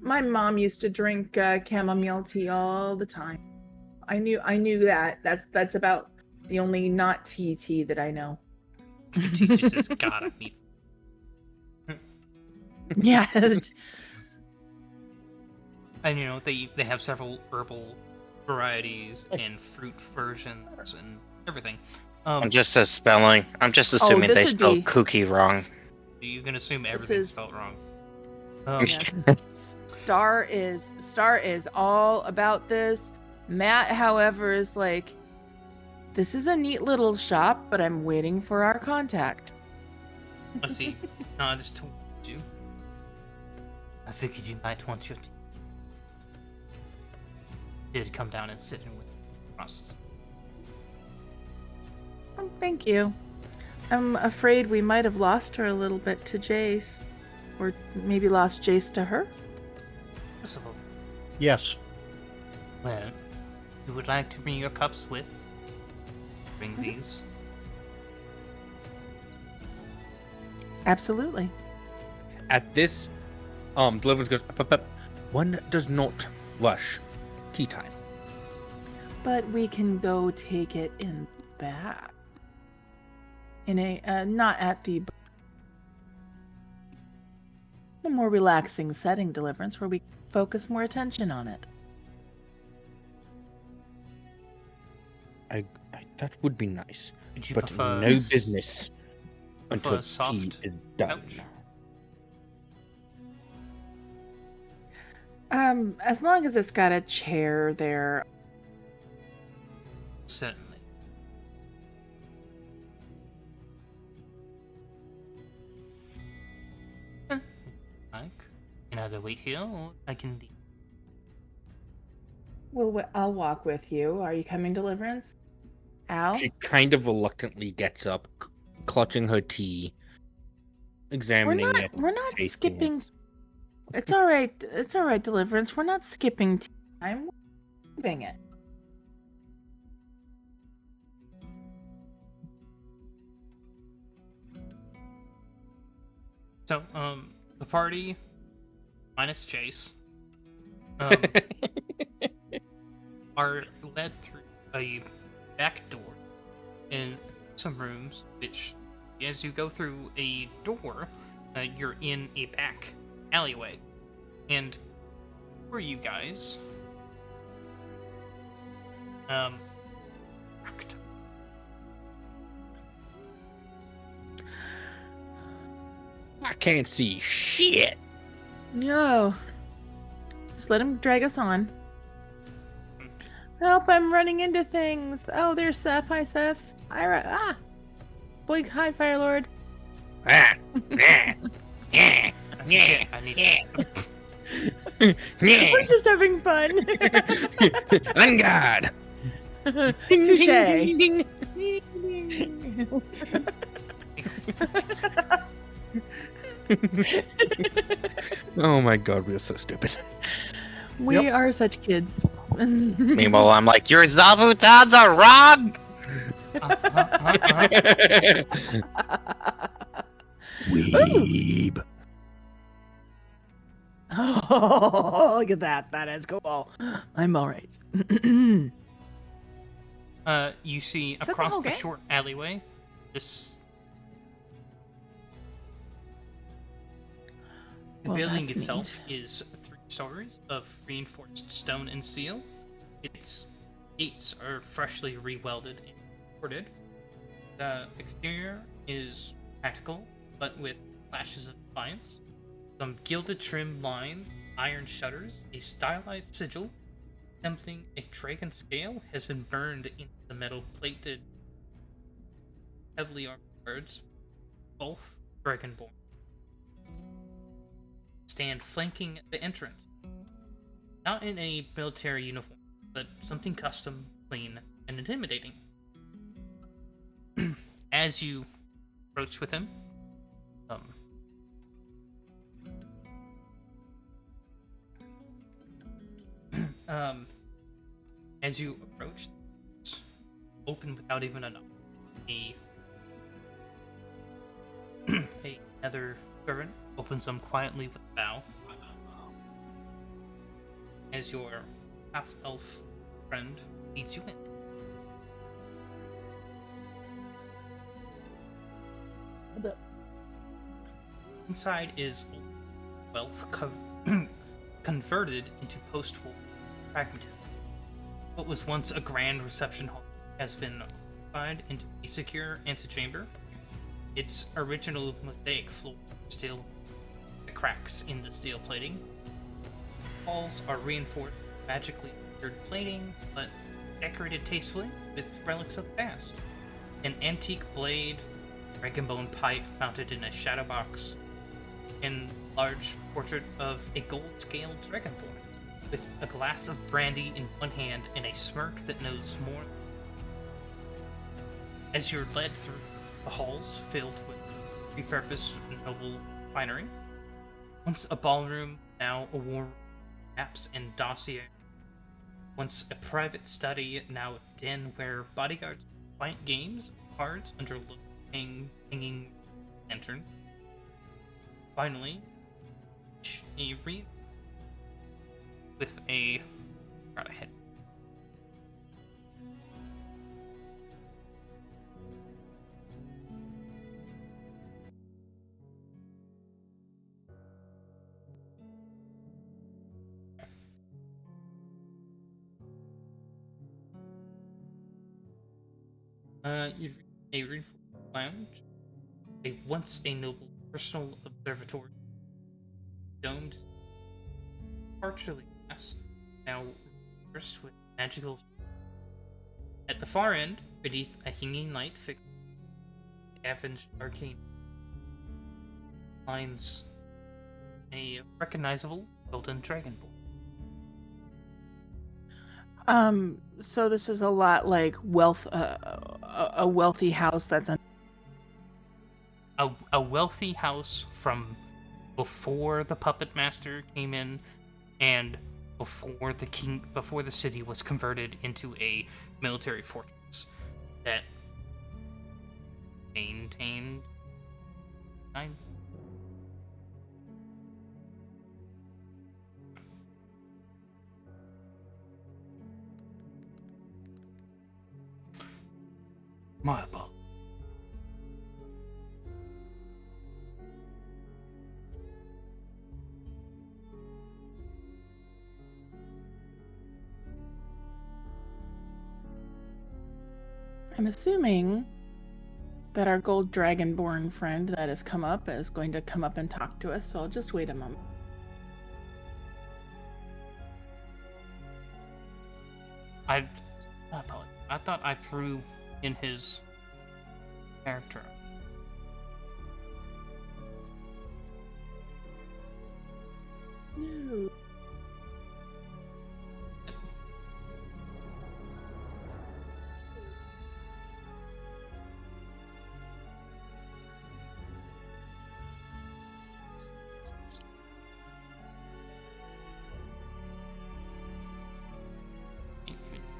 mom used to drink chamomile tea all the time. I knew that. That's about the only not tea that I know. She just says, God, I need Yeah. And they have several herbal varieties and fruit versions and everything. I'm just spelling. I'm just Oh, assuming this they would spelled be- cookie wrong. You can assume This everything's is- spelled wrong. Yeah. Star is all about this. Matt, however, is like, this is a neat little shop, but I'm waiting for our contact. Let's see. No, I just told you. I figured you might want your did come down and sit in with the process. Oh, thank you. I'm afraid we might have lost her a little bit to Jace. Or maybe lost Jace to her? Possible. Yes. Well, you would like to bring your cups with? Bring these. Absolutely. At this, Deliverance goes, "Up. One does not rush tea time." But we can go take it in back. In a, not at the... a more relaxing setting, Deliverance, where we focus more attention on it. That would be nice, Would you but prefer no business prefer until a soft tea is done. couch? As long as it's got a chair there. Certainly. Mike, you can either wait here or I can leave. Well, I'll walk with you. Are you coming, Deliverance? Al? She kind of reluctantly gets up, clutching her tea, examining it. We're not tasting skipping. it. It's all right. It's all right, Deliverance. We're not skipping time. We're moving it. So, the party, minus Chase, are led through a back door in some rooms, which, as you go through a door, you're in a back alleyway. And for you guys, act. I can't see shit. No. Just let him drag us on. Help, I'm running into things. Oh, there's Seth. Hi, Seth. Boink, hi, Fire Lord. Ah, I need to... We're just having fun. Thank God. Touche. Ding, ding, Oh my God, we are so stupid. We are such kids. Meanwhile, I'm like, your Zabutons are wrong! Weeb. Oh, look at that. That is cool. I'm all right. You see that across thing the okay? short alleyway, this... The Well, building that's itself is 3 stories of reinforced stone and steel. Its gates are freshly re-welded and ported. The exterior is practical, but with flashes of defiance. Some gilded trim lines, iron shutters, a stylized sigil resembling a dragon scale has been burned into the metal plated, heavily armored birds, both dragonborn. Stand flanking the entrance. Not in a military uniform, but something custom, clean, and intimidating. As you approach with him, as you approach, it's open without even a knock. Another servant opens them quietly with a bow. As your half-elf friend leads you in. Inside is wealth converted into post-war pragmatism. What was once a grand reception hall has been modified into a secure antechamber. Its original mosaic floor still the cracks in the steel plating. Walls are reinforced with magically figured plating, but decorated tastefully with relics of the past. An antique blade, dragonbone pipe mounted in a shadow box, and large portrait of a gold-scaled dragonborn, with a glass of brandy in one hand and a smirk that knows more. As you're led through the halls filled with repurposed noble finery, once a ballroom, now a war room, maps and dossier. Once a private study, now a den where bodyguards play games, cards under hanging lantern. Finally, a room with a got ahead. You've reached a reinforced lounge, once a noble's personal observatory, domed, partially glass, now reversed with magical. At the far end, beneath a hanging light fixture, scavenged arcane lines a recognizable golden dragonborn. So this is a lot like a wealthy house that's A wealthy house from before the puppet master came in, and before the city was converted into a military fortress that maintained. My apologies. I'm assuming that our gold dragonborn friend that has come up is going to come up and talk to us, so I'll just wait a moment. I apologize. I thought I threw in his character. No.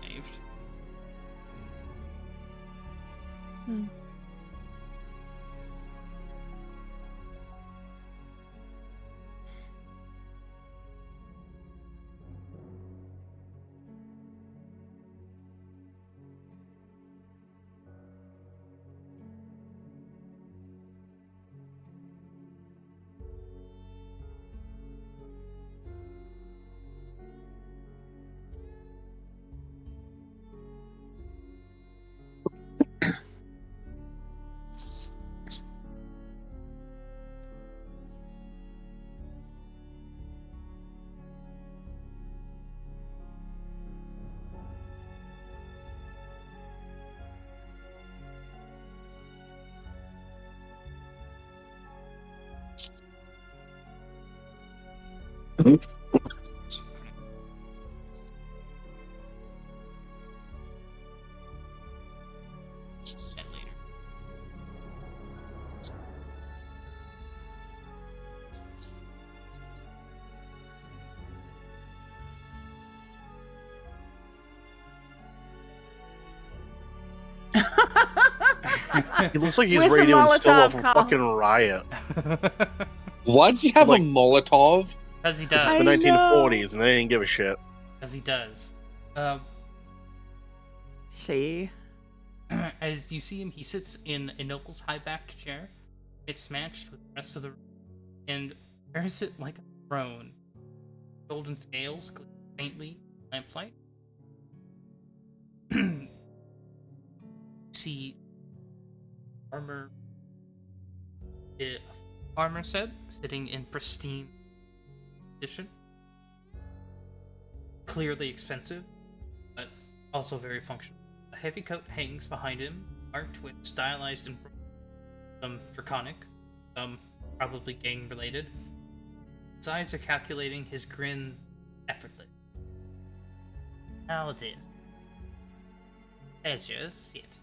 Saved. He looks like he's With a ready to instill a Molotov fucking riot. Why does he have Like- a Molotov? As he It's does. the I 1940s, and they didn't give a shit. As he does. She. As you see him, he sits in a noble's high-backed chair. It's matched with the rest of the room, and wears it like a throne. golden scales gleam faintly in lamplight. See armor, armor set sitting in pristine condition. Clearly expensive, but also very functional. A heavy coat hangs behind him, marked with stylized embroidery. Some draconic, some probably gang related. His eyes are calculating, his grin effortless. Now this. Pleasure, sit.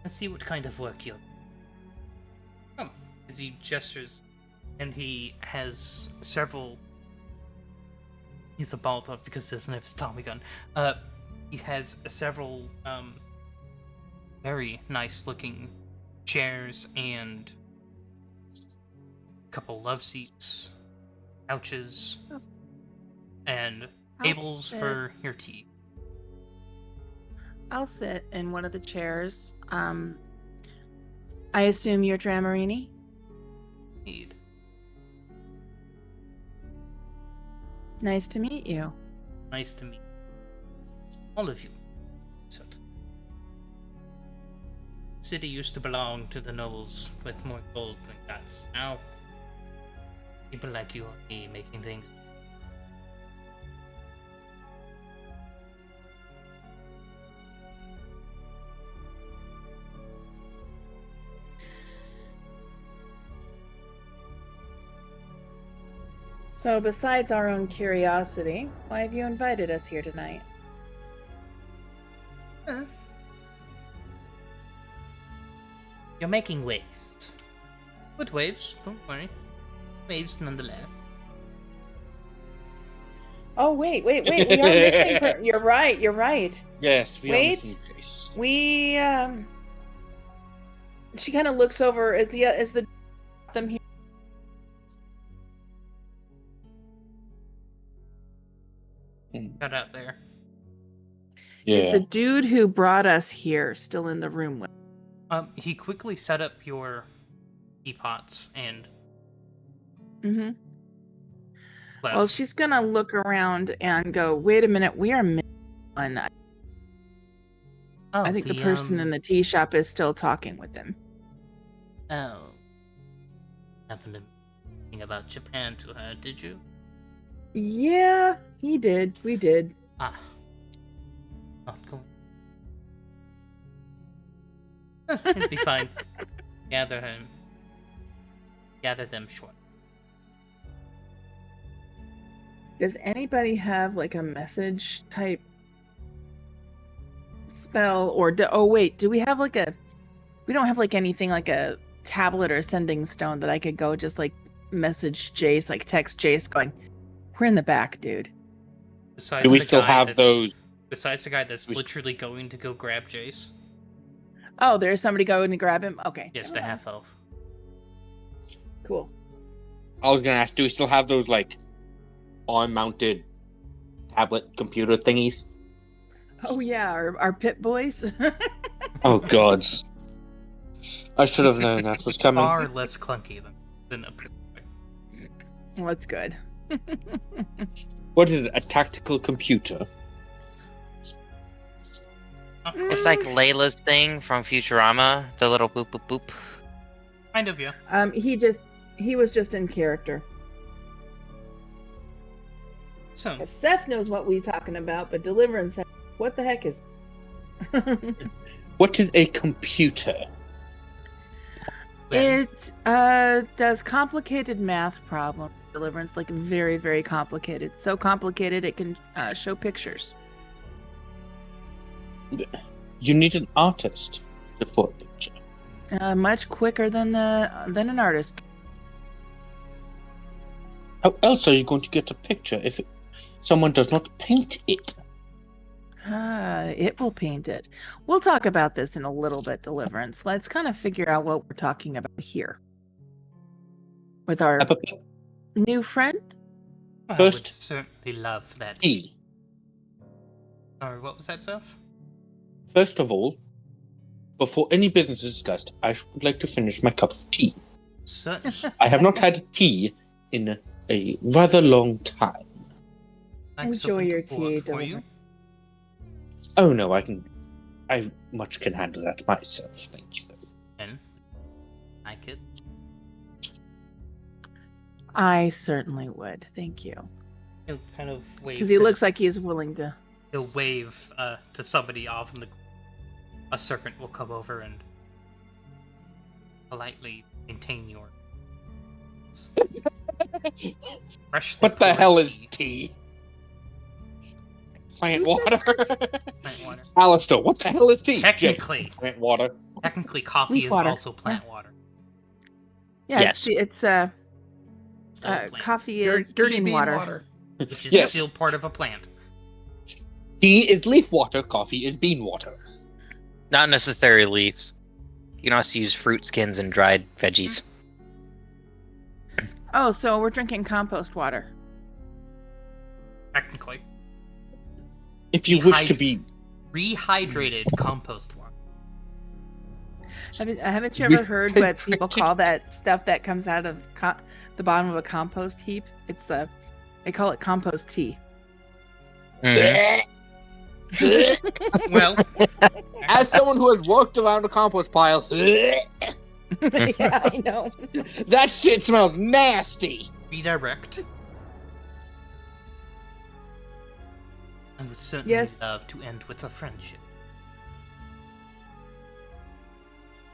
Let's see what kind of work you'll do. Come, as he gestures, and he has several. He's a ball top because he doesn't have his Tommy gun. He has several very nice looking chairs and a couple love seats, couches, and tables for your tea. I'll sit in one of the chairs. I assume you're Dramarini? Indeed. Nice to meet you. Nice to meet all of you. City used to belong to the nobles with more gold than guts. Now, people like you and me making things. So, besides our own curiosity, why have you invited us here tonight? You're making waves. Good waves, don't worry. Waves nonetheless. Oh, wait. We are missing. You're right. Yes, we Wait. are missing Grace. We, She kind of looks over at the them here. Cut out there. Is the dude who brought us here still in the room with? He quickly set up your teapots and Mm-hmm. left. Well, she's gonna look around and go, wait a minute, we are missing one. I think the person in the tea shop is still talking with him. Oh. Happened to think about Japan to her, did you? Yeah, he did. We did. Ah. Not going. It'll be fine. Gather them short. Does anybody have like a message type spell or oh wait, do we have like we don't have like anything like a tablet or sending stone that I could go just like message Jace, like text Jace going, we're in the back, dude. Besides Do we the still guy have that's- those? Besides the guy that's literally going to go grab Jace. Oh, there's somebody going to grab him? Okay. Yes, never the mind. half elf. Cool. I was gonna ask, do we still have those like arm-mounted tablet computer thingies? Oh yeah, our pit boys. Oh gods! I should have known that was coming. Far less clunky than a pit boy. Well, that's good. What is it? A tactical computer? It's like Layla's thing from Futurama, the little boop boop boop. Kind of, yeah. He was just in character. So, Seth knows what we're talking about, but Deliverance, what the heck is? What is a computer? It does complicated math problems. Deliverance, like very, very complicated. So complicated it can show pictures. You need an artist for a picture. Much quicker than an artist. How else are you going to get a picture if someone does not paint it? It will paint it. We'll talk about this in a little bit, Deliverance. Let's kind of figure out what we're talking about here. With our new friend? I would First- certainly love that. Tea. Sorry, what was that, Seth? First of all, before any business is discussed, I would like to finish my cup of tea. Certainly. I have not had tea in a rather long time. Enjoy your tea, for you. Oh no, I much can handle that myself. Thank you. And I could. I certainly would. Thank you. He'll kind of wave. Because he looks like he's willing to. He'll wave to somebody off, and a servant will come over and politely maintain your freshly What the poured hell is tea. tea? Plant water? Plant water. Alistair, what the hell is tea? Technically, Jeff, plant water. coffee Leaf is water. also plant water. Yeah, Yes. it's Still a plant, coffee Dirty, is dirty bean water. which is Yes. still part of a plant. Tea is leaf water, coffee is bean water. Not necessarily leaves. You can also use fruit skins and dried veggies. Oh, so we're drinking compost water. Technically, If you wish to be rehydrated compost water. Haven't you ever heard what people call that stuff that comes out of the bottom of a compost heap? It's they call it compost tea. Mhm. Well, as someone who has worked around a compost pile, Yeah, I know. that shit smells nasty. redirect. I would certainly Yes. love to end with a friendship.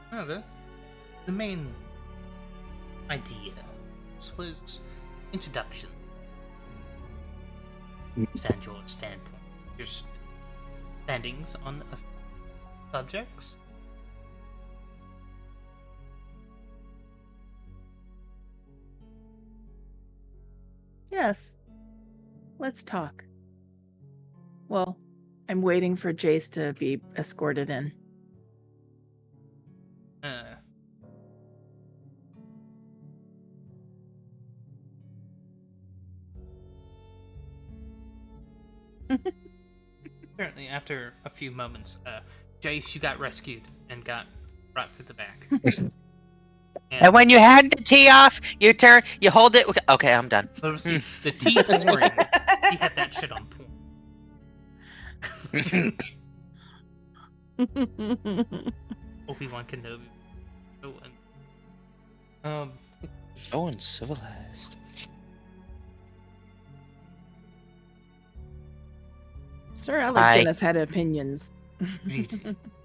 However, the main idea was introduction. Understand your standpoint, your standings on subjects. Yes. Let's talk. Well, I'm waiting for Jace to be escorted in. Apparently, after a few moments, Jace, you got rescued and got brought to the back. And when you hand the tea off, you hold it. Okay, I'm done. But see, the tea pouring, he had that shit on point. Obi-Wan Kenobi. Oh, uncivilized. Sir Alec Guinness had opinions.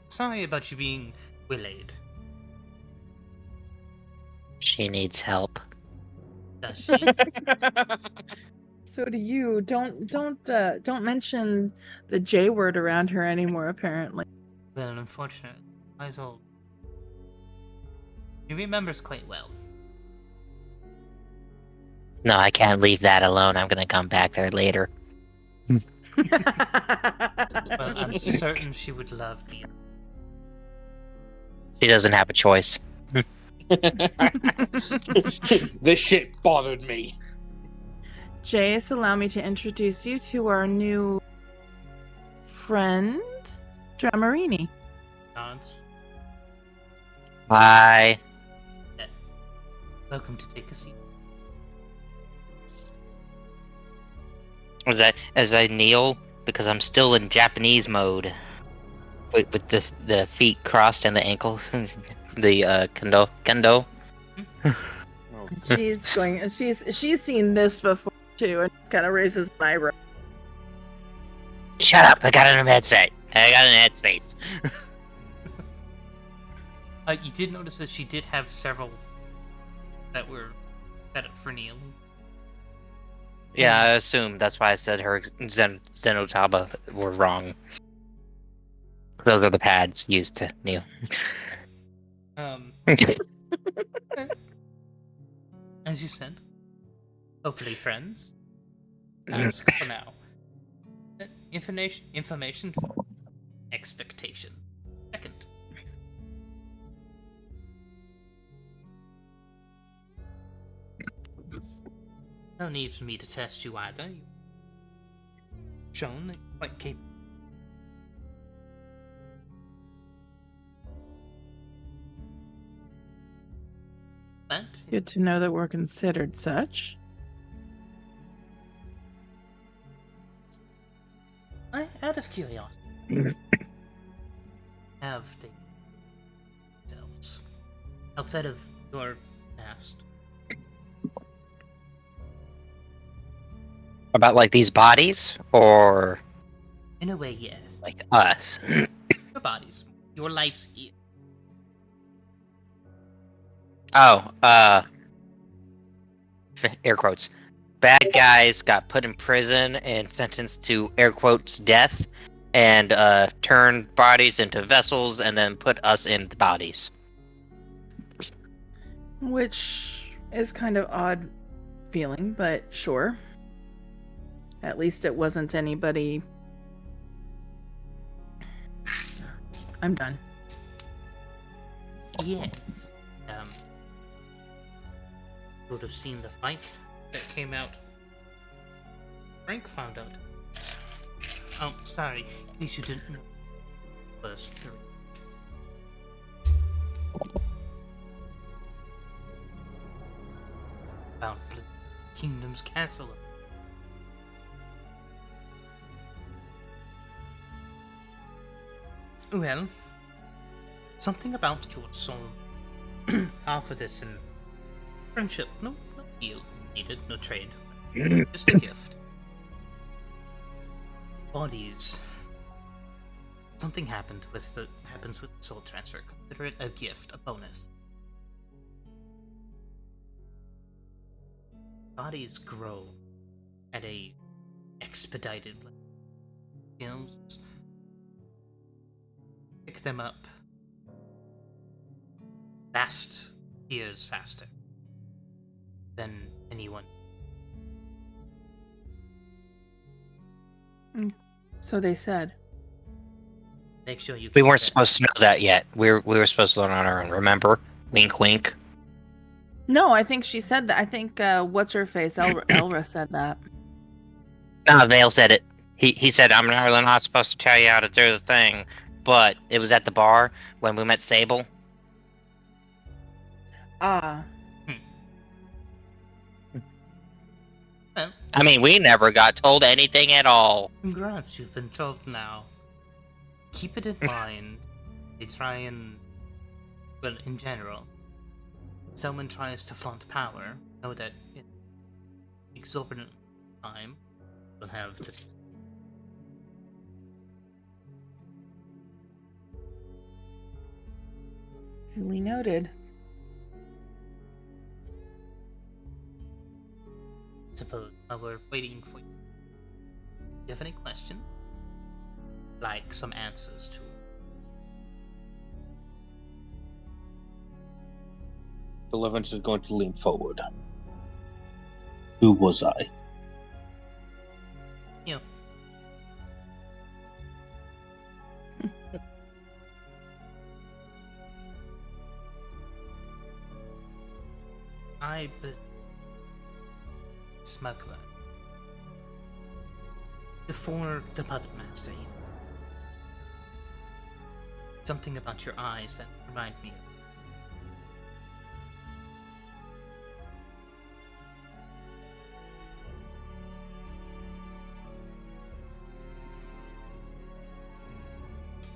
Sorry about you being waylaid. She needs help. Does she? So do you. Don't mention the J word around her anymore, apparently. Well, unfortunately, eyes old. She remembers quite well. No, I can't leave that alone. I'm gonna come back there later. Well, I'm certain she would love the. She doesn't have a choice. This shit bothered me. Jace, allow me to introduce you to our new friend, Dramarini. Nods. Bye. Welcome to take a seat. As I kneel, because I'm still in Japanese mode, with the feet crossed and the ankles, the kendo. She's seen this before too, and kind of raises an eyebrow. Shut up! I got an headset. I got an headspace. You did notice that she did have several that were set up for Neil. Yeah, I assume that's why I said her Zenotaba were wrong. Those are the pads used to kneel. As you said, hopefully friends. Ask for now. Information for expectation. Second. No need for me to test you either. You've shown that you're quite capable. But Good to know that we're considered such. curiosity, have they themselves outside of your past? About like these bodies or In a way, yes. like us? Your bodies, your lives here. Oh, air quotes. Bad guys got put in prison and sentenced to air quotes death, and turned bodies into vessels, and then put us in the bodies. Which is kind of odd feeling, but sure. At least it wasn't anybody. I'm done. Yes. Would have seen the fight that came out. Frank found out. Oh, sorry. In case you didn't know. First 3. About Blue Kingdom's castle. Well, something about your soul. Half of this in friendship. No deal needed, no trade. Just a gift. Bodies. Something happens with the soul transfer. Consider it a gift, a bonus. Bodies grow at a expedited skills. Pick them up fast years faster than anyone. So they said. Make sure you. We keep weren't that. supposed to know that yet. We were supposed to learn on our own. Remember? Wink, wink. No, I think she said that. I think what's her face? Elra said that. No, Vale said it. He said, I'm really not supposed to tell you how to do the thing. But it was at the bar when we met Sable. Ah. Well, I mean, we never got told anything at all. congrats, you've been told now. Keep it in mind. They try and, well, in general, someone tries to flaunt power. Know that in exorbitant time, will have the. Duly noted. Suppose while we're waiting for you. Do you have any questions? Like some answers to. Deliverance is going to lean forward. Who was I? You know. I believe smuggler. Before the puppet master even. Something about your eyes that remind me of.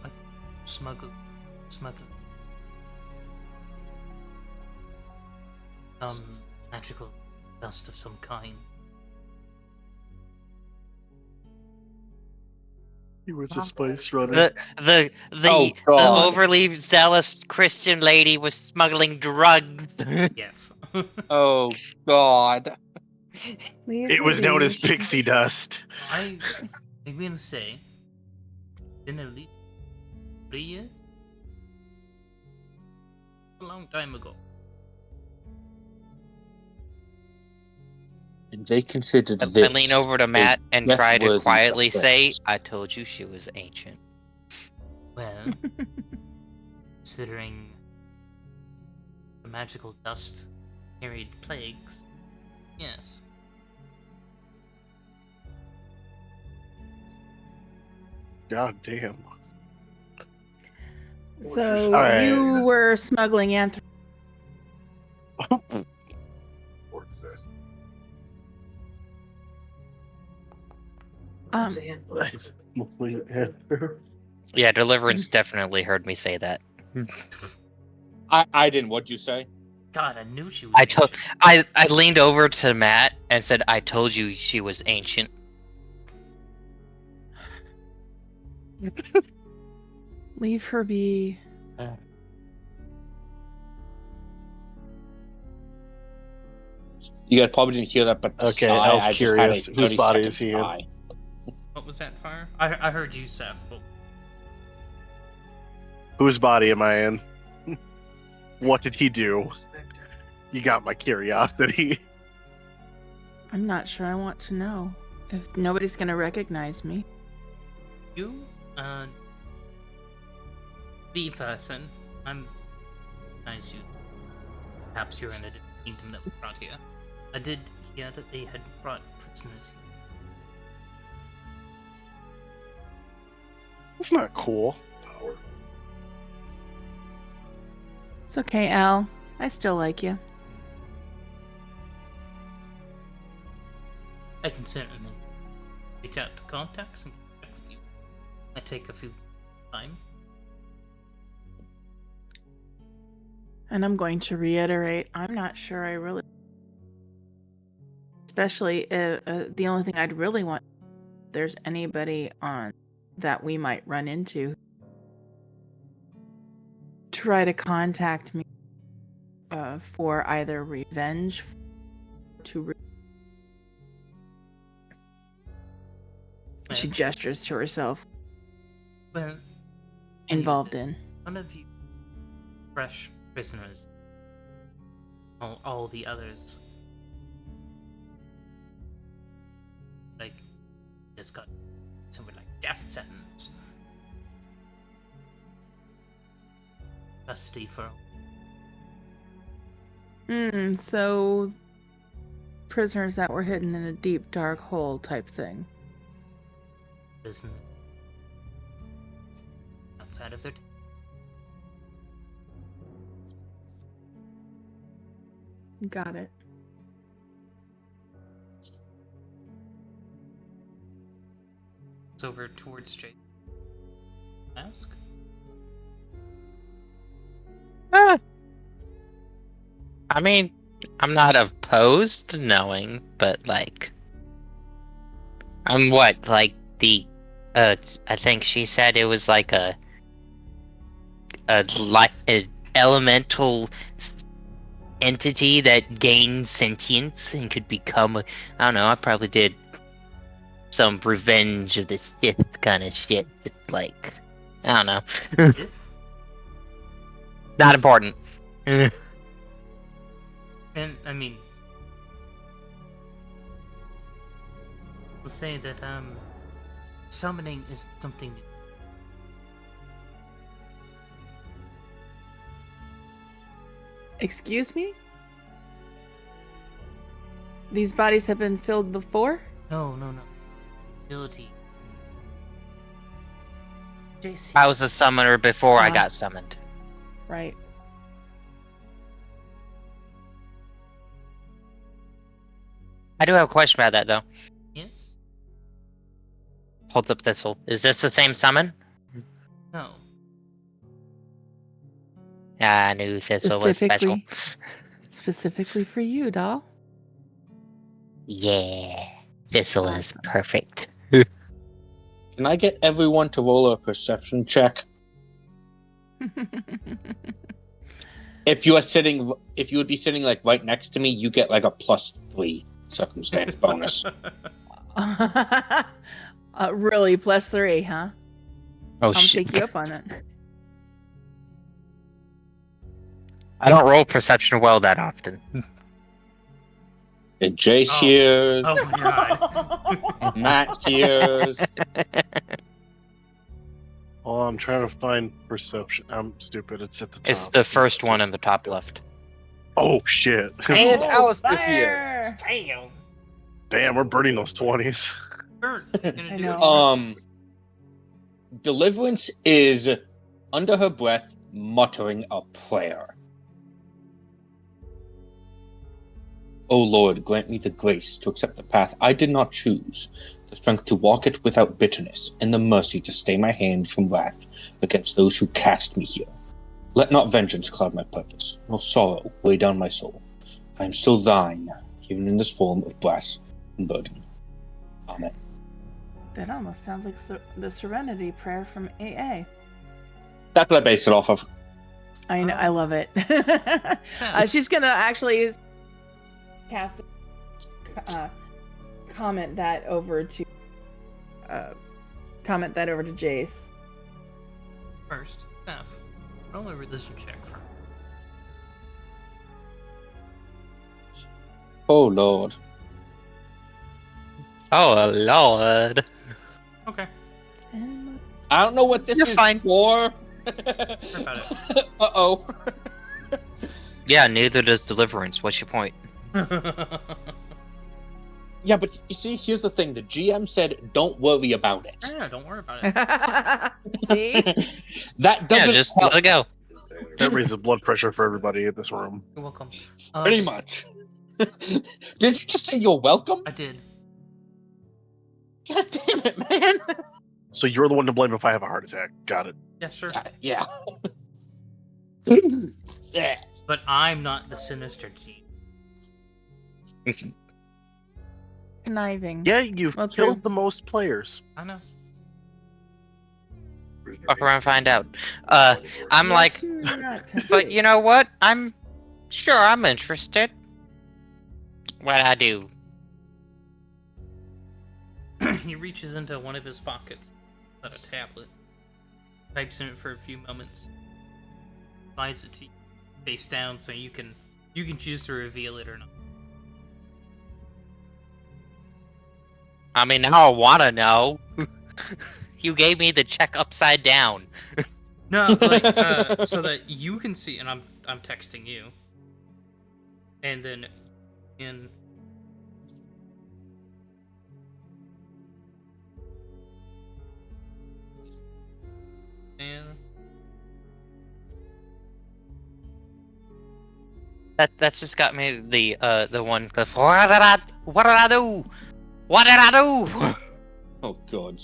I think smuggler. Magical dust of some kind. He was a spice runner. The Oh, God. overly zealous Christian lady was smuggling drugs. Yes. Oh, God. Leave It her was known be. as pixie dust. I'm gonna say, in at least 3 years? A long time ago. They considered I this. lean over to Matt and death try to worthy quietly say, offense. I told you she was ancient. Well, considering the magical dust carried plagues, yes. God damn. So Alright. you were smuggling Complete answer. Yeah, Deliverance definitely heard me say that. I didn't. What'd you say? God, I knew she was. I told ancient. I leaned over to Matt and said, "I told you she was ancient." Leave her be. You guys probably didn't hear that, but the Okay, sigh, El's I just had a curious. Whose 30 body second is he in? sigh. What was that fire? I heard you, Seth. But Whose body am I in? What did he do? You got my curiosity. I'm not sure I want to know. If nobody's gonna recognize me. you, the person, I'm nice you. Perhaps you're in a different kingdom that we brought here. I did hear that they had brought prisoners. That's not cool. It's okay, Al. I still like you. I can certainly reach out to contacts and get back with you. I take a few time. And I'm going to reiterate, I'm not sure I really... Especially, the only thing I'd really want... If there's anybody on that we might run into... Try to contact me for either revenge to... She gestures to herself. Well, Involved in. One of you fresh prisoners. All the others. Like, just got somewhere like death sentence. Custody for. So prisoners that were hidden in a deep dark hole type thing. Prison. Outside of their. Got it. It's over towards Jake. Ask. I mean, I'm not opposed to knowing, but like, I'm what, like the, I think she said it was like a elemental entity that gained sentience and could become, I don't know, I probably did some Revenge of the Sith kind of shit, like, I don't know. If Not important. and I mean, we'll say that summoning is something new. Excuse me? These bodies have been filled before? No. Ability. JC. I was a summoner before I Ah. got summoned. Right. I do have a question about that, though. Yes? Hold up, Thistle. Is this the same summon? No. I knew Thistle was special. Specifically for you, doll. Yeah. Thistle is Awesome. perfect. Can I get everyone to roll a perception check? If you would be sitting like right next to me, you get like a +3 circumstance bonus. Really, +3, huh? Oh I'll shit! take you up on it. I don't roll perception well that often. And Jace hears, Oh my god. Matt hears. Oh, I'm trying to find perception. I'm stupid. It's at the top. It's the first one in the top left. Oh shit! And Oh, Alistair hears. fire! Damn. Damn, we're burning those 20s. Burnt. I know. Deliverance is under her breath muttering a prayer. O Lord, grant me the grace to accept the path I did not choose, the strength to walk it without bitterness, and the mercy to stay my hand from wrath against those who cast me here. Let not vengeance cloud my purpose, nor sorrow weigh down my soul. I am still thine, even in this form of brass and burden. Amen. That almost sounds like the Serenity prayer from AA. That's what I based it off of. I know, I love it. She's gonna actually cast comment that over to Jace. First, Steph, roll a religion check for. Oh, Lord. Oh Lord. Okay. I don't know what this You're is fine. for. about Uh-oh. Yeah, neither does Deliverance. What's your point? Yeah, but you see, here's the thing. The GM said, don't worry about it. Yeah, don't worry about it. See? That doesn't just help. let it go. That raises blood pressure for everybody in this room. You're welcome. Pretty much. Did you just say you're welcome? I did. God damn it, man. So you're the one to blame if I have a heart attack. Got it. Yeah, sure. Yeah. Yeah. But I'm not the sinister key. Conniving. Yeah, you've Well, killed true. the most players. I know. Fuck around and find out. I'm like, but you know what? I'm interested. What I do? He reaches into one of his pockets, a tablet, types in it for a few moments, slides it to you face down so you can choose to reveal it or not. I mean, now I wanna know. You gave me the check upside down. No, like so that you can see, and I'm texting you, and then in. And That's just got me the one. What did I do? What did I do? Oh, God.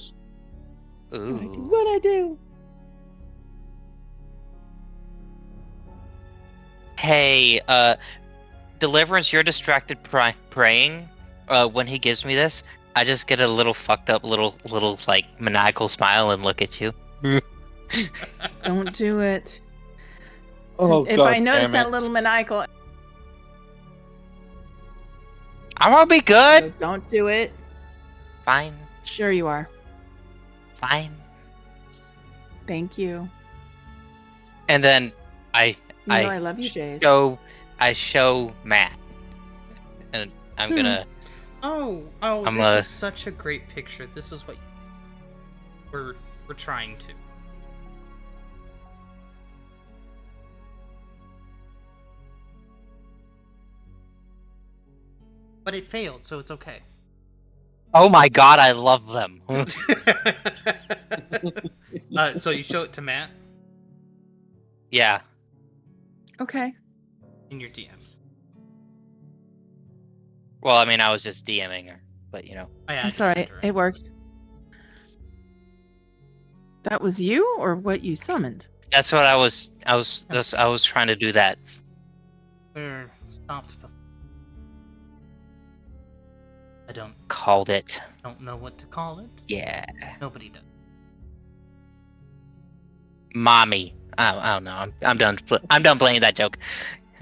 Ooh. What I do? Hey, Deliverance, you're distracted praying. When he gives me this, I just get a little fucked up, little like maniacal smile and look at you. Don't do it. Oh, If God I notice damn that it. little maniacal, I'm gonna be good. so don't do it. Fine, Sure you are. fine. Thank you. And then You know I I love you, Jace. show Matt, and I'm gonna. oh, I'm this is such a great picture. This is what we're trying to. But it failed, so it's okay. Oh my god, I love them. So you show it to Matt Yeah. Okay. in your DMs. Well, I mean, I was just DMing her, but you know. Oh, yeah, I That's just all sent right. her It works. That was you or what you summoned? That's what I was trying to do that. We're stopped before. I don't Called it. know what to call it. Yeah. Nobody does. Mommy. I don't know. I'm done. I'm done playing that joke.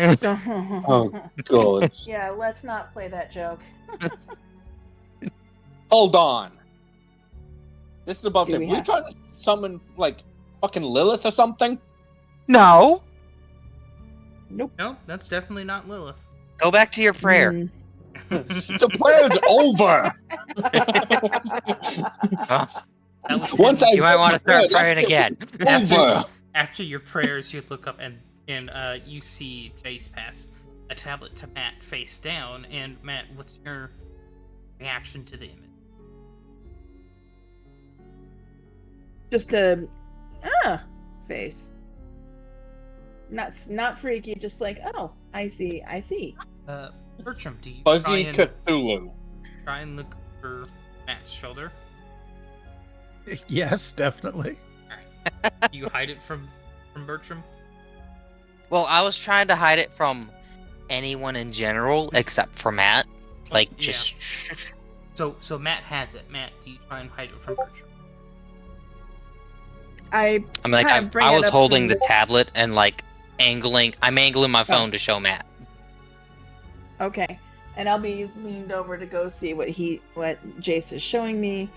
Oh, God. Yeah, let's not play that joke. Hold on. This is about Do him. we Were you have- trying to summon, like, fucking Lilith or something? No. Nope. No, that's definitely not Lilith. Go back to your prayer. Mm. The prayer's over! Huh? That was Once him. I You might want to prayer, start praying again. over! After your prayers, you look up and you see Jace pass a tablet to Matt face down. And Matt, what's your reaction to the image? Just a face. Not freaky, just like, oh, I see. Bertram, do you Fuzzy Cthulhu. try and look for Matt's shoulder. Yes, definitely. Do you hide it from Bertram? Well, I was trying to hide it from anyone in general except for Matt. Like, just. So Matt has it. Matt, do you try and hide it from Bertram? I I'm like, kinda bring I it was up holding from- the tablet and like angling. I'm angling my phone to show Matt. Okay, and I'll be leaned over to go see what Jace is showing me.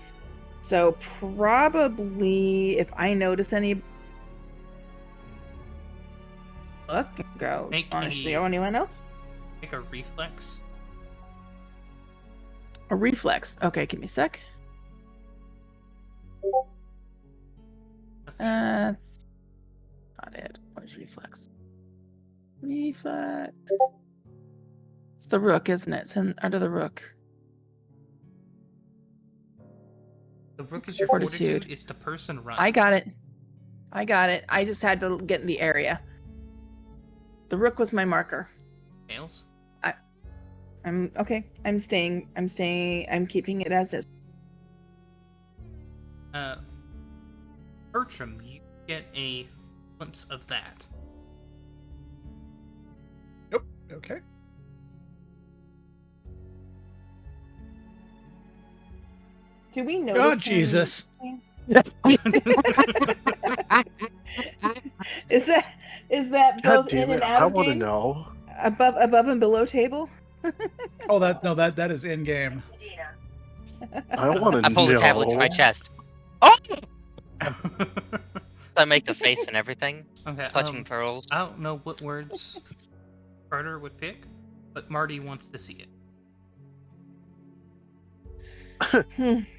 So probably if I notice any, look and go. Make Want to a- see anyone else? Make a reflex. A reflex. Okay, give me a sec. That's not it. Where's reflex? Reflex. It's the rook, isn't it? It's under the rook. The rook is your Fortitude. fortitude. It's the person running. I got it. I just had to get in the area. The rook was my marker. Fails. I'm okay. I'm staying. I'm keeping it as is. Bertram, you get a glimpse of that. Nope. Okay. Do we notice? Oh, him- Jesus. Is that God both damn in it! and out I of want to game? know. Above and below table? Oh, that is in game. I want to know. I pull the tablet to my chest. Oh! I make the face and everything, Okay. clutching pearls. I don't know what words Carter would pick, but Marty wants to see it.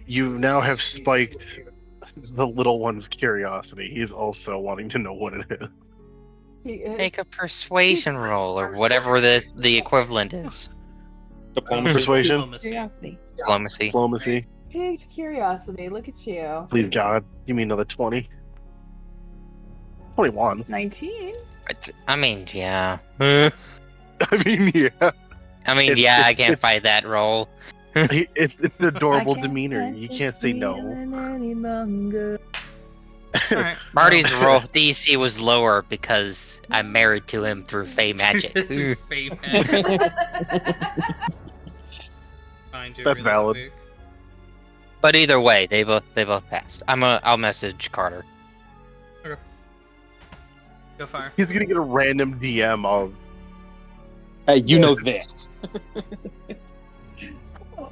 You now have spiked the little one's curiosity. He's also wanting to know what it is. Make a persuasion roll or whatever the equivalent is. Diplomacy. Persuasion? Curiosity. Diplomacy. Diplomacy. Picked curiosity. Look at you. Please God, give me another 20. 21. 19. I mean, yeah. I mean, yeah. I mean, It's- I can't fight that roll. It's an adorable I can't demeanor. fight You this can't say no. feeling any longer. All right. Marty's roll DC was lower because I'm married to him through Fey magic. Through Fey magic. Find you That's really valid. quick. But either way, they both passed. I'll message Carter. Go fire. He's gonna get a random DM of Hey, you know this.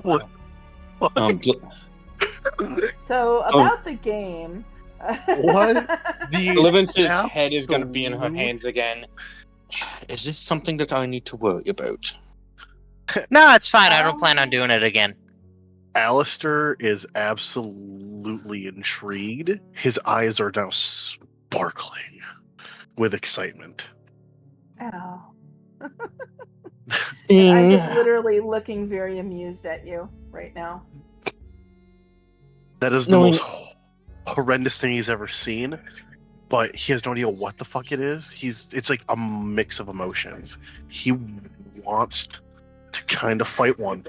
what? So about the game. What? The Levince's head is going to be in her absolute- hands again. Is this something that I need to worry about? No, it's fine. I don't plan on doing it again. Alistair is absolutely intrigued. His eyes are now sparkling with excitement. Ow. I'm just literally looking very amused at you right now. That is the No, most horrendous thing he's ever seen, but he has no idea what the fuck it is. It's like a mix of emotions. He wants to kind of fight one.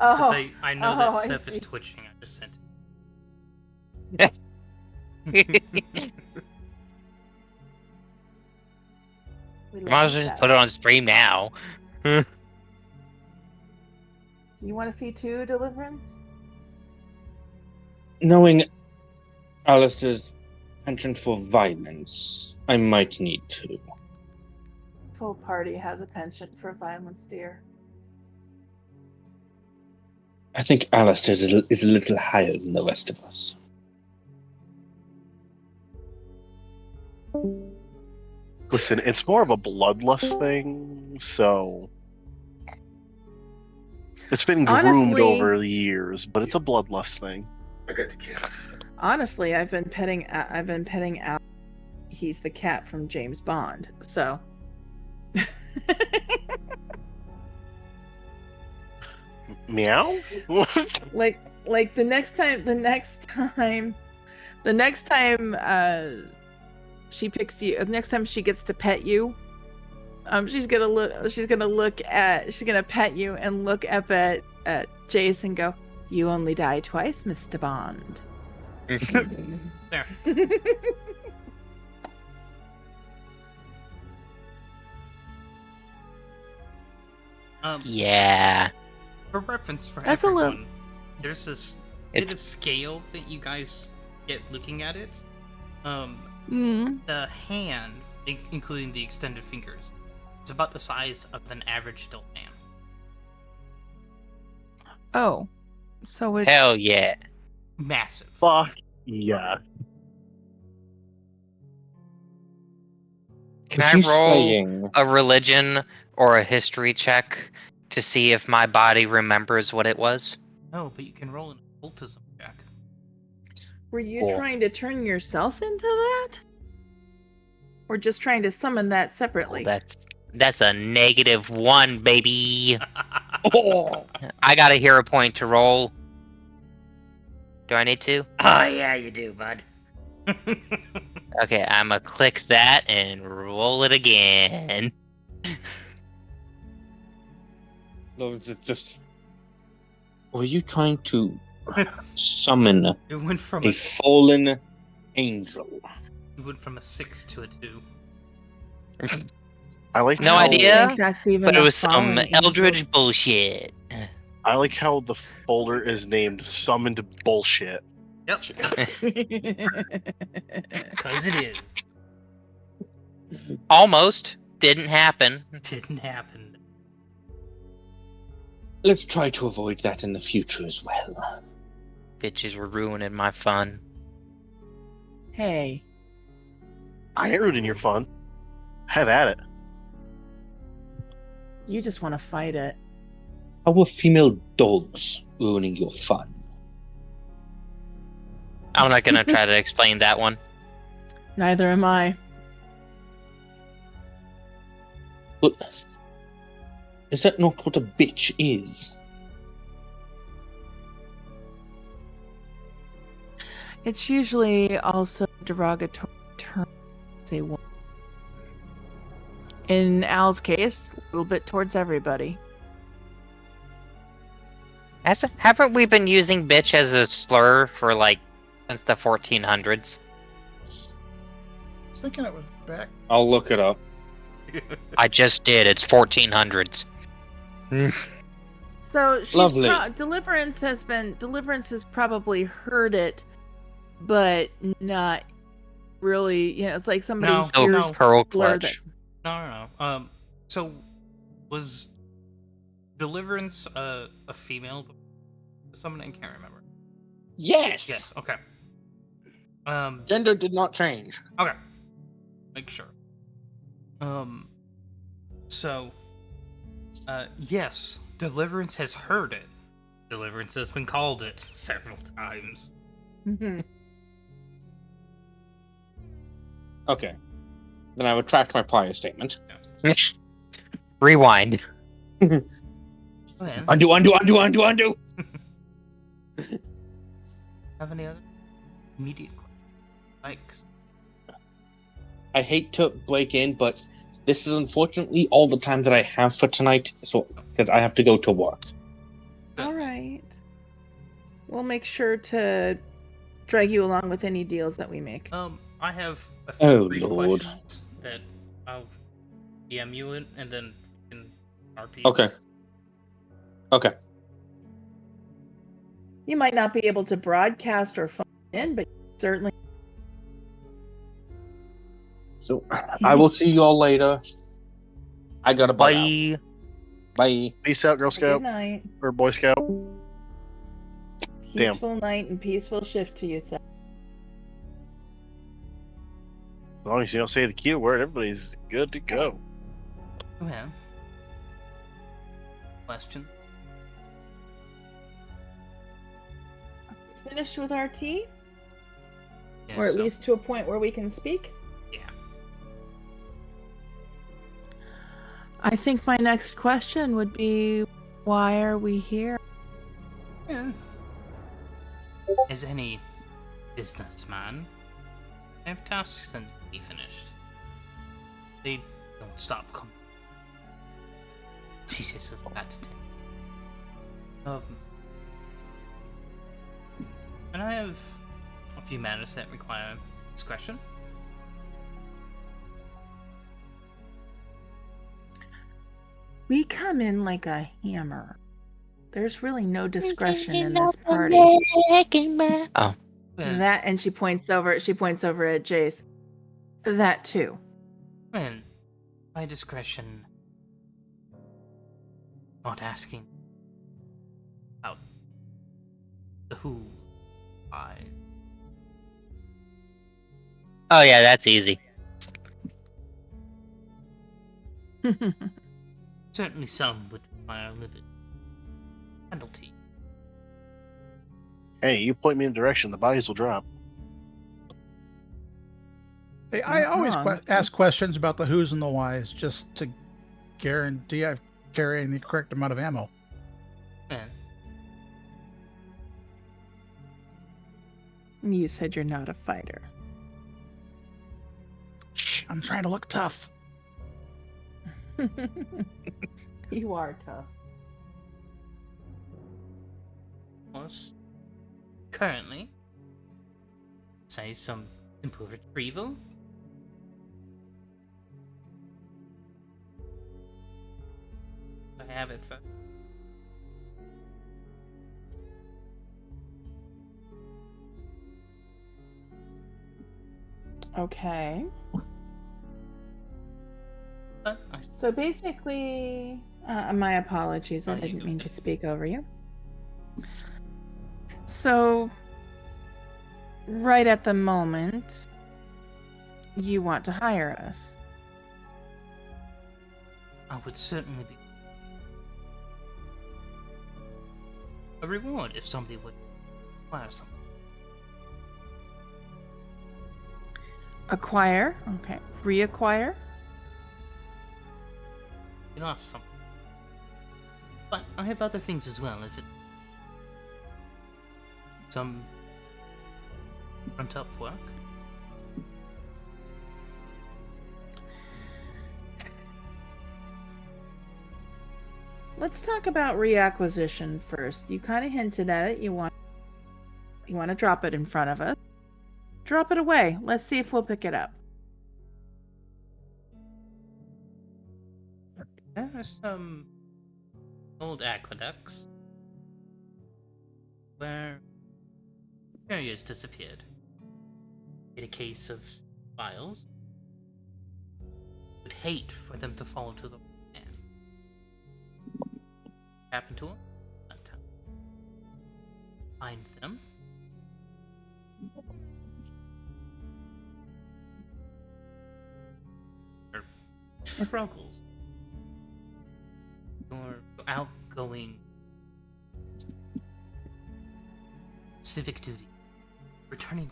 Oh, I know oh, that I Seth is see. twitching. I just sent we Might love as well that. just put it on stream now. Do you want to see 2 Deliverance? Knowing Alistair's penchant for violence, I might need to. This whole party has a penchant for violence, dear. I think Alistair is a little higher than the rest of us. Listen, it's more of a bloodlust thing, so it's been groomed Honestly- over the years, but it's a bloodlust thing. Honestly, I've been petting out. He's the cat from James Bond, so. Meow? like the next time she picks you, the next time she gets to pet you, she's gonna pet you and look up at at Jace and go, "You only die twice, Mr. Bond." There. Yeah. For reference for That's a everyone, little- there's this It's- bit of scale that you guys get looking at it. Mm. The hand, including the extended fingers, is about the size of an average adult man. Oh, so it's Hell yeah. Massive. Fuck yeah. Can I roll a religion or a history check to see if my body remembers what it was? No, but you can roll an occultism check. Were you Cool. trying to turn yourself into that? Or just trying to summon that separately? Well, that's a -1, baby. I got a hero point to roll. Do I need to? Oh yeah, you do, bud. Okay, I'ma click that and roll it again. So it's just. Were you trying to summon It went from a fallen angel? it went from a 6 to a 2. I like No how, I idea. don't think that's even But it a was some fallen angel. eldritch bullshit. I like how the folder is named Summoned Bullshit. Yep, because it is. Almost. Didn't happen. Didn't happen. Let's try to avoid that in the future as well. Bitches were ruining my fun. Hey, I ain't ruining your fun. Have at it. you just want to fight it. How were female dogs ruining your fun? I'm not gonna try to explain that one. Neither am I. But is that not what a bitch is? It's usually also a derogatory term to say woman. In Al's case, a little bit towards everybody. Haven't we been using bitch as a slur for like since the 1400s? I was thinking it was back. I'll look it up. I just did. It's 1400s. So she's Lovely. Deliverance has probably heard it, but not really. You know, it's like somebody No, Oh, hears pearl blur clutch. No. So was Deliverance a female? Someone I can't remember. Yes! Yes. Okay. Gender did not change. Okay. Make sure. So, yes, Deliverance has heard it. Deliverance has been called it several times. Mhm. Okay. Then I retract my prior statement. Rewind. Then, Undo. have any other immediate questions? Like, I hate to break in, but this is unfortunately all the time that I have for tonight, so because I have to go to work. All right. We'll make sure to drag you along with any deals that we make. I have a few Oh, brief Lord. questions that I'll DM you in, and then you can RP. Okay. You might not be able to broadcast or phone in, but certainly. So I will see you all later. I gotta bug out. Bye. Bye. Peace out, Girl Good Scout night. or Boy Scout. Damn. Peaceful night and peaceful shift to you, Seth. As long as you don't say the Q word, everybody's good to go. Okay. Question. Finished with our tea? Yeah, Or at so- least to a point where we can speak? Yeah. I think my next question would be, why are we here? Yeah. As any businessman, I have tasks that need to be finished. They don't stop coming. See, this is about to take. And I have a few matters that require discretion. We come in like a hammer. There's really no discretion in this party. Oh, And, That, and she points over at Jace. That too. and by discretion, not asking about the who, why. oh yeah, that's easy. Certainly some would require a little penalty. Hey, you point me in a direction, the bodies will drop. Hey, I Not always wrong. ask questions about the who's and the whys just to guarantee I'm carrying the correct amount of ammo. And You said you're not a fighter. Shh, I'm trying to look tough. You are tough. was currently, say, some simple retrieval. I have it for. Okay. But I So basically, my apologies. Oh, I you didn't go mean ahead. to speak over you. So, right at the moment, you want to hire us. I would certainly be a reward if somebody would acquire something. Acquire. Okay. Reacquire. You lost something. But I have other things as well. If it some front up work. Let's talk about reacquisition first. You kind of hinted at it. You want to drop it in front of us. Drop it away. Let's see if we'll pick it up. There are some old aqueducts where areas disappeared. In a case of files, would hate for them to fall to the hand. Happen to them? Find them. Or struggles. Your outgoing civic duty. Returning.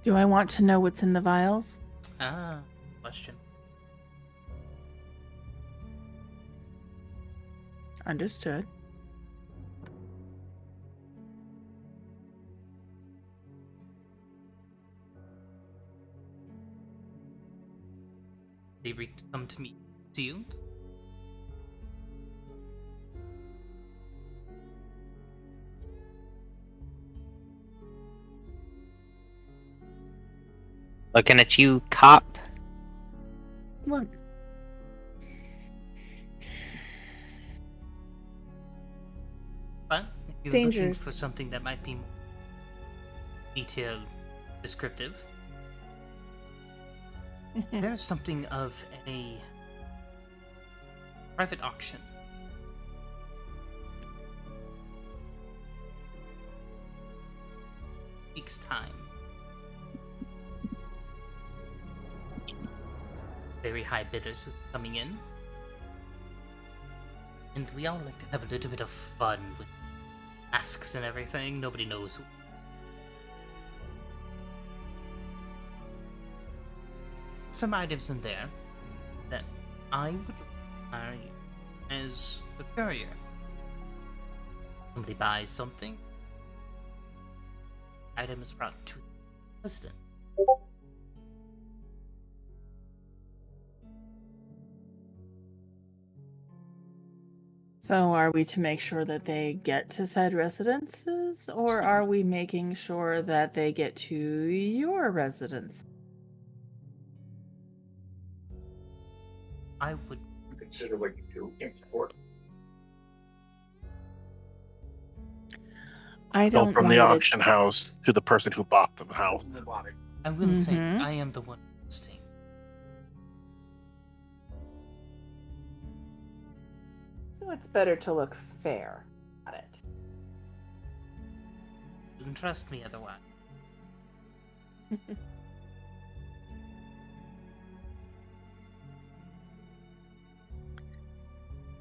Do I want to know what's in the vials? Question. Understood. They come to me sealed. Looking at you, cop. Look. But if you're looking Dangers. for something that might be more detailed, descriptive, there's something of a private auction. Week's time. Very high bidders coming in. And we all like to have a little bit of fun with masks and everything. Nobody knows who. Some items in there that I would hire you as a courier. Somebody buys something. Item is brought to the president. So are we to make sure that they get to said residences, or are we making sure that they get to your residence? I would. Consider what you do in court. I Go don't from want the it at- auction house to the person who bought the house. I will say Mhm. I am the one hosting. So it's better to look fair at it. You can trust me otherwise.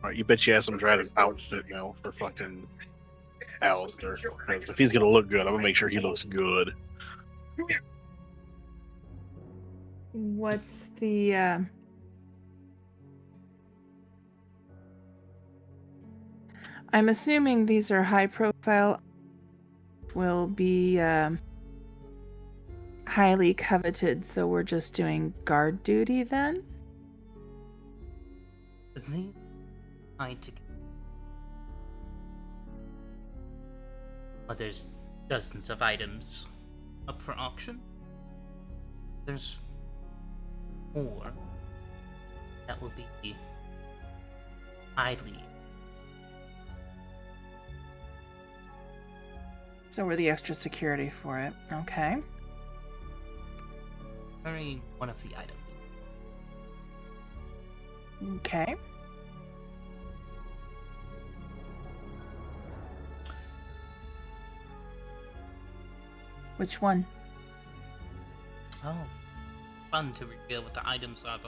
Alright, you bet you has some dreaded outfit now for fucking Alistair. 'Cause if he's gonna look good, I'm gonna make sure he looks good. What's the I'm assuming these are high profile, will be highly coveted, so we're just doing guard duty then? The thing I to. But there's dozens of items up for auction. There's more that will be highly. So we're the extra security for it. Okay. Very one of the items. Okay. Which one? Oh, fun to reveal what the items are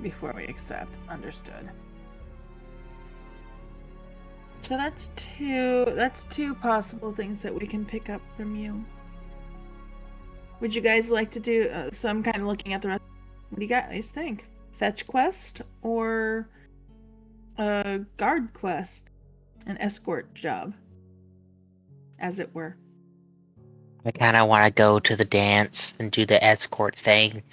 Before we accept. Understood. So that's two possible things that we can pick up from you. Would you guys like to do so I'm kind of looking at the rest. What do you guys think? Fetch quest or a guard quest? An escort job, as it were. I kind of want to go to the dance and do the escort thing.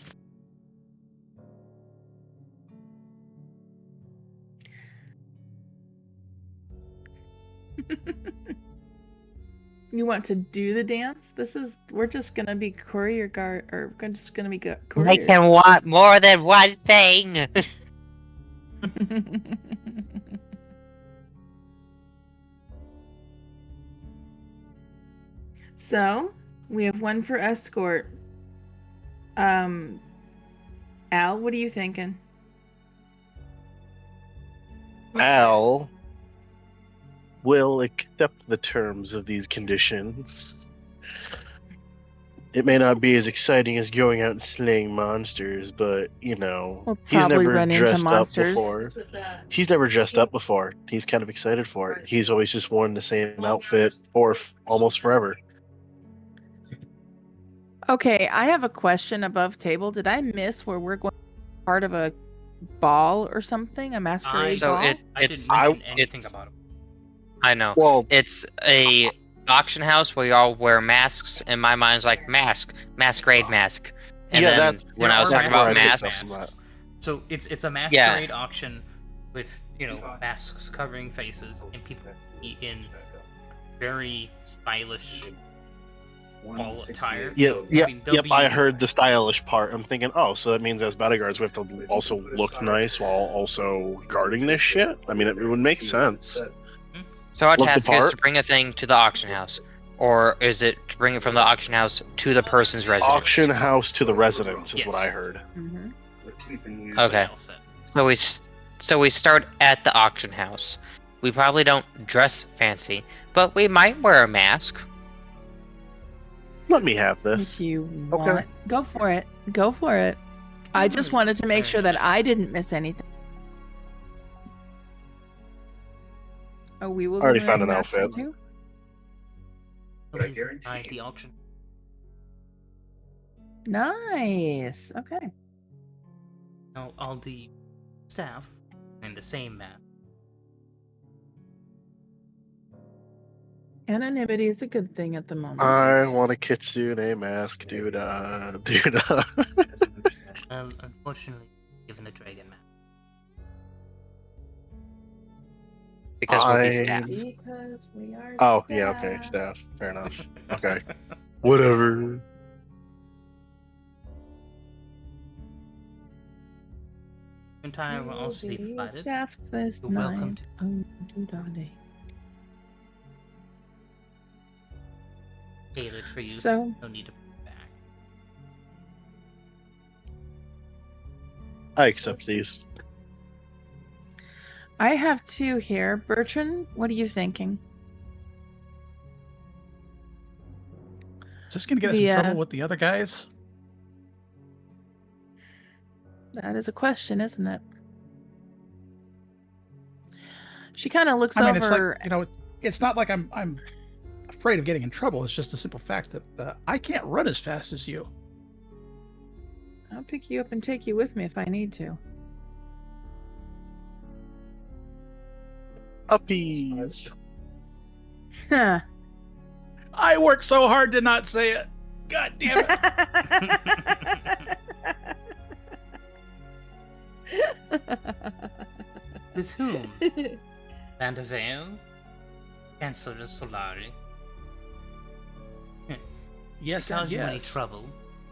You want to do the dance? We're just gonna be courier guard, or we're just gonna be I couriers. can want more than one thing. So we have one for escort. Al, what are you thinking? Al will accept the terms of these conditions. It may not be as exciting as going out and slaying monsters, but you know, We'll he's probably never run into dressed up monsters. before. He's never dressed up before. He's kind of excited for it. He's always just worn the same outfit for almost forever. Okay, I have a question above table. Did I miss where we're going part of a ball or something? A masquerade So ball? I didn't it's mention anything it's- about it. I know. Well, It's a auction house where y'all wear masks. In my mind's like masquerade mask. And yeah, then that's when There I was are talking about masquerade masks, masks. So it's a masquerade auction with masks covering faces and people in very stylish ball attire. Yeah, I mean, there'll yep. be- I heard the stylish part. I'm thinking, oh, so that means as bodyguards we have to also look nice while also guarding this shit. I mean, it would make sense. so our Look the task is part. to bring a thing to the auction house, or is it to bring it from the auction house to the person's residence? Auction house to the residence is what Yes. I heard. Mhm. Okay. Al said. So we start at the auction house. We probably don't dress fancy, but we might wear a mask. Let me have If this. you Okay. want, go for it. Go for it. I just wanted to make sure that I didn't miss anything. Oh, we will I already be found wearing an masks outfit. too? Nobody's denied the auction. Nice. Okay. Now all the staff in the same map. Anonymity is a good thing at the moment. I want a kitsune mask, dude. Dude. Unfortunately, given the dragon map. Because we'll be staff. Because we are. Oh, yeah, okay, staff. staff. Fair enough. Okay. Whatever. Entire will We'll also be provided. staffed this You're welcome night. Oh, doodaddy. Tailored for you, So- no need to put it back. I accept these. I have 2 here. Bertrand, what are you thinking? Is this going to get us in trouble with the other guys? That is a question, isn't it? She kind of looks I mean, over. it's like, it's not like I'm afraid of getting in trouble. It's just a simple fact that I can't run as fast as you. I'll pick you up and take you with me if I need to. Uppies. Huh. I work so hard to not say it. God damn it. With whom? Vandevale? Chancellor Solari? Yes, Caused you any yes. trouble?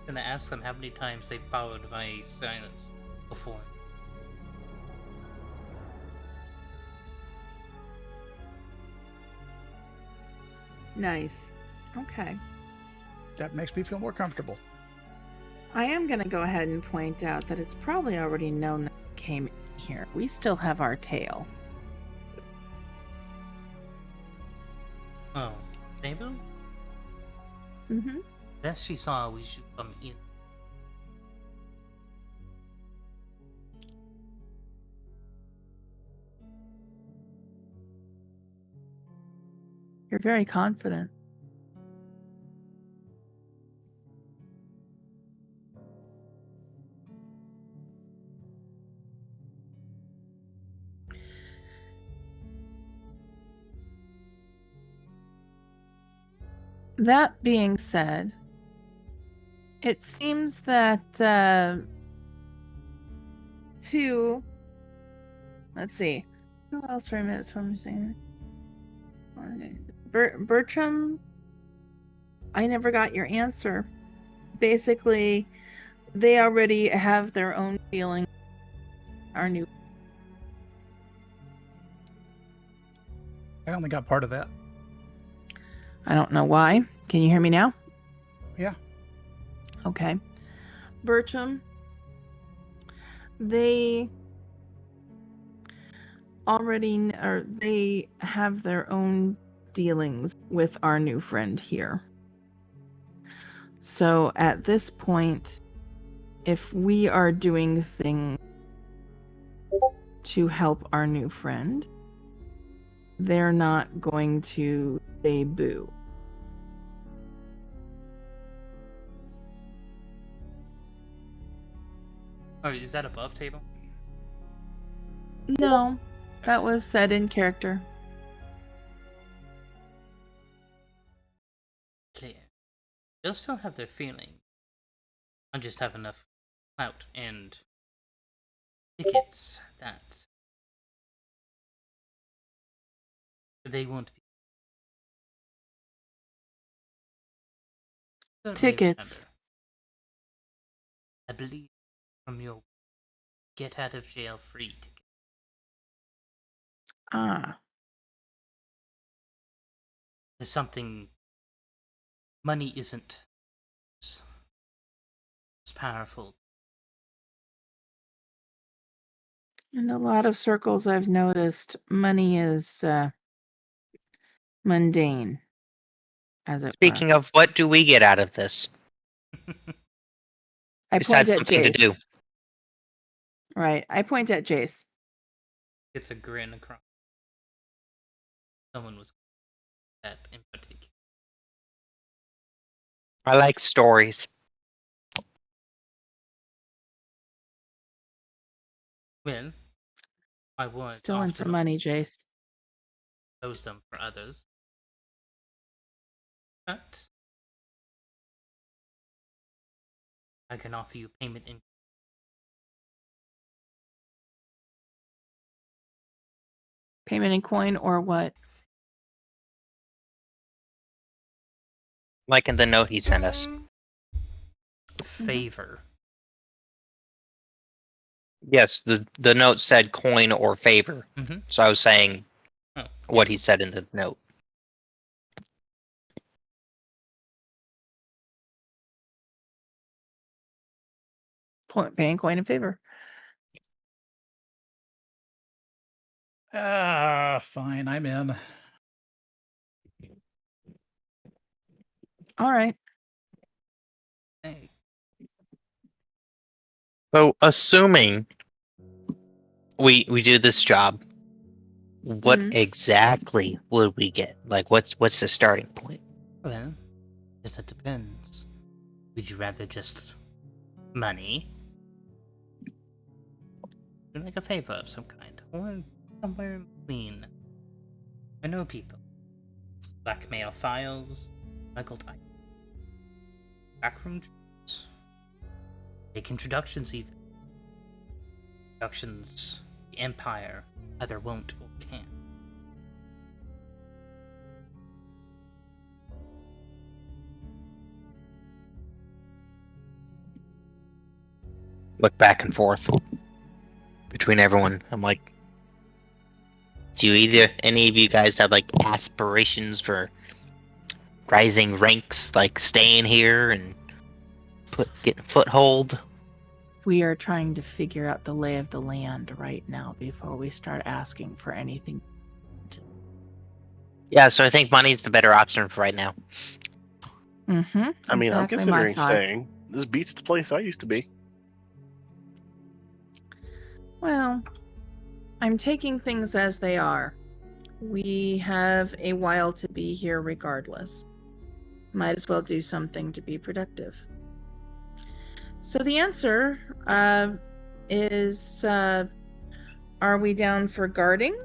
Gonna ask them how many times they've borrowed my silence before. Nice. Okay. That makes me feel more comfortable. I am going to go ahead and point out that it's probably already known that we came in here. We still have our tail. Oh, Mabel? Mm-hmm. That she saw we should come in. You're very confident. That being said, it seems that let's see, who else remits from saying Bertram? I never got your answer. Basically, they already have their own feeling. Our new. I only got part of that. I don't know why. Can you hear me now? Yeah. Okay. Bertram, they they have their own dealings with our new friend here. So at this point, if we are doing things to help our new friend, they're not going to say boo. Oh, is that above table? No, that was said in character. Clear. They'll still have their feeling. I just have enough clout and tickets that they won't be. Certainly Tickets. remember. I believe from your get out of jail free ticket. Ah, There's something. Money isn't as powerful. in a lot of circles I've noticed money is mundane, as it Speaking were. of, what do we get out of this? I point Besides at something to Jace. do. Right, I point at Jace. It's a grin across. Someone was that in particular. I like stories. Well, I was Still into after all money, Jace. close them for others. But I can offer you payment in Payment in coin or what? Like in the note he sent us. Favor. Yes, the note said coin or favor. Mhm. So I was saying Oh, what he said in the note. Paying coin in favor. Fine, I'm in. All right. hey. So assuming we do this job, what Mhm. exactly would we get? Like what's the starting point? Well, it depends. Would you rather just money? Or like a favor of some kind? Or somewhere in between? I know people. Blackmail files, smuggled items, backroom trips, fake introductions even. Introductions the Empire either won't or can't. Look back and forth between everyone. I'm like, do any of you guys have like aspirations for rising ranks, like staying here and getting a foothold? We are trying to figure out the lay of the land right now before we start asking for anything. Yeah, so I think money's the better option for right now. Mm-hmm. I mean, I'm exactly my considering thought. staying. This beats the place I used to be. Well, I'm taking things as they are. We have a while to be here regardless. Might as well do something to be productive. So the answer is are we down for guarding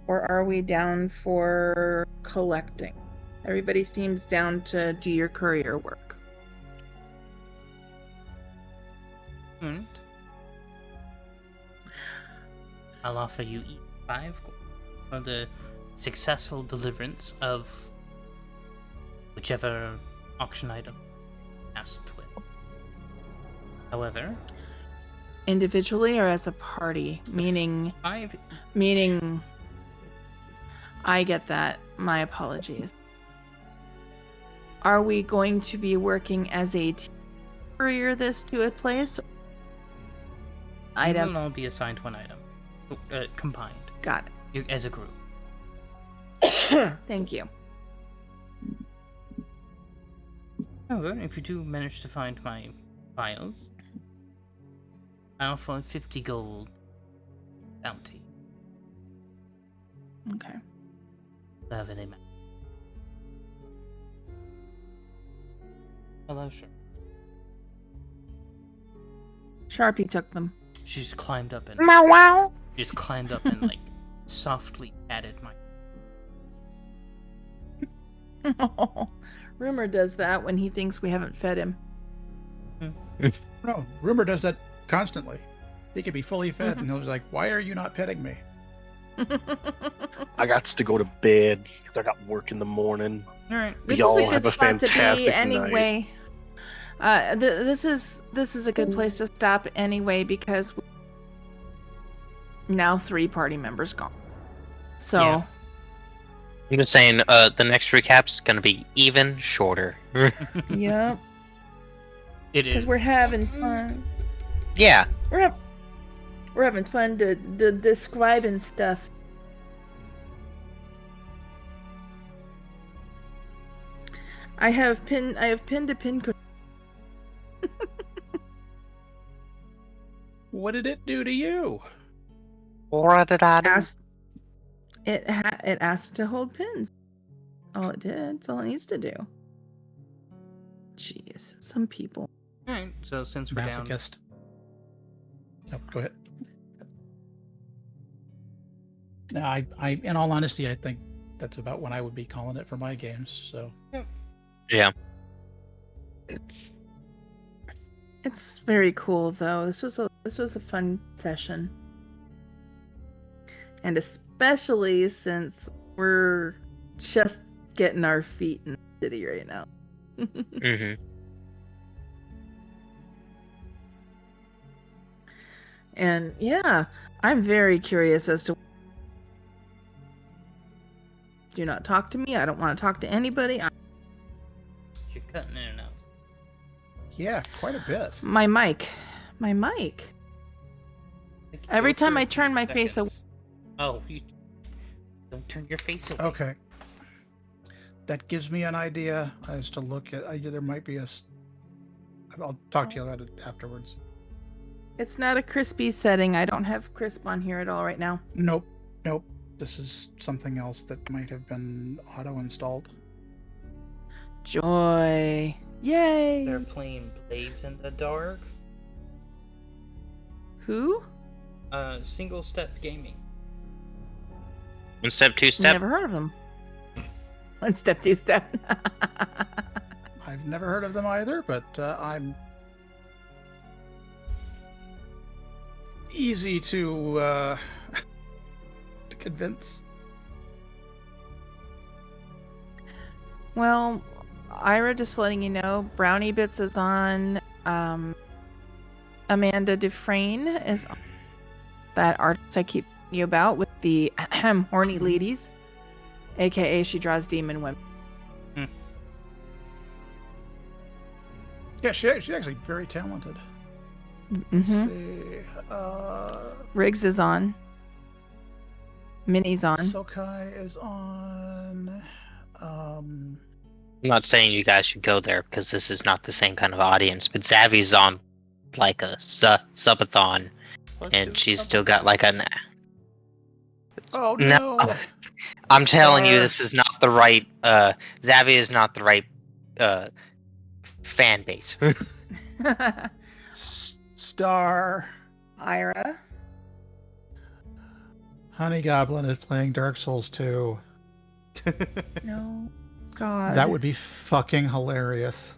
or are we down for collecting? Everybody seems down to do your courier work. Alright. I'll offer you each 5 gold for the successful deliverance of whichever auction item asked with. However, Individually or as a party? Meaning 5 I get that. My apologies. Are we going to be working as a team to courier this to a place? you Item. will all be assigned one item. Combined. Got As a group. it. Thank you. However, if you do manage to find my files, I offer 50 gold bounty. Okay. Whatever they matter. Hello, sure. Sharpie took them. She just climbed up and Wow. like softly patted my. Rumor does that when he thinks we haven't fed him. No, Rumor does that constantly. He could be fully fed, and he'll be like, "Why are you not petting me?" I got to go to bed because I got work in the morning. All right. This Y'all is a have good a spot to fantastic be night. anyway. This is a good place to stop anyway because now 3 party members gone. So Yeah. I'm just saying, the next recap's gonna be even shorter. yep, It is. because we're having fun. Yeah. We're having fun to describing stuff. I have pinned a pin cushion. What did it do to you? What did I do? It asked to hold pins. All it did. It's all it needs to do. Jeez, some people. All right. So since we're down, Masochist. Oh, go ahead. No, I, in all honesty, I think that's about when I would be calling it for my games. So Yeah. It's very cool though. This was a fun session. And especially since we're just getting our feet in the city right now. Mm-hmm. And yeah, I'm very curious as to. Do not talk to me. I don't want to talk to anybody. You're cutting in and out. Yeah, quite a bit. My mic. Every Go for time a I turn few my face away. seconds. Oh, you don't turn your face away. Okay. That gives me an idea as to look at. There might be I'll talk to you about it afterwards. It's not a crispy setting. I don't have crisp on here at all right now. Nope. This is something else that might have been auto-installed. Joy. Yay. They're playing Blades in the Dark. Who? Single Step Gaming. One step, two step. Never heard of them. One step, two step. I've never heard of them either, but I'm easy to to convince. Well, Ira, just letting you know, Brownie Bits is on. Amanda Dufresne is on. That artist I keep telling you about with the horny ladies, aka she draws demon women. Yeah, she's actually very talented. Let's see. Riggs is on. Minnie's on. Sokai is on. I'm not saying you guys should go there because this is not the same kind of audience, but Zavi's on like a subathon, and she's still got like an. Oh No, no! I'm telling you, this is not the right. Zavi is not the right fan base. Star. Ira. Honey Goblin is playing Dark Souls 2. No. God. That would be fucking hilarious.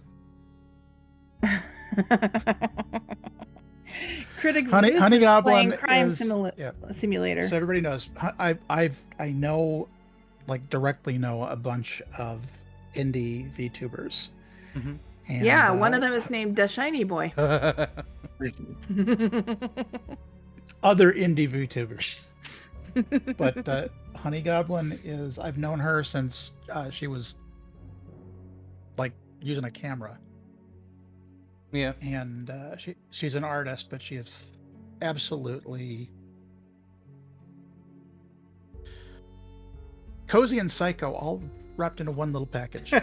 Critics Honey is Goblin playing Crime is- yeah. Simulator. So everybody knows. I know, like directly know a bunch of indie VTubers. Mm-hmm. And, Yeah, one of them is named The Shiny Boy. other indie VTubers. But Honey Goblin is, I've known her since she was like using a camera. Yeah. And she's an artist, but she is absolutely cozy and psycho, all wrapped into one little package.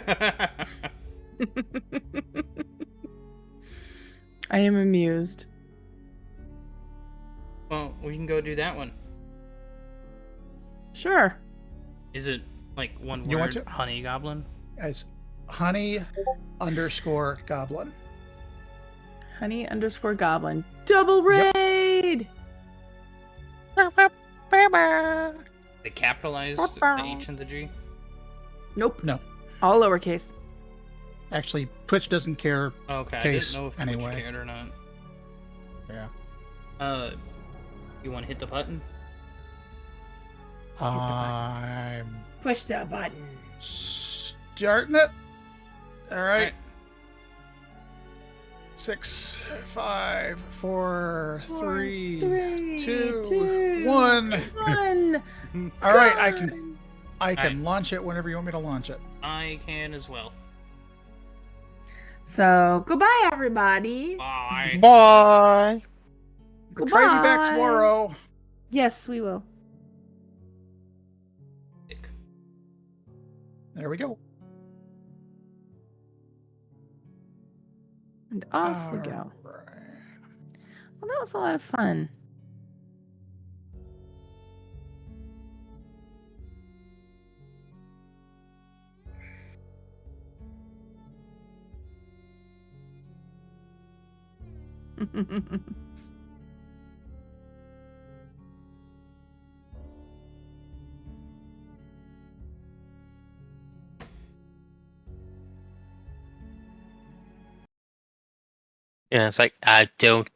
I am amused. Well, we can go do that one. Sure. Is it like one You want word? to? Honey Goblin? As honey_goblin. Honey_goblin. Double raid! They capitalized the H and the G? Nope. No. All lowercase. Actually, Twitch doesn't care. Okay, I Case, didn't know if Twitch anyway. cared or not. Yeah. You want to hit the button? I'm Push the button. starting it. All right. 6, 5, 4, 3, 2, 1. All right, I can Alright. launch it whenever you want me to launch it. I can as well. So, goodbye, everybody. Bye. Bye. We'll try to be back Goodbye. tomorrow. Yes, we will. There we go. And off we go. All right. Well, that was a lot of fun. Yeah, it's like don't.